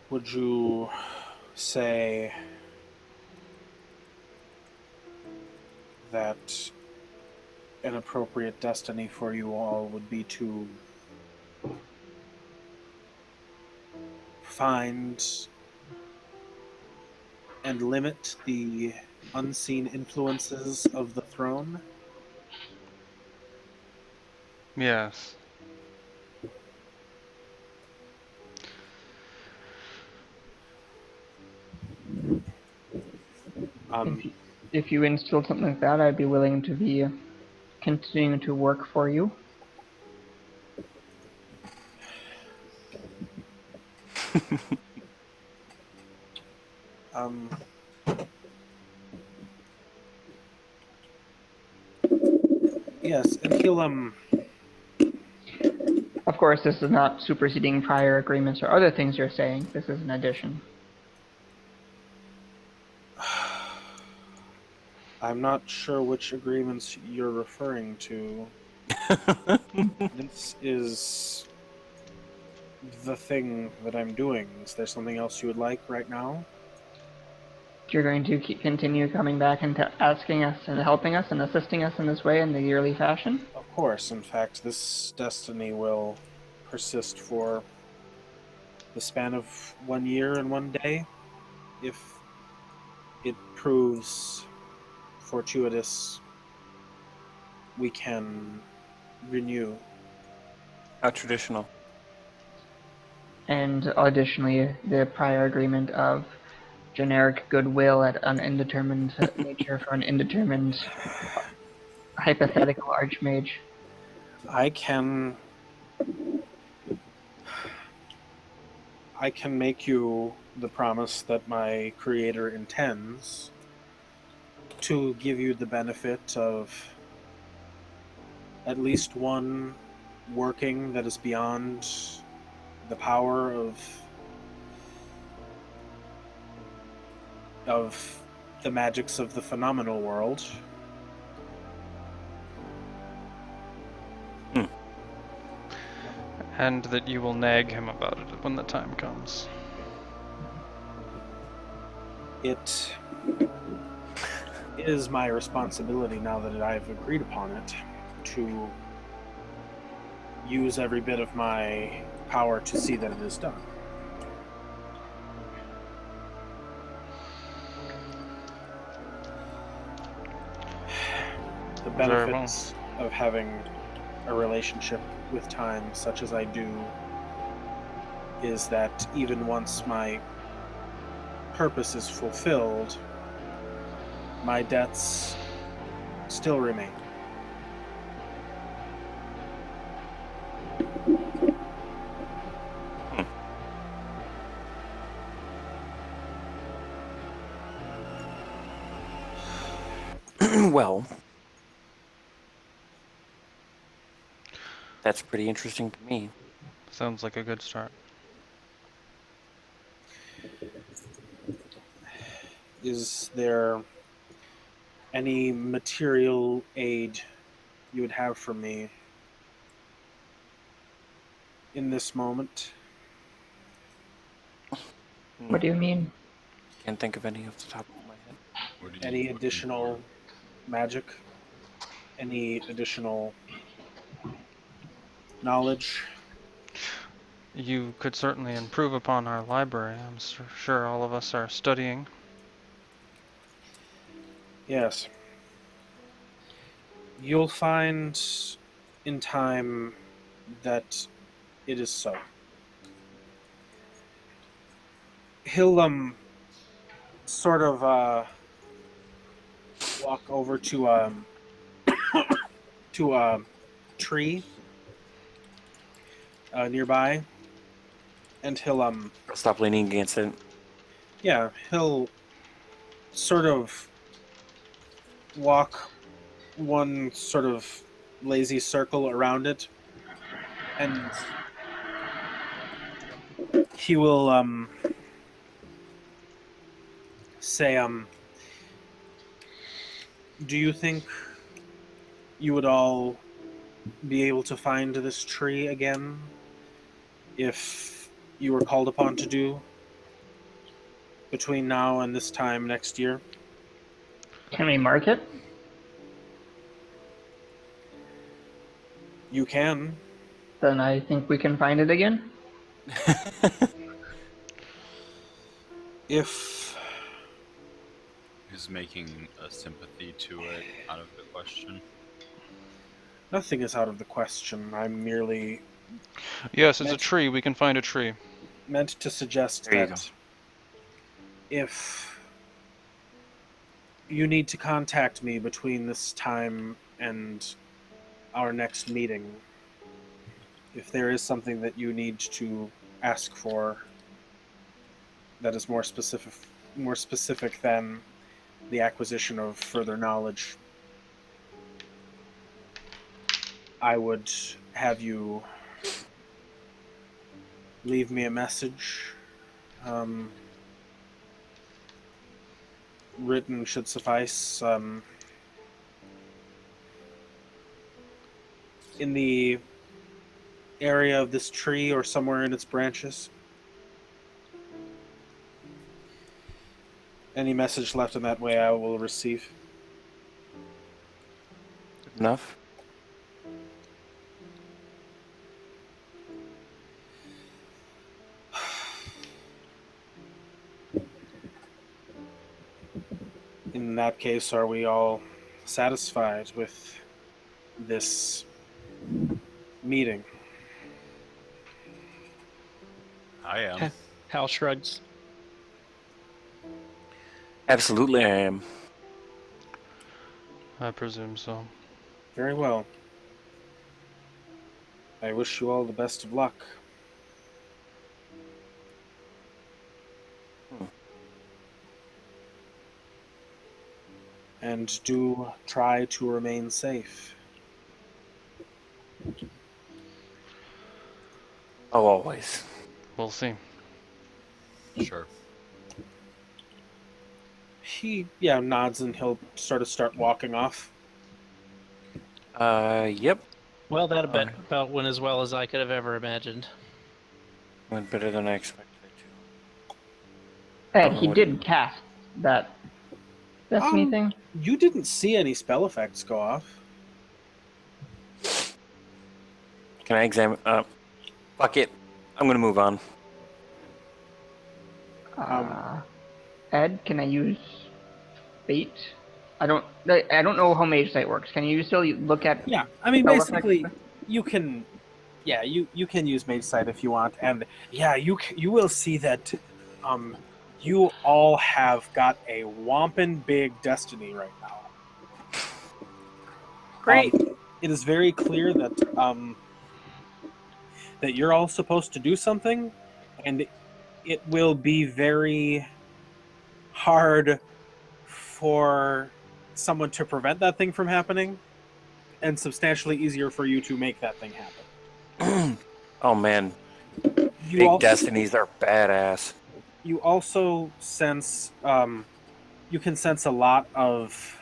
Would you say that an appropriate destiny for you all would be to find and limit the unseen influences of the throne? Yes. If you instilled something like that, I'd be willing to be continuing to work for you. Yes, and he'll Of course, this is not superseding prior agreements or other things you're saying. This is an addition. I'm not sure which agreements you're referring to. This is the thing that I'm doing. Is there something else you would like right now? You're going to continue coming back and asking us and helping us and assisting us in this way in the yearly fashion? Of course. In fact, this destiny will persist for the span of 1 year and 1 day. If it proves fortuitous, we can renew. How traditional. And additionally, the prior agreement of generic goodwill at an indetermined nature for an indetermined hypothetical archmage. I can make you the promise that my creator intends to give you the benefit of at least one working that is beyond the power of the magics of the phenomenal world. And that you will nag him about it when the time comes. It is my responsibility, now that I've agreed upon it, to use every bit of my power to see that it is done. The benefits of having a relationship with time such as I do is that even once my purpose is fulfilled, my debts still remain. Well, that's pretty interesting to me. Sounds like a good start. Is there any material aid you would have for me in this moment? What do you mean? Can't think of any off the top of my head. Any additional magic? Any additional knowledge? You could certainly improve upon our library. I'm sure all of us are studying. Yes. You'll find in time that it is so. He'll sort of walk over to a tree nearby, and he'll I'll stop leaning against it. yeah, he'll sort of walk one sort of lazy circle around it, and he will say, do you think you would all be able to find this tree again if you were called upon to do between now and this time next year? Can we mark it? You can. Then I think we can find it again. If Is making a sympathy to it out of the question? nothing is out of the question, I'm merely Yes, it's a tree. We can find a tree. meant to suggest There you that if you need to contact me between this time and our next meeting, if there is something that you need to ask for that is more specific than the acquisition of further knowledge, I would have you leave me a message. Written should suffice. In the area of this tree or somewhere in its branches. Any message left in that way I will receive. Enough? In that case, are we all satisfied with this meeting? I am. Hal shrugs. Absolutely, I am. I presume so. Very well. I wish you all the best of luck. And do try to remain safe. Oh, always. We'll see. Sure. He, nods and he'll start walking off. Yep. Well, that about went as well as I could have ever imagined. Went better than I expected it And he did cast that Destiny thing. You didn't see any spell effects go off. to. Can I examine? Fuck it. I'm gonna move on. Ed, can I use Fate I don't know how Mage Sight works. Can you still look at? Yeah, I mean, basically, you can. Yeah, you can use Mage Sight if you want, and yeah, you will see that, you all have got a whomping big destiny right now. Great. It is very clear that that you're all supposed to do something, and it will be very hard for someone to prevent that thing from happening, and substantially easier for you to make that thing happen. Oh man, big destinies are badass. You also sense, you can sense a lot of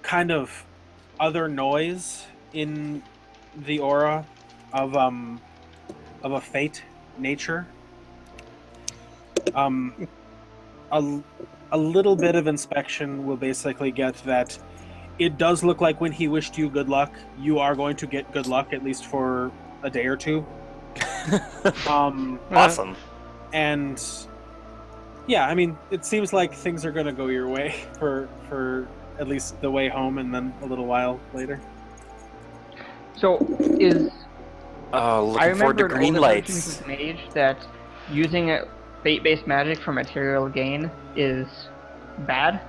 kind of other noise in the aura of a fate nature. A little bit of inspection will basically get that it does look like when he wished you good luck, you are going to get good luck, at least for a day or two. Awesome. And yeah, I mean, it seems like things are going to go your way for at least the way home, and then a little while later. So is looking forward to green lights. Mage that using fate-based magic for material gain is bad?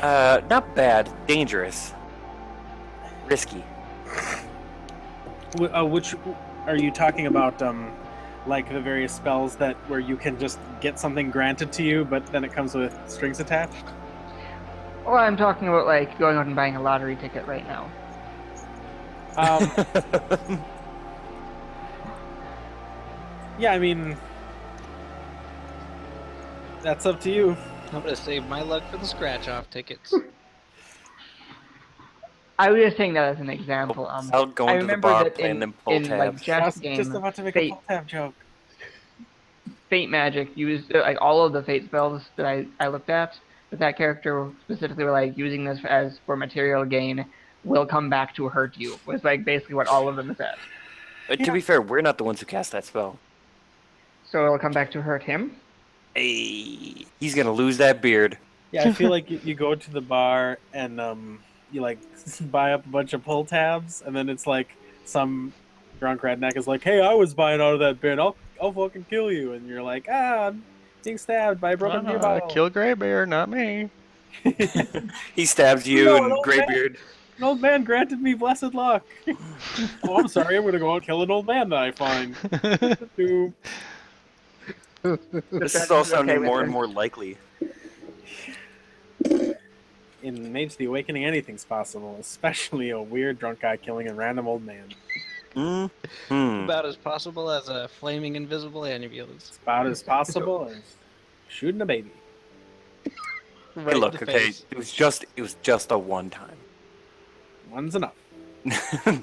Not bad. Dangerous. Risky. Which are you talking about? Like the various spells where you can just get something granted to you, but then it comes with strings attached? Well, I'm talking about like going out and buying a lottery ticket right now. Yeah, I mean, that's up to you. I'm gonna save my luck for the scratch-off tickets. I was just saying that as an example. Out going I to the remember bar, that playing them in pull like tabs. Jeff's I was game, just about to make a pull tab joke. Fate magic used like all of the fate spells that I looked at, but that character specifically were like using this as for material gain will come back to hurt you. Was like basically what all of them said. To be fair, we're not the ones who cast that spell. So it'll come back to hurt him? Hey, he's gonna lose that beard. Yeah, I feel like you go to the bar and you like buy up a bunch of pull tabs, and then it's like some drunk redneck is like, "Hey, I was buying out of that bin. I'll fucking kill you," and you're like, I'm being stabbed by a broken beer bottle. Kill Greybeard, not me. He stabs you, and Greybeard. An old man granted me blessed luck. Oh, I'm sorry. I'm gonna go out and kill an old man that I find. This is all sounding more and more likely. In Mage the Awakening, anything's possible, especially a weird drunk guy killing a random old man. About as possible as a flaming invisible ambulance. It's about as possible as shooting a baby. Hey, look, okay, it was just a one time. One's enough.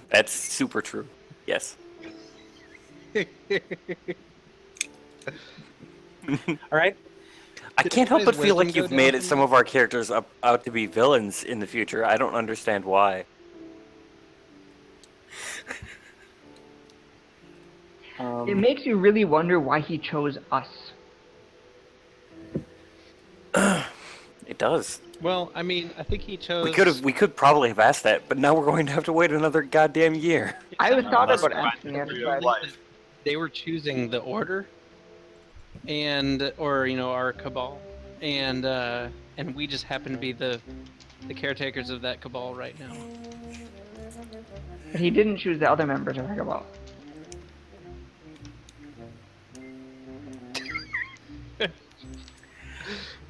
That's super true. Yes. All right. I can't help but feel like you've made some of our characters out to be villains in the future. I don't understand why. It makes you really wonder why he chose us. It does. Well, I mean, I think he chose. We could probably have asked that, but now we're going to have to wait another goddamn year. I was thought about asking that. They were choosing the order, or our cabal, and we just happen to be the caretakers of that cabal right now. But he didn't choose the other members of the cabal.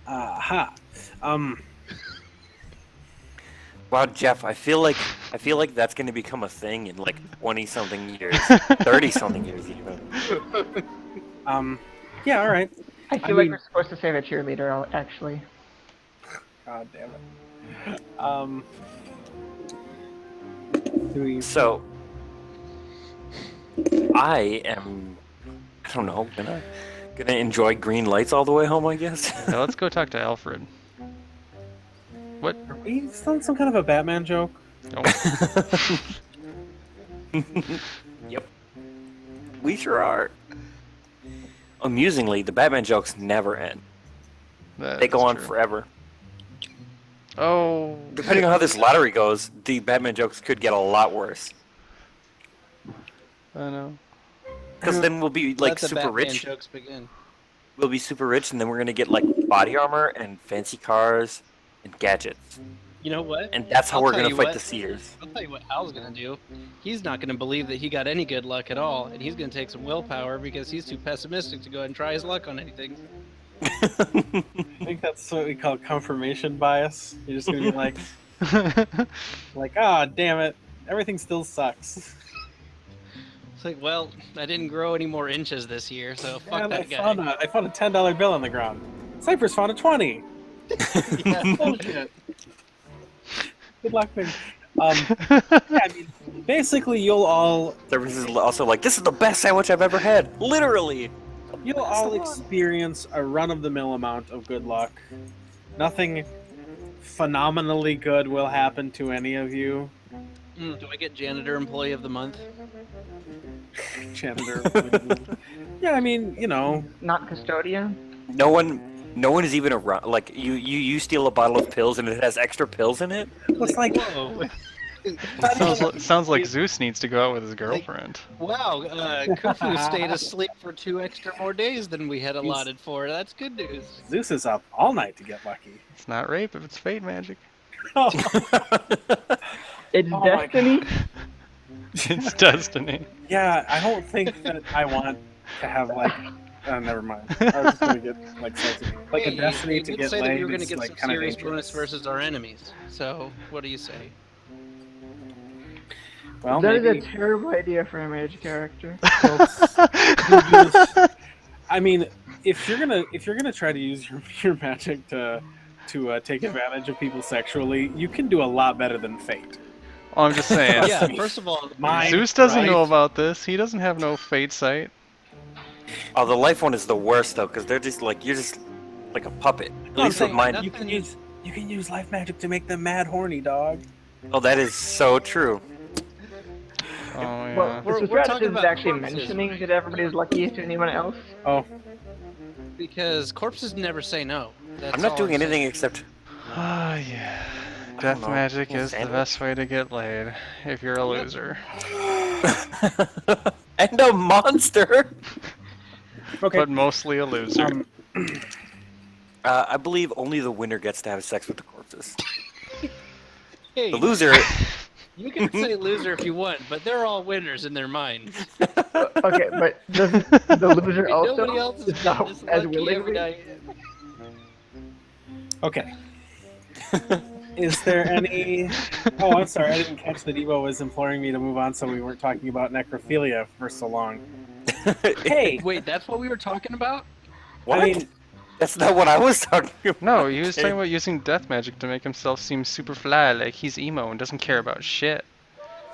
Aha. Wow, Jeff, I feel like that's going to become a thing in like 20-something years, 30-something years even. Yeah, all right. I feel like we're supposed to save a cheerleader, actually. God damn it. So, I don't know, gonna enjoy green lights all the way home, I guess. Yeah, let's go talk to Alfred. What? Are we still some kind of a Batman joke? No. Yep. We sure are. amusingly, the Batman jokes never end. They go on forever. Oh. Depending on how this lottery goes, the Batman jokes could get a lot worse. I know. Because then we'll be like Let the super Batman rich. jokes begin. We'll be super rich, and then we're gonna get like body armor and fancy cars and gadgets. You know what? And that's how I'll we're tell gonna you fight what. the Seers. I'll tell you what Hal's gonna do. He's not gonna believe that he got any good luck at all, and he's gonna take some willpower because he's too pessimistic to go ahead and try his luck on anything. I think that's what we call confirmation bias. You're just gonna be like, ah, damn it, everything still sucks. It's like, well, I didn't grow any more inches this year, so fuck that guy. I found a $10 bill on the ground. Cypress found a 20. Yeah. Bullshit. Good luck, man. Yeah, I mean, basically, you'll all. Cypress is also like, this is the best sandwich I've ever had. Literally. You'll all experience a run-of-the-mill amount of good luck. Nothing phenomenally good will happen to any of you. Do I get janitor employee of the month? Janitor. Yeah, I mean, you know. Not custodian. No one is even around. Like you steal a bottle of pills and it has extra pills in it. It's like, whoa. Sounds like Zeus needs to go out with his girlfriend. Wow, Khufu stayed asleep for 2 extra more days than we had allotted for. That's good news. Zeus is up all night to get lucky. It's not rape if it's fate magic. It's destiny. It's destiny. Yeah, I don't think that I want to have like. Never mind. I was just gonna get like a destiny to get say laid. that you're gonna Is, get like, some kind of serious dangerous. bonus versus our enemies. So, what do you say? Well, That is maybe. a terrible idea for a mage character. I mean, if you're gonna try to use your magic to take advantage of people sexually, you can do a lot better than Fate. Oh, I'm just saying. Yeah, first of all, Zeus doesn't know about this. He doesn't have no fate sight. Oh, the life one is the worst though, because they're just like you're just like a puppet. At No, least with mine. You can use life magic to make them mad horny, dog. Oh, that is so true. Oh yeah. Well, We're the strategist talking is about actually corpses, mentioning right? that everybody's lucky to anyone else. Oh, because corpses never say no. That's I'm not all doing saying. anything except. Oh yeah. Death know. magic is the Sandwich? best way to get laid if you're a loser. And a monster. okay. But mostly a loser. I believe only the winner gets to have sex with the corpses. Hey, The loser. you can say loser if you want, but they're all winners in their minds. Okay, but doesn't the loser Nobody else also is is not this as lucky every willingly? night. Okay. Is there any? Oh, I'm sorry. I didn't catch that Evo was imploring me to move on, so we weren't talking about necrophilia for so long. Hey, Wait, that's what we were talking about? What? I mean, That's not what I was talking about. No, he was talking about using death magic to make himself seem super fly, like he's emo and doesn't care about shit.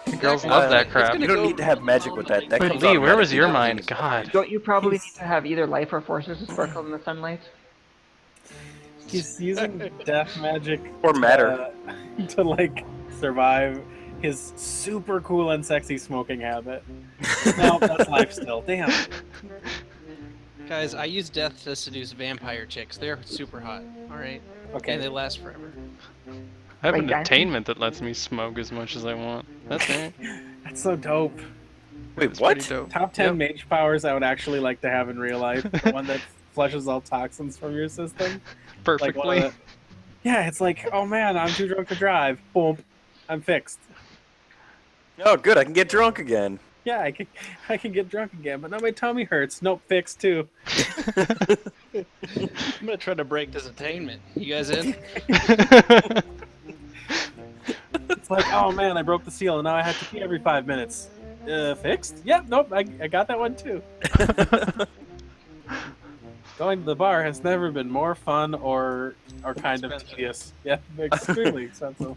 The girls love that crap. You don't need to have magic with that. That But comes Lee, where was automatically. your mind? God. Don't you probably need to have either life or forces to sparkle in the sunlight? he's using death magic Or matter. to like survive his super cool and sexy smoking habit. No, that's life still. Damn. Guys, I use death to seduce vampire chicks. They're super hot, alright? Okay. And they last forever. I have Like an that? attainment that lets me smoke as much as I want. That's it. That's so dope. Wait, It's what? pretty dope. Top 10 Yep. mage powers I would actually like to have in real life. The one that flushes all toxins from your system. Like one Perfectly. of the... Yeah, it's like, oh man, I'm too drunk to drive. Boom. I'm fixed. Oh, good. I can get drunk again. Yeah, I can get drunk again, but now my tummy hurts. Nope, fixed too. I'm gonna try to break this attainment. You guys in? It's like, oh man, I broke the seal and now I have to pee every 5 minutes. Fixed? Yep, nope, I got that one too. Going to the bar has never been more fun or kind of tedious. Yeah, extremely expensive.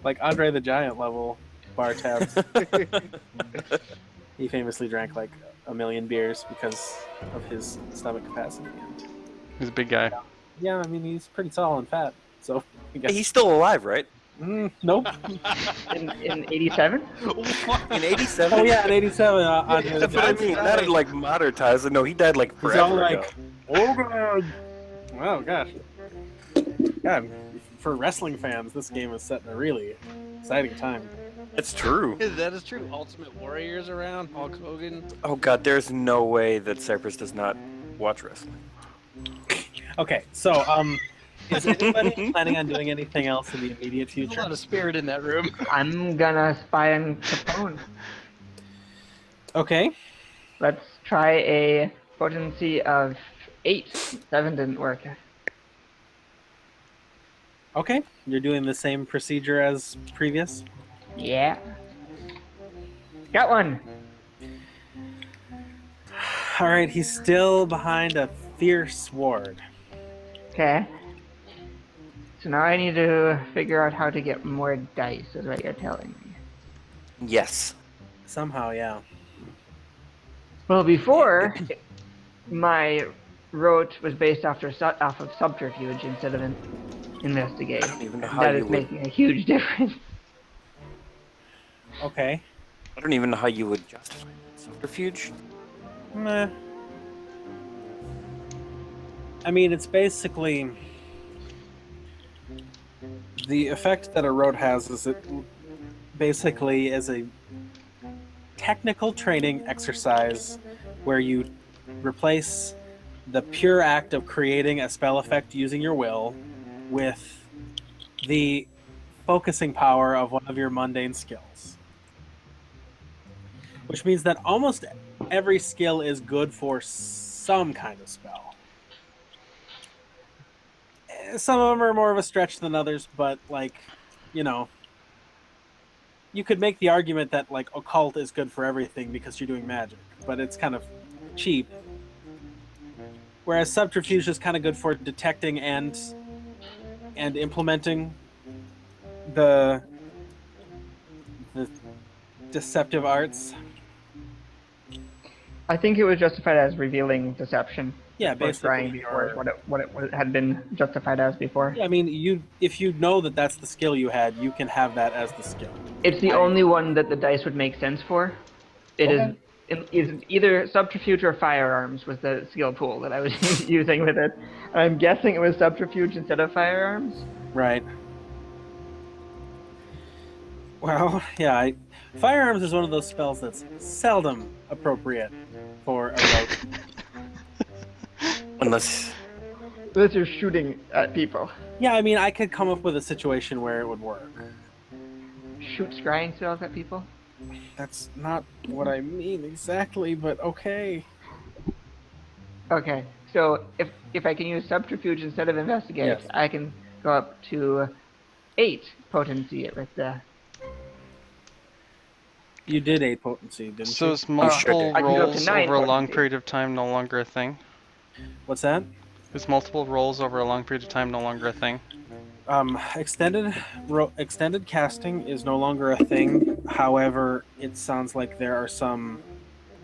Like Andre the Giant level bar tabs. He famously drank like 1 million beers because of his stomach capacity. He's a big guy. Yeah, I mean he's pretty tall and fat, so I guess He's still alive, right? Nope. In 87? In 87? Oh yeah, in 87. That's what I mean. Not in, like, modern times. No, he died, like, He's all forever ago. like, oh god. Oh gosh. God, for wrestling fans, this game is set in a really exciting time. That's true. That is true. Ultimate Warriors around, Hulk Hogan. Oh god, there's no way that Cypress does not watch wrestling. Okay, so is anybody planning on doing anything else in the immediate There's a future? lot of spirit in that room. I'm gonna spy on Capone. Okay. Let's try a potency of 8. 7 didn't work. Okay, you're doing the same procedure as previous. Yeah. Got one. All right, he's still behind a fierce ward. Okay. So now I need to figure out how to get more dice, is what you're telling me. Yes. Somehow, yeah. Well, before, my rote was based off of subterfuge instead of investigate. I don't even know how That you is would... making a huge difference. Okay. I don't even know how you would justify subterfuge. Meh. I mean, it's basically the effect that a road has is it basically is a technical training exercise where you replace the pure act of creating a spell effect using your will with the focusing power of one of your mundane skills. Which means that almost every skill is good for some kind of spell. Some of them are more of a stretch than others, but, like, you know, you could make the argument that, like, occult is good for everything because you're doing magic, but it's kind of cheap. Whereas subterfuge is kind of good for detecting and implementing the deceptive arts. I think it was justified as revealing deception. Yeah, Or basically. trying before what it had been justified as before. Yeah, I mean, if you know that that's the skill you had, you can have that as the skill. It's the only one that the dice would make sense for. It is either subterfuge or firearms was the skill pool that I was using with it. I'm guessing it was subterfuge instead of firearms. Right. Well, yeah, firearms is one of those spells that's seldom appropriate for a rogue. Unless you're shooting at people. Yeah, I mean, I could come up with a situation where it would work. Shoot scrying spells at people? That's not what I mean exactly, but okay. Okay, so if I can use subterfuge instead of investigate, Yes. I can go up to 8 potency with the... You did 8 potency, didn't So you? is multiple I can go up to rolls 9 over a long potency. period of time no longer a thing? What's that? Is multiple rolls over a long period of time no longer a thing? Extended casting is no longer a thing. However, it sounds like there are some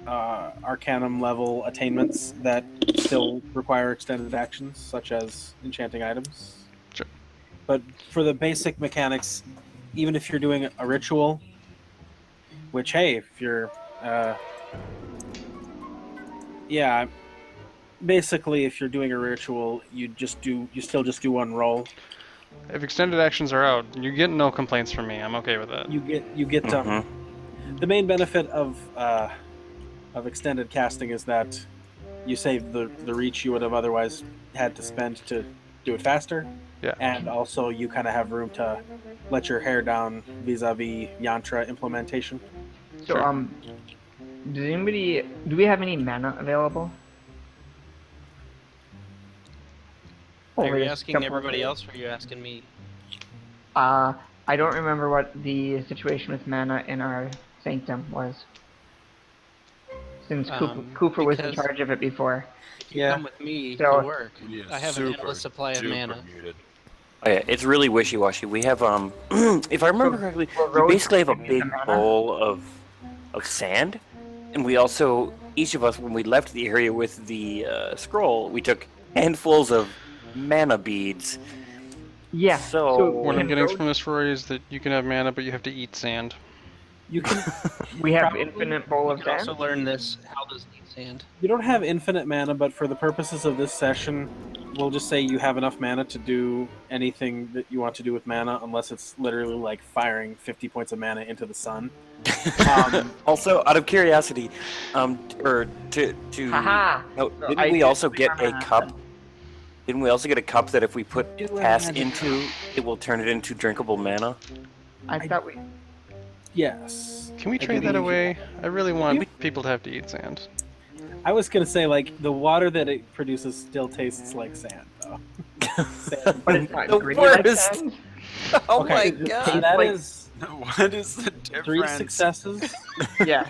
Arcanum level attainments that still require extended actions, such as enchanting items. Sure. But for the basic mechanics, even if you're doing a ritual, which, hey, if you're... yeah, basically, if you're doing a ritual, you still just do one roll. If extended actions are out, you get no complaints from me. I'm okay with that. You get the main benefit of extended casting is that you save the reach you would have otherwise had to spend to do it faster. Yeah. And also you kind of have room to let your hair down vis-a-vis yantra implementation. So, Sure. do we have any mana available? Are we you just asking jump everybody over else, or are you asking me? I don't remember what the situation with mana in our sanctum was. Since Cooper was in because- charge of it before. If you come with me So- to work, I have an endless supply of mana. Oh yeah, it's really wishy-washy. We have if I remember correctly, we basically have a big bowl of sand, and we also each of us when we left the area with the scroll, we took handfuls of mana beads, Yeah. So What I'm getting those- from this, Rory, is that you can have mana, but you have to eat sand. You can. we have Probably. infinite bowl You of can sand. also learn this. How does eat sand? You don't have infinite mana, but for the purposes of this session, we'll just say you have enough mana to do anything that you want to do with mana, unless it's literally like firing 50 points of mana into the sun. also, out of curiosity, or to Haha. no, So didn't I we did also clear get my a mana. cup? Didn't we also get a cup that if we put Do a pass magic into, it will turn it into drinkable mana? I thought we. Yes. Can we I trade that believe you. away? I really want people to have to eat sand. I was gonna say like the water that it produces still tastes like sand, though. Sand. But it's not The green like worst. sand. Oh Okay. my It just god! tastes That like- is What is the difference? 3 successes. Yeah.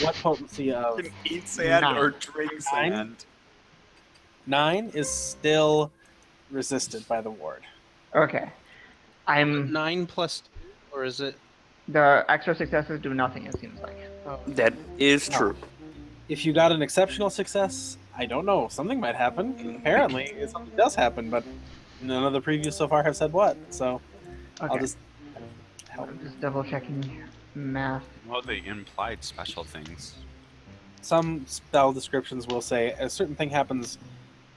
What potency of You can eat sand 9. or drink 9? sand. 9 is still resisted by the ward. Okay. I'm 9 plus 2, or is it? the extra successes do nothing. It seems like. That is true. If you got an exceptional success, I don't know. Something might happen. Apparently, something does happen, but none of the previews so far have said what. So I'll Okay. just help. I'm just double checking math. Well, they implied special things. Some spell descriptions will say a certain thing happens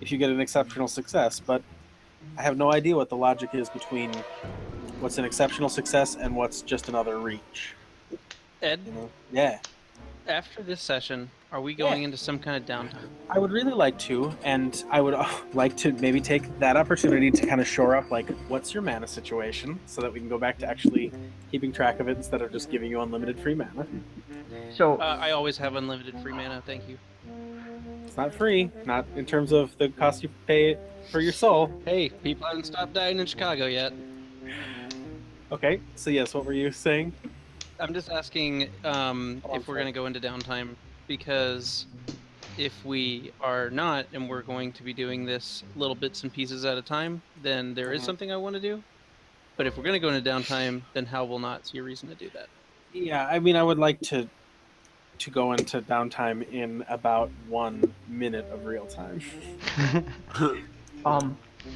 if you get an exceptional success, but I have no idea what the logic is between what's an exceptional success and what's just another reach. Ed, You know? Yeah. after this session, are we going into some kind of downtime? I would really like to, and I would like to maybe take that opportunity to kind of shore up, like, what's your mana situation, so that we can go back to actually keeping track of it instead of just giving you unlimited free mana. So I always have unlimited free mana. Thank you. It's not free, not in terms of the cost you pay for your soul. Hey, people haven't stopped dying in Chicago yet. Okay, so yes, what were you saying? I'm just asking if we're going to go into downtime, because if we are not, and we're going to be doing this little bits and pieces at a time, then there is something I want to do. But if we're going to go into downtime, then Hal will not see a reason to do that. Yeah, I mean, I would like to go into downtime in about 1 minute of real time.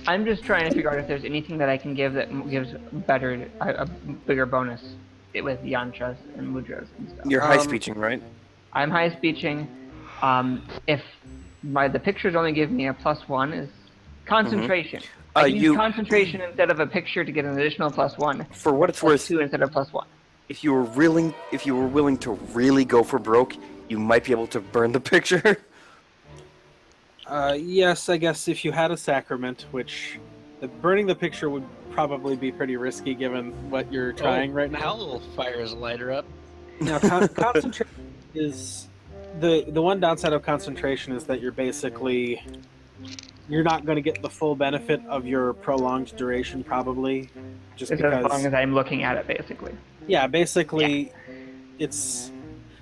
I'm just trying to figure out if there's anything that I can give that gives a bigger bonus with yantras and mudras and stuff. You're high speeching, right? I'm high speeching. If the pictures only give me a +1 is concentration. I can use concentration instead of a picture to get an additional +1. For what it's worth, +2 instead of +1. if you were willing to really go for broke, you might be able to burn the picture. Yes, I guess if you had a sacrament, which burning the picture would probably be pretty risky given what you're trying right now. Hal fires a lighter up. Now, concentration is the one downside of concentration is that you're not going to get the full benefit of your prolonged duration, probably, just As because. long as I'm looking at it, basically. Yeah, basically, it's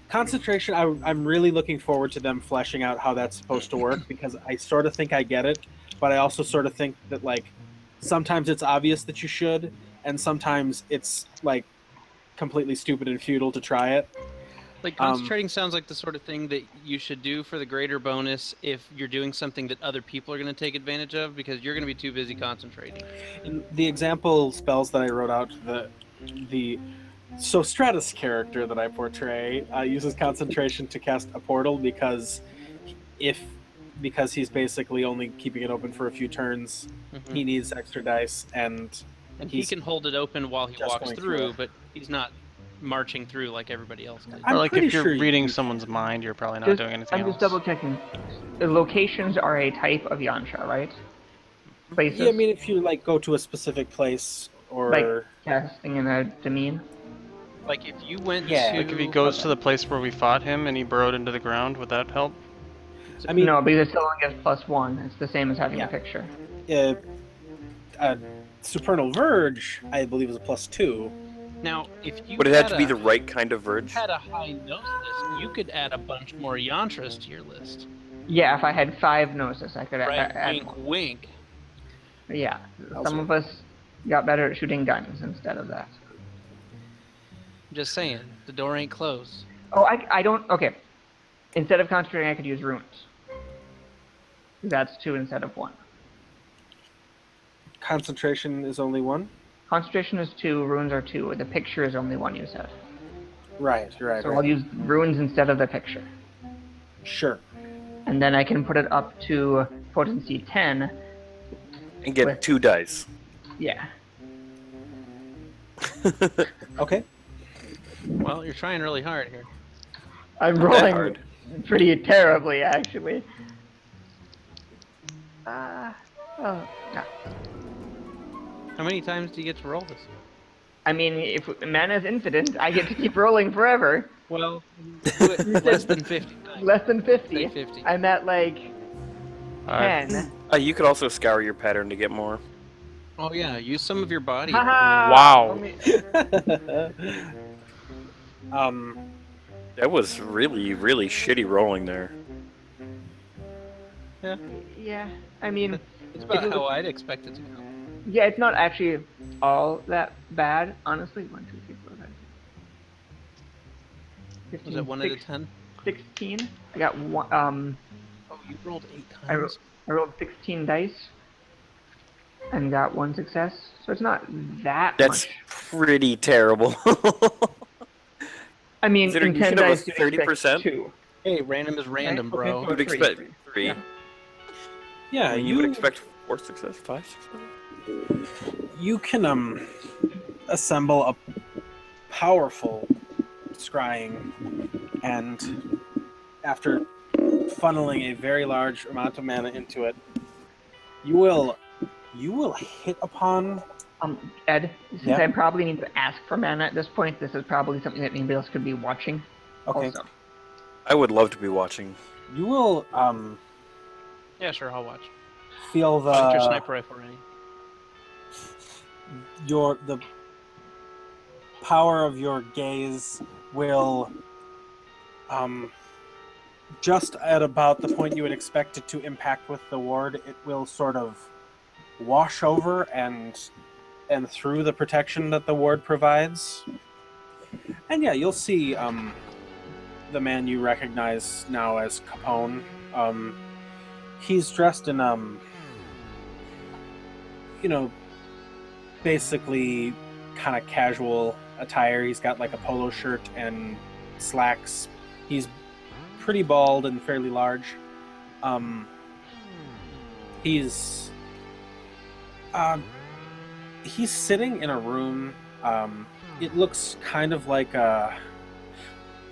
concentration. I'm really looking forward to them fleshing out how that's supposed to work, because I sort of think I get it, but I also sort of think that, like, sometimes it's obvious that you should, and sometimes it's like completely stupid and futile to try it. Like, concentrating sounds like the sort of thing that you should do for the greater bonus if you're doing something that other people are going to take advantage of, because you're going to be too busy concentrating. In the example spells that I wrote out, the Stratus character that I portray uses concentration to cast a portal because he's basically only keeping it open for a few turns. Mm-hmm. He needs extra dice, and he can hold it open while he walks going through, through. but he's not marching through like everybody else did. I'm Or like pretty if you're sure you reading can- someone's mind, you're probably not doing anything I'm else. just double checking. The locations are a type of yantra, right? Places. Yeah, I mean, if you like go to a specific place or Like casting in a demean. Like if you went Yeah. to... Like if he goes to the place where we fought him and he burrowed into the ground, would that help? I mean, No, because it still only gets +1. It's the same as having Yeah. a picture. Supernal Verge, I believe, is a +2. Now, if you Would it have had to be the right kind of verge? had a high gnosis, you could add a bunch more yantras to your list. Yeah, if I had 5 gnosis, I could Right? add Wink, more. wink. Yeah, some of us got better at shooting guns instead of that. Just saying, the door ain't closed. Oh, I don't... Okay. Instead of concentrating, I could use runes. That's 2 instead of 1. Concentration is only 1? Concentration is 2, runes are 2. The picture is only 1, you said. Right. So I'll use runes instead of the picture. Sure. And then I can put it up to potency 10. And get 2 dice. Yeah. Okay. Well, you're trying really hard here. I'm rolling pretty terribly, actually. No. How many times do you get to roll this? I mean, if mana is infinite, I get to keep rolling forever. Well, less than 50. Less than 50. Say 50. I'm at like 10. You could also scour your pattern to get more. Oh yeah, use some of your body. Wow. That was really, really shitty rolling there. Yeah. Yeah, I mean... It's about how I'd expect it to go. Yeah, it's not actually all that bad, honestly. 1, 2, 3, 4, 5, 6. 15, Was it 1 out of 10? 16. I got 1. Oh, you rolled 8 times. I rolled 16 dice and got 1 success, so it's not that That's much. pretty terrible. I mean, in 10 dice, you 30%? 2. Hey, random is random, Okay, bro. so You would expect 3. Yeah. Yeah, You would expect 4 success, 5 success. You can assemble a powerful scrying, and after funneling a very large amount of mana into it, you will hit upon. Ed, since Yeah? I probably need to ask for mana at this point, this is probably something that anybody else could be watching. Okay. Also. I would love to be watching. You will Yeah, sure, I'll watch. feel Get your sniper rifle ready. the power of your gaze will just at about the point you would expect it to impact with the ward, it will sort of wash over and through the protection that the ward provides. And yeah, you'll see the man you recognize now as Capone. He's dressed in basically kind of casual attire. He's got like a polo shirt and slacks. He's pretty bald and fairly large. He's sitting in a room. It looks kind of like a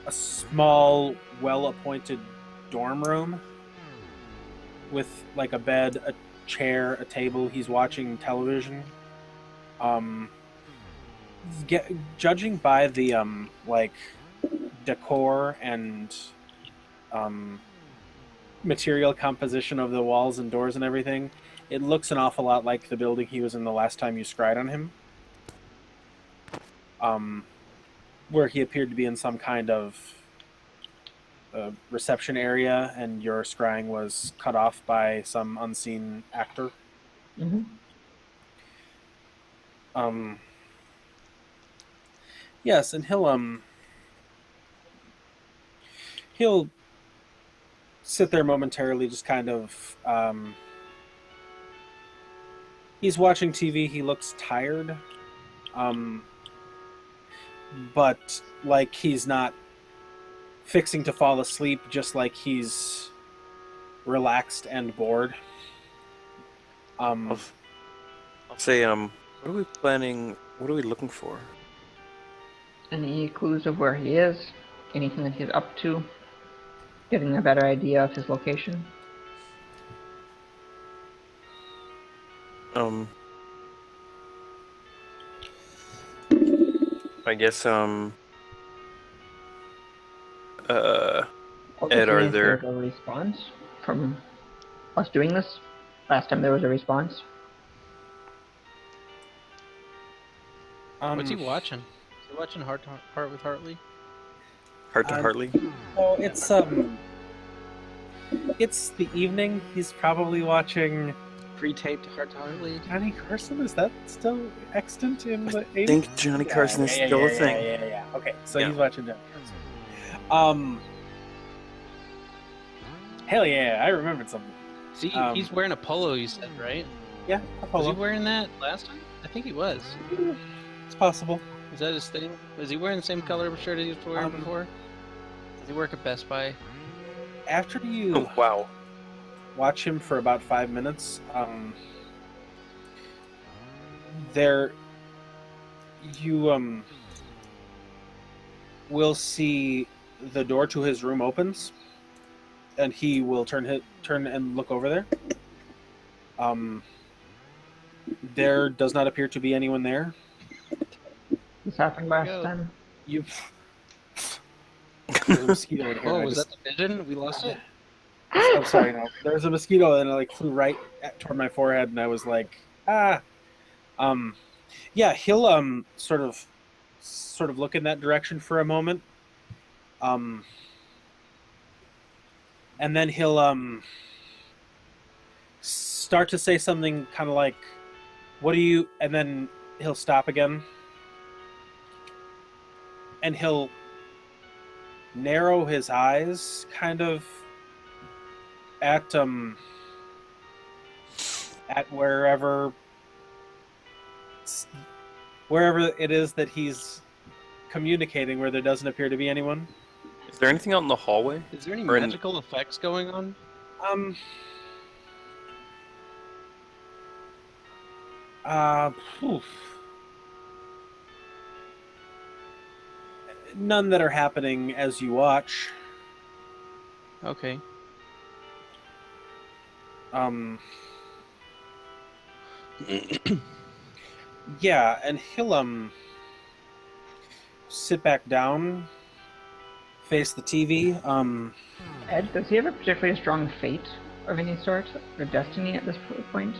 small, well-appointed dorm room with like a bed, a chair, a table. He's watching television. Judging by the like decor and material composition of the walls and doors and everything, it looks an awful lot like the building he was in the last time you scryed on him. Where he appeared to be in some kind of reception area, and your scrying was cut off by some unseen actor. Mm-hmm. Yes, and he'll sit there momentarily, just kind of. He's watching TV. He looks tired, but like he's not fixing to fall asleep. Just like he's relaxed and bored. I'll say, what are we planning? What are we looking for? Any clues of where he is? Anything that he's up to? Getting a better idea of his location? I guess, Ed, Ed, are there a response from us doing this? Last time there was a response. What's he watching? Is he watching Heart with Hartley? Heart to Hartley? Oh, it's the evening. He's probably watching Pre-taped Heart to Hartley? Johnny Carson. Is that still extant in the 80s? I think Johnny Carson is still a thing. Yeah. Okay, so Yeah. he's watching Johnny Carson. Hell yeah, I remembered something. See, he's wearing a polo, you said, right? Yeah, a polo. Was he wearing that last time? I think he was. It's possible. Is that his thing? Was he wearing the same color shirt he was wearing before? Does he work at Best Buy? After you watch him for about 5 minutes, you will see the door to his room opens, and he will turn and look over there. There does not appear to be anyone there. This happened last time. There's a mosquito in here. Oh, was that the pigeon? We lost it? I'm sorry, no. There was a mosquito and it like flew right toward my forehead, and I was like, ah. Yeah, he'll sort of look in that direction for a moment. And then he'll start to say something kind of like, "What do you?" And then he'll stop again, and he'll narrow his eyes, kind of at wherever it is that he's communicating, where there doesn't appear to be anyone. Is there anything out in the hallway? Is there any magical effects going on? None that are happening as you watch. Okay. Yeah, and he'll sit back down, face the TV. Ed, does he have a particularly strong fate of any sort, or destiny at this point?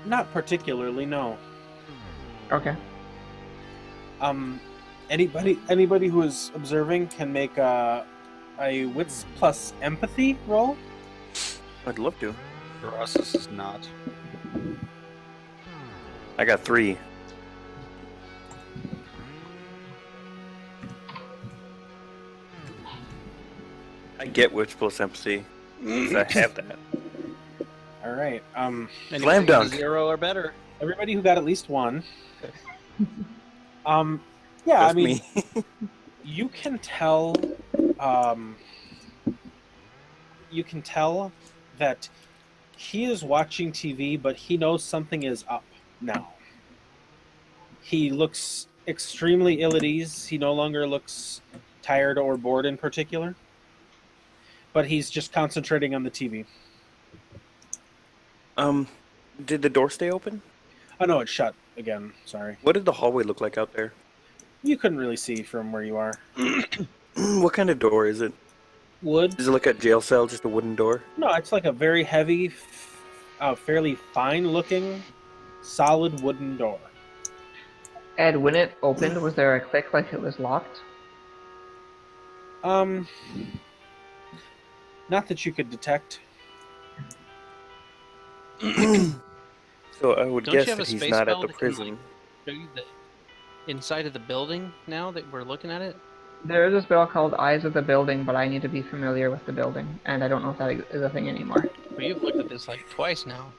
Not particularly, no. Okay. Anybody who is observing can make a wits plus empathy roll. I'd love to. For us, this is not. I got 3. I get wits plus empathy. I have that. All right. Slam dunk. 0 or better. Everybody who got at least 1. Yeah, Just I mean, me. you can tell. You can tell that he is watching TV, but he knows something is up now. He looks extremely ill at ease. He no longer looks tired or bored in particular, but he's just concentrating on the TV. Did the door stay open? Oh no, it's shut again. Sorry. What did the hallway look like out there? You couldn't really see from where you are. What kind of door is it? Wood? Is it like a jail cell, just a wooden door? No, it's like a very heavy, fairly fine-looking, solid wooden door. Ed, when it opened, was there a click like it was locked? Not that you could detect. So I would Don't guess you have that a he's space not at bell the that can, prison. show you the inside of the building now that we're looking at it? There is a spell called Eyes of the Building, but I need to be familiar with the building, and I don't know if that is a thing anymore. Well, you've looked at this like twice now.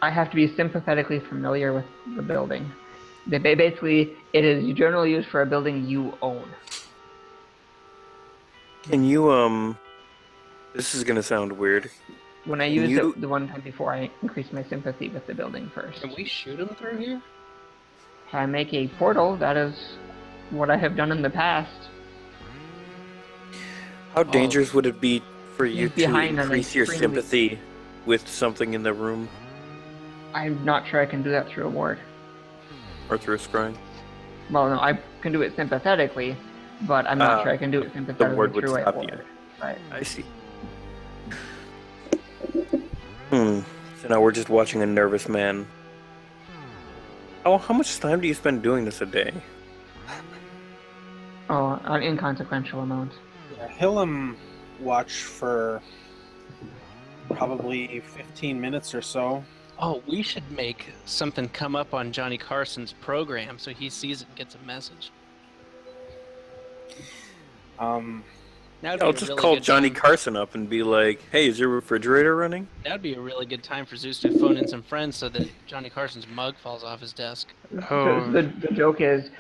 I have to be sympathetically familiar with the building. Basically, it is generally used for a building you own. Can you, this is gonna sound weird. When I used it the one time before, I increased my sympathy with the building first. Can we shoot him through here? If I make a portal, that is what I have done in the past. How dangerous would it be for you to behind an increase your extremely- sympathy with something in the room I'm not sure I can do that through a ward. or through a scrying? Well, no, I can do it sympathetically, but I'm not sure I can do it sympathetically word would through a stop ward. you. Right. I see. So now we're just watching a nervous man. Oh, how much time do you spend doing this a day? Oh, an inconsequential amount. Yeah, he'll watch for probably 15 minutes or so. Oh, we should make something come up on Johnny Carson's program so he sees it and gets a message. I'll just call Johnny Carson up and be like, "Hey, is your refrigerator running?" That'd be a really good time for Zeus to phone in some friends so that Johnny Carson's mug falls off his desk. So the joke is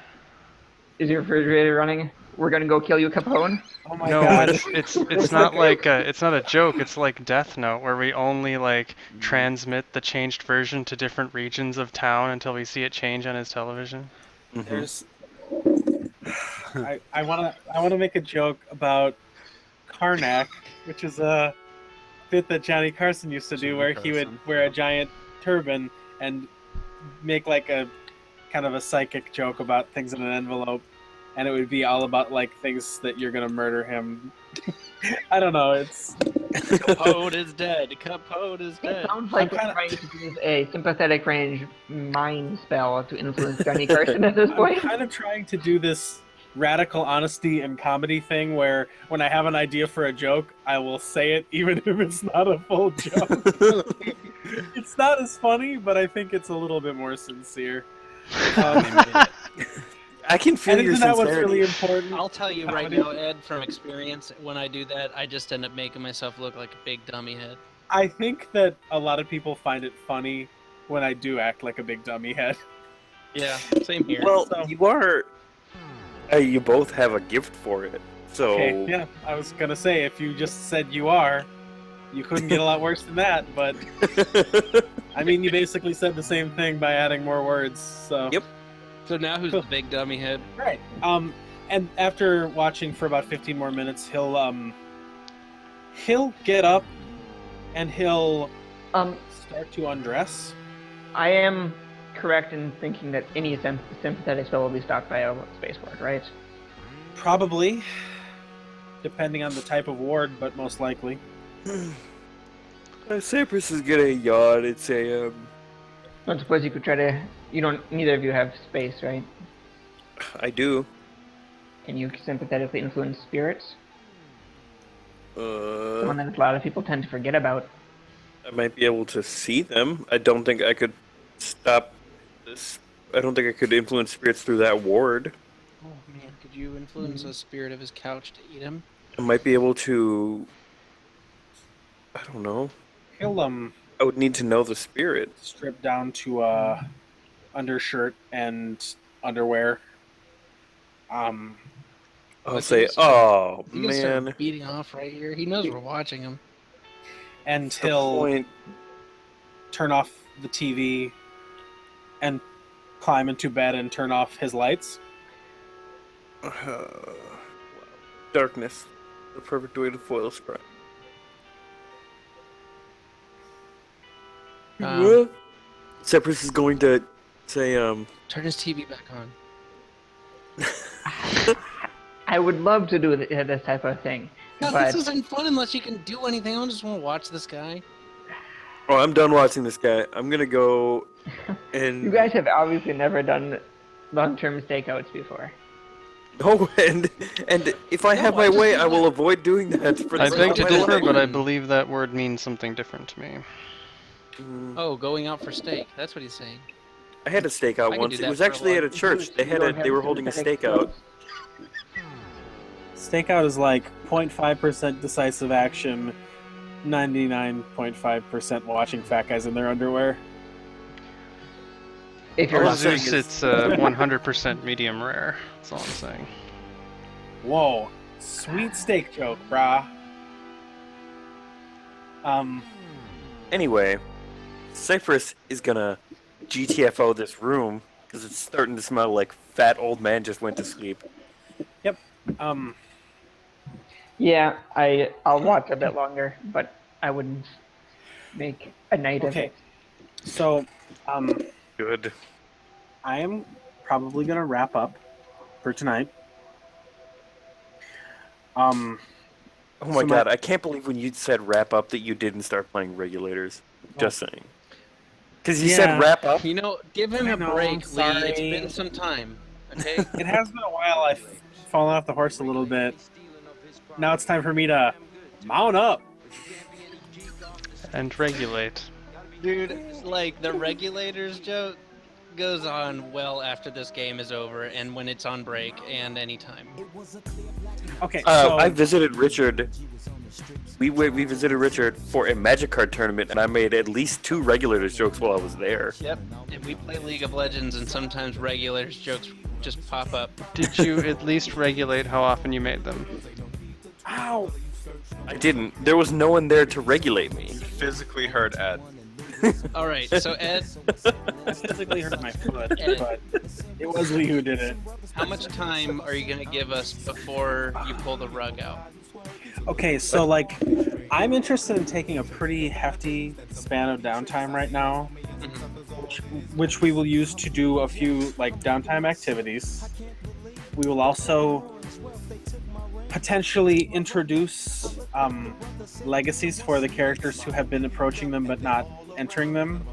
your refrigerator running? We're gonna go kill you, Capone. Oh my No, god. it's not like it's not a joke. It's like Death Note, where we only like transmit the changed version to different regions of town until we see it change on his television. There's. I wanna make a joke about Karnak, which is a bit that Johnny Carson used to do, where he would wear a giant turban and make like a kind of a psychic joke about things in an envelope, and it would be all about like things that you're gonna murder him. I don't know. It's Capone is dead. Capone is dead. It sounds like I'm trying to use a sympathetic range mind spell to influence Johnny Carson at this point. I'm kind of trying to do this radical honesty and comedy thing where when I have an idea for a joke, I will say it even if it's not a full joke. It's not as funny, but I think it's a little bit more sincere. I can feel your isn't that sincerity. what's really important? I'll tell you right now, Ed, from experience, when I do that, I just end up making myself look like a big dummy head. I think that a lot of people find it funny when I do act like a big dummy head. Yeah, same here. Well, So- you are. You both have a gift for it, so. Okay, yeah, I was gonna say, if you just said you are, you couldn't get a lot worse than that, but I mean, you basically said the same thing by adding more words, so. Yep. So now who's the big dummy head? Right. And after watching for about 15 more minutes, he'll get up and he'll start to undress. I am correct in thinking that any sympathetic spell will be stopped by a space ward, right? Probably, depending on the type of ward, but most likely. Cypress is gonna yawn and say, I don't suppose you could try to. You don't. Neither of you have space, right? I do. Can you sympathetically influence spirits? One I that a lot of people tend to forget about. might be able to see them. I don't think I could stop this. I don't think I could influence spirits through that ward. Oh man, could you influence a spirit of his couch to eat him? I might be able to. I don't know. He'll I would need to know the spirit. strip down to undershirt and underwear. I'll say, "Oh He can start man." beating off right here. He knows we're watching him. And The he'll point. turn off the TV and climb into bed and turn off his lights. Darkness, the perfect way to foil a crime. Cypress is going to say, Turn his TV back on. I would love to do this type of thing, No, but this isn't fun unless you can do anything. I just want to watch this guy. "Oh, I'm done watching this guy. I'm gonna go and." you guys have obviously never done long-term stakeouts before. No, and if I have my way, I will avoid doing that. For the I rest beg of to my differ, life. but I believe that word means something different to me. Oh, going out for steak. That's what he's saying. I had a I stakeout can once. do It that was for a actually while. at a church. They were holding a stakeout. Stakeout is like 0.5% decisive action, 99.5% watching fat guys in their underwear. If you're For not Zeus, it's 100% medium rare. That's all I'm saying. Whoa, sweet steak joke, brah. Anyway, Cypress is gonna GTFO this room because it's starting to smell like fat old man just went to sleep. Yeah, I'll watch a bit longer, but I wouldn't make a night of Okay, it. so Good. I am probably gonna wrap up for tonight. Oh my So god, I can't believe when you said wrap up that you didn't start playing regulators. Just saying. Because you Yeah. said wrap up. You know, give him I a know, break, I'm Lee. sorry. It's been some time. Okay? It has been a while. I've fallen off the horse a little bit. Now it's time for me to mount up. And regulate. Dude, like the regulators joke. goes on well after this game is over and when it's on break and anytime. Okay, so I visited Richard. We visited Richard for a Magic card tournament, and I made at least 2 regulators jokes while I was there. Yep, and we play League of Legends, and sometimes regulators jokes just pop up. Did you at least regulate how often you made them? ow. I didn't. There was no one there to regulate me. Physically hurt Ed. All right, so Ed, I physically hurt my foot, Ed. but it was Lee who did it. How much time are you going to give us before you pull the rug out? Okay, so like, I'm interested in taking a pretty hefty span of downtime right now, which we will use to do a few like downtime activities. We will also potentially introduce legacies for the characters who have been approaching them but not entering them,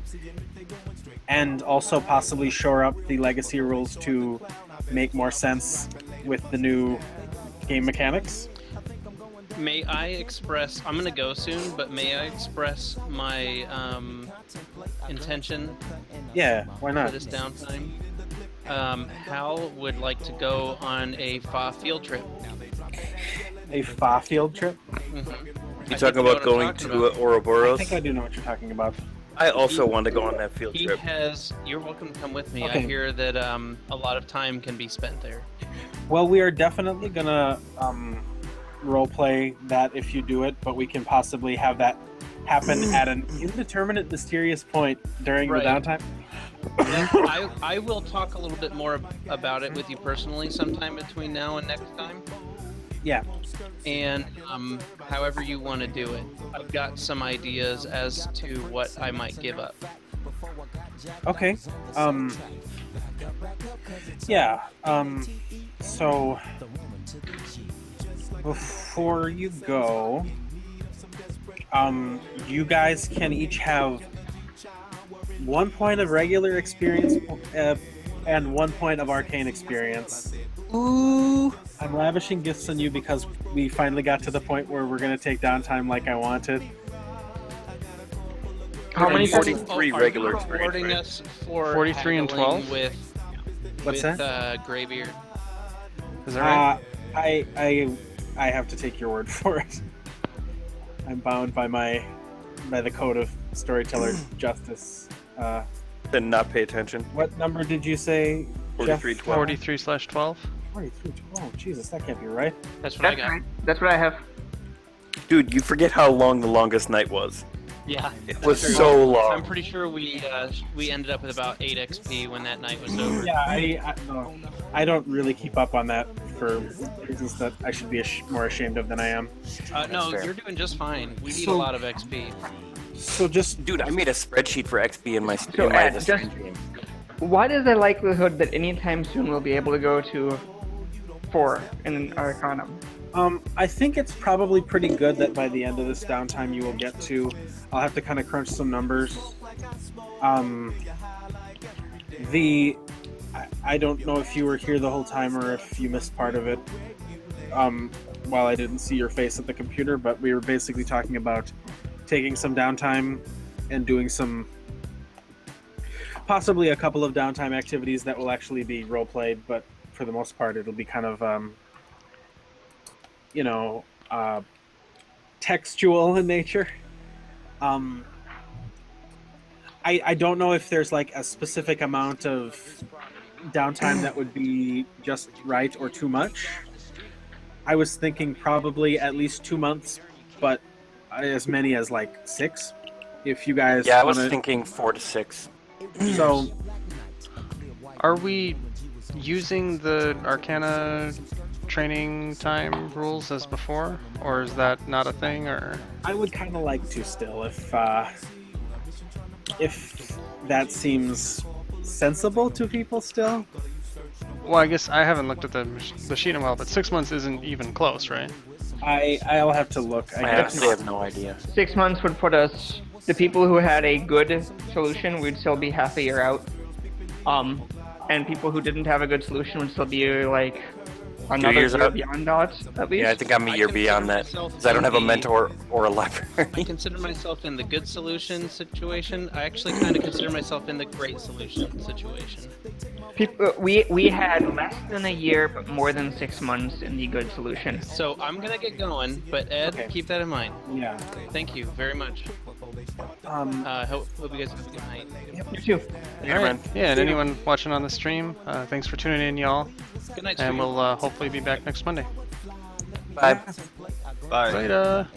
and also possibly shore up the legacy rules to make more sense with the new game mechanics. May I express, I'm going to go soon, but may I express my intention Yeah, why for not? this downtime? Hal would like to go on a FA field trip. A FA field trip? You talking about going to I Ouroboros? think I do know what you're talking about. I also want to go on that field trip. You're welcome to come with me. Okay. I hear that a lot of time can be spent there. Well, we are definitely gonna roleplay that if you do it, but we can possibly have that happen at an indeterminate, mysterious point during Right. the downtime. I will talk a little bit more about it with you personally sometime between now and next time. Yeah. And however you want to do it. I've got some ideas as to what I might give up. Okay. Yeah. So before you go, you guys can each have 1 point of regular experience and 1 point of arcane experience. Ooh! I'm lavishing gifts on you because we finally got to the point where we're gonna take downtime like I wanted. How many? 43 Are regular you experience rewarding points. us for 43 and haggling 12? What's with that? Graybeard? Is that right? I have to take your word for it. I'm bound by the code of storyteller justice. Then not pay attention. What number did you say, Jeff? 43-12. 43/12? 43. Oh, Jesus, that can't be right. That's what I That's got. right. That's what I have. Dude, you forget how long the longest night was. Yeah. It was True. so long. I'm pretty sure we ended up with about 8 XP when that night was over. Yeah, I don't really keep up on that for reasons that I should be more ashamed of than I am. No, fair. you're doing just fine. We need So- a lot of XP. So just Dude, I made a spreadsheet for XP in my So, in my Ed, the just- stream game. What is the likelihood that anytime soon we'll be able to go to 4 in Arcanum? I think it's probably pretty good that by the end of this downtime you will get to. I'll have to kind of crunch some numbers. I don't know if you were here the whole time or if you missed part of it. While I didn't see your face at the computer, but we were basically talking about taking some downtime and doing possibly a couple of downtime activities that will actually be role played, but for the most part it'll be kind of textual in nature. I don't know if there's like a specific amount of downtime that would be just right or too much. I was thinking probably at least 2 months, but as many as like 6. If you guys Yeah, I was wanna- thinking 4 to 6. So Are we using the Arcana training time rules as before? Or is that not a thing? Or I would kind of like to still, if that seems sensible to people still. well, I guess I haven't looked at the sheet in a while, but 6 months isn't even close, right? I'll have to look. I guess. actually have no idea. 6 months would put us, the people who had a good solution would still be half a year out. And people who didn't have a good solution would still be like Another years year out? beyond dots, at least? Yeah, I think I'm a year beyond that. Because I don't have a mentor or a library. I consider myself in the good solution situation. I actually kind of consider myself in the great solution situation. We had less than a year, but more than 6 months in the good solution. So I'm gonna get going, but Ed, keep that in mind. Yeah. Thank you very much. Hope you guys have a good night. You too. All right. Yeah, and anyone watching on the stream, thanks for tuning in, y'all. Good night, And stream. we'll hopefully be back next Monday. Bye. Bye. Later.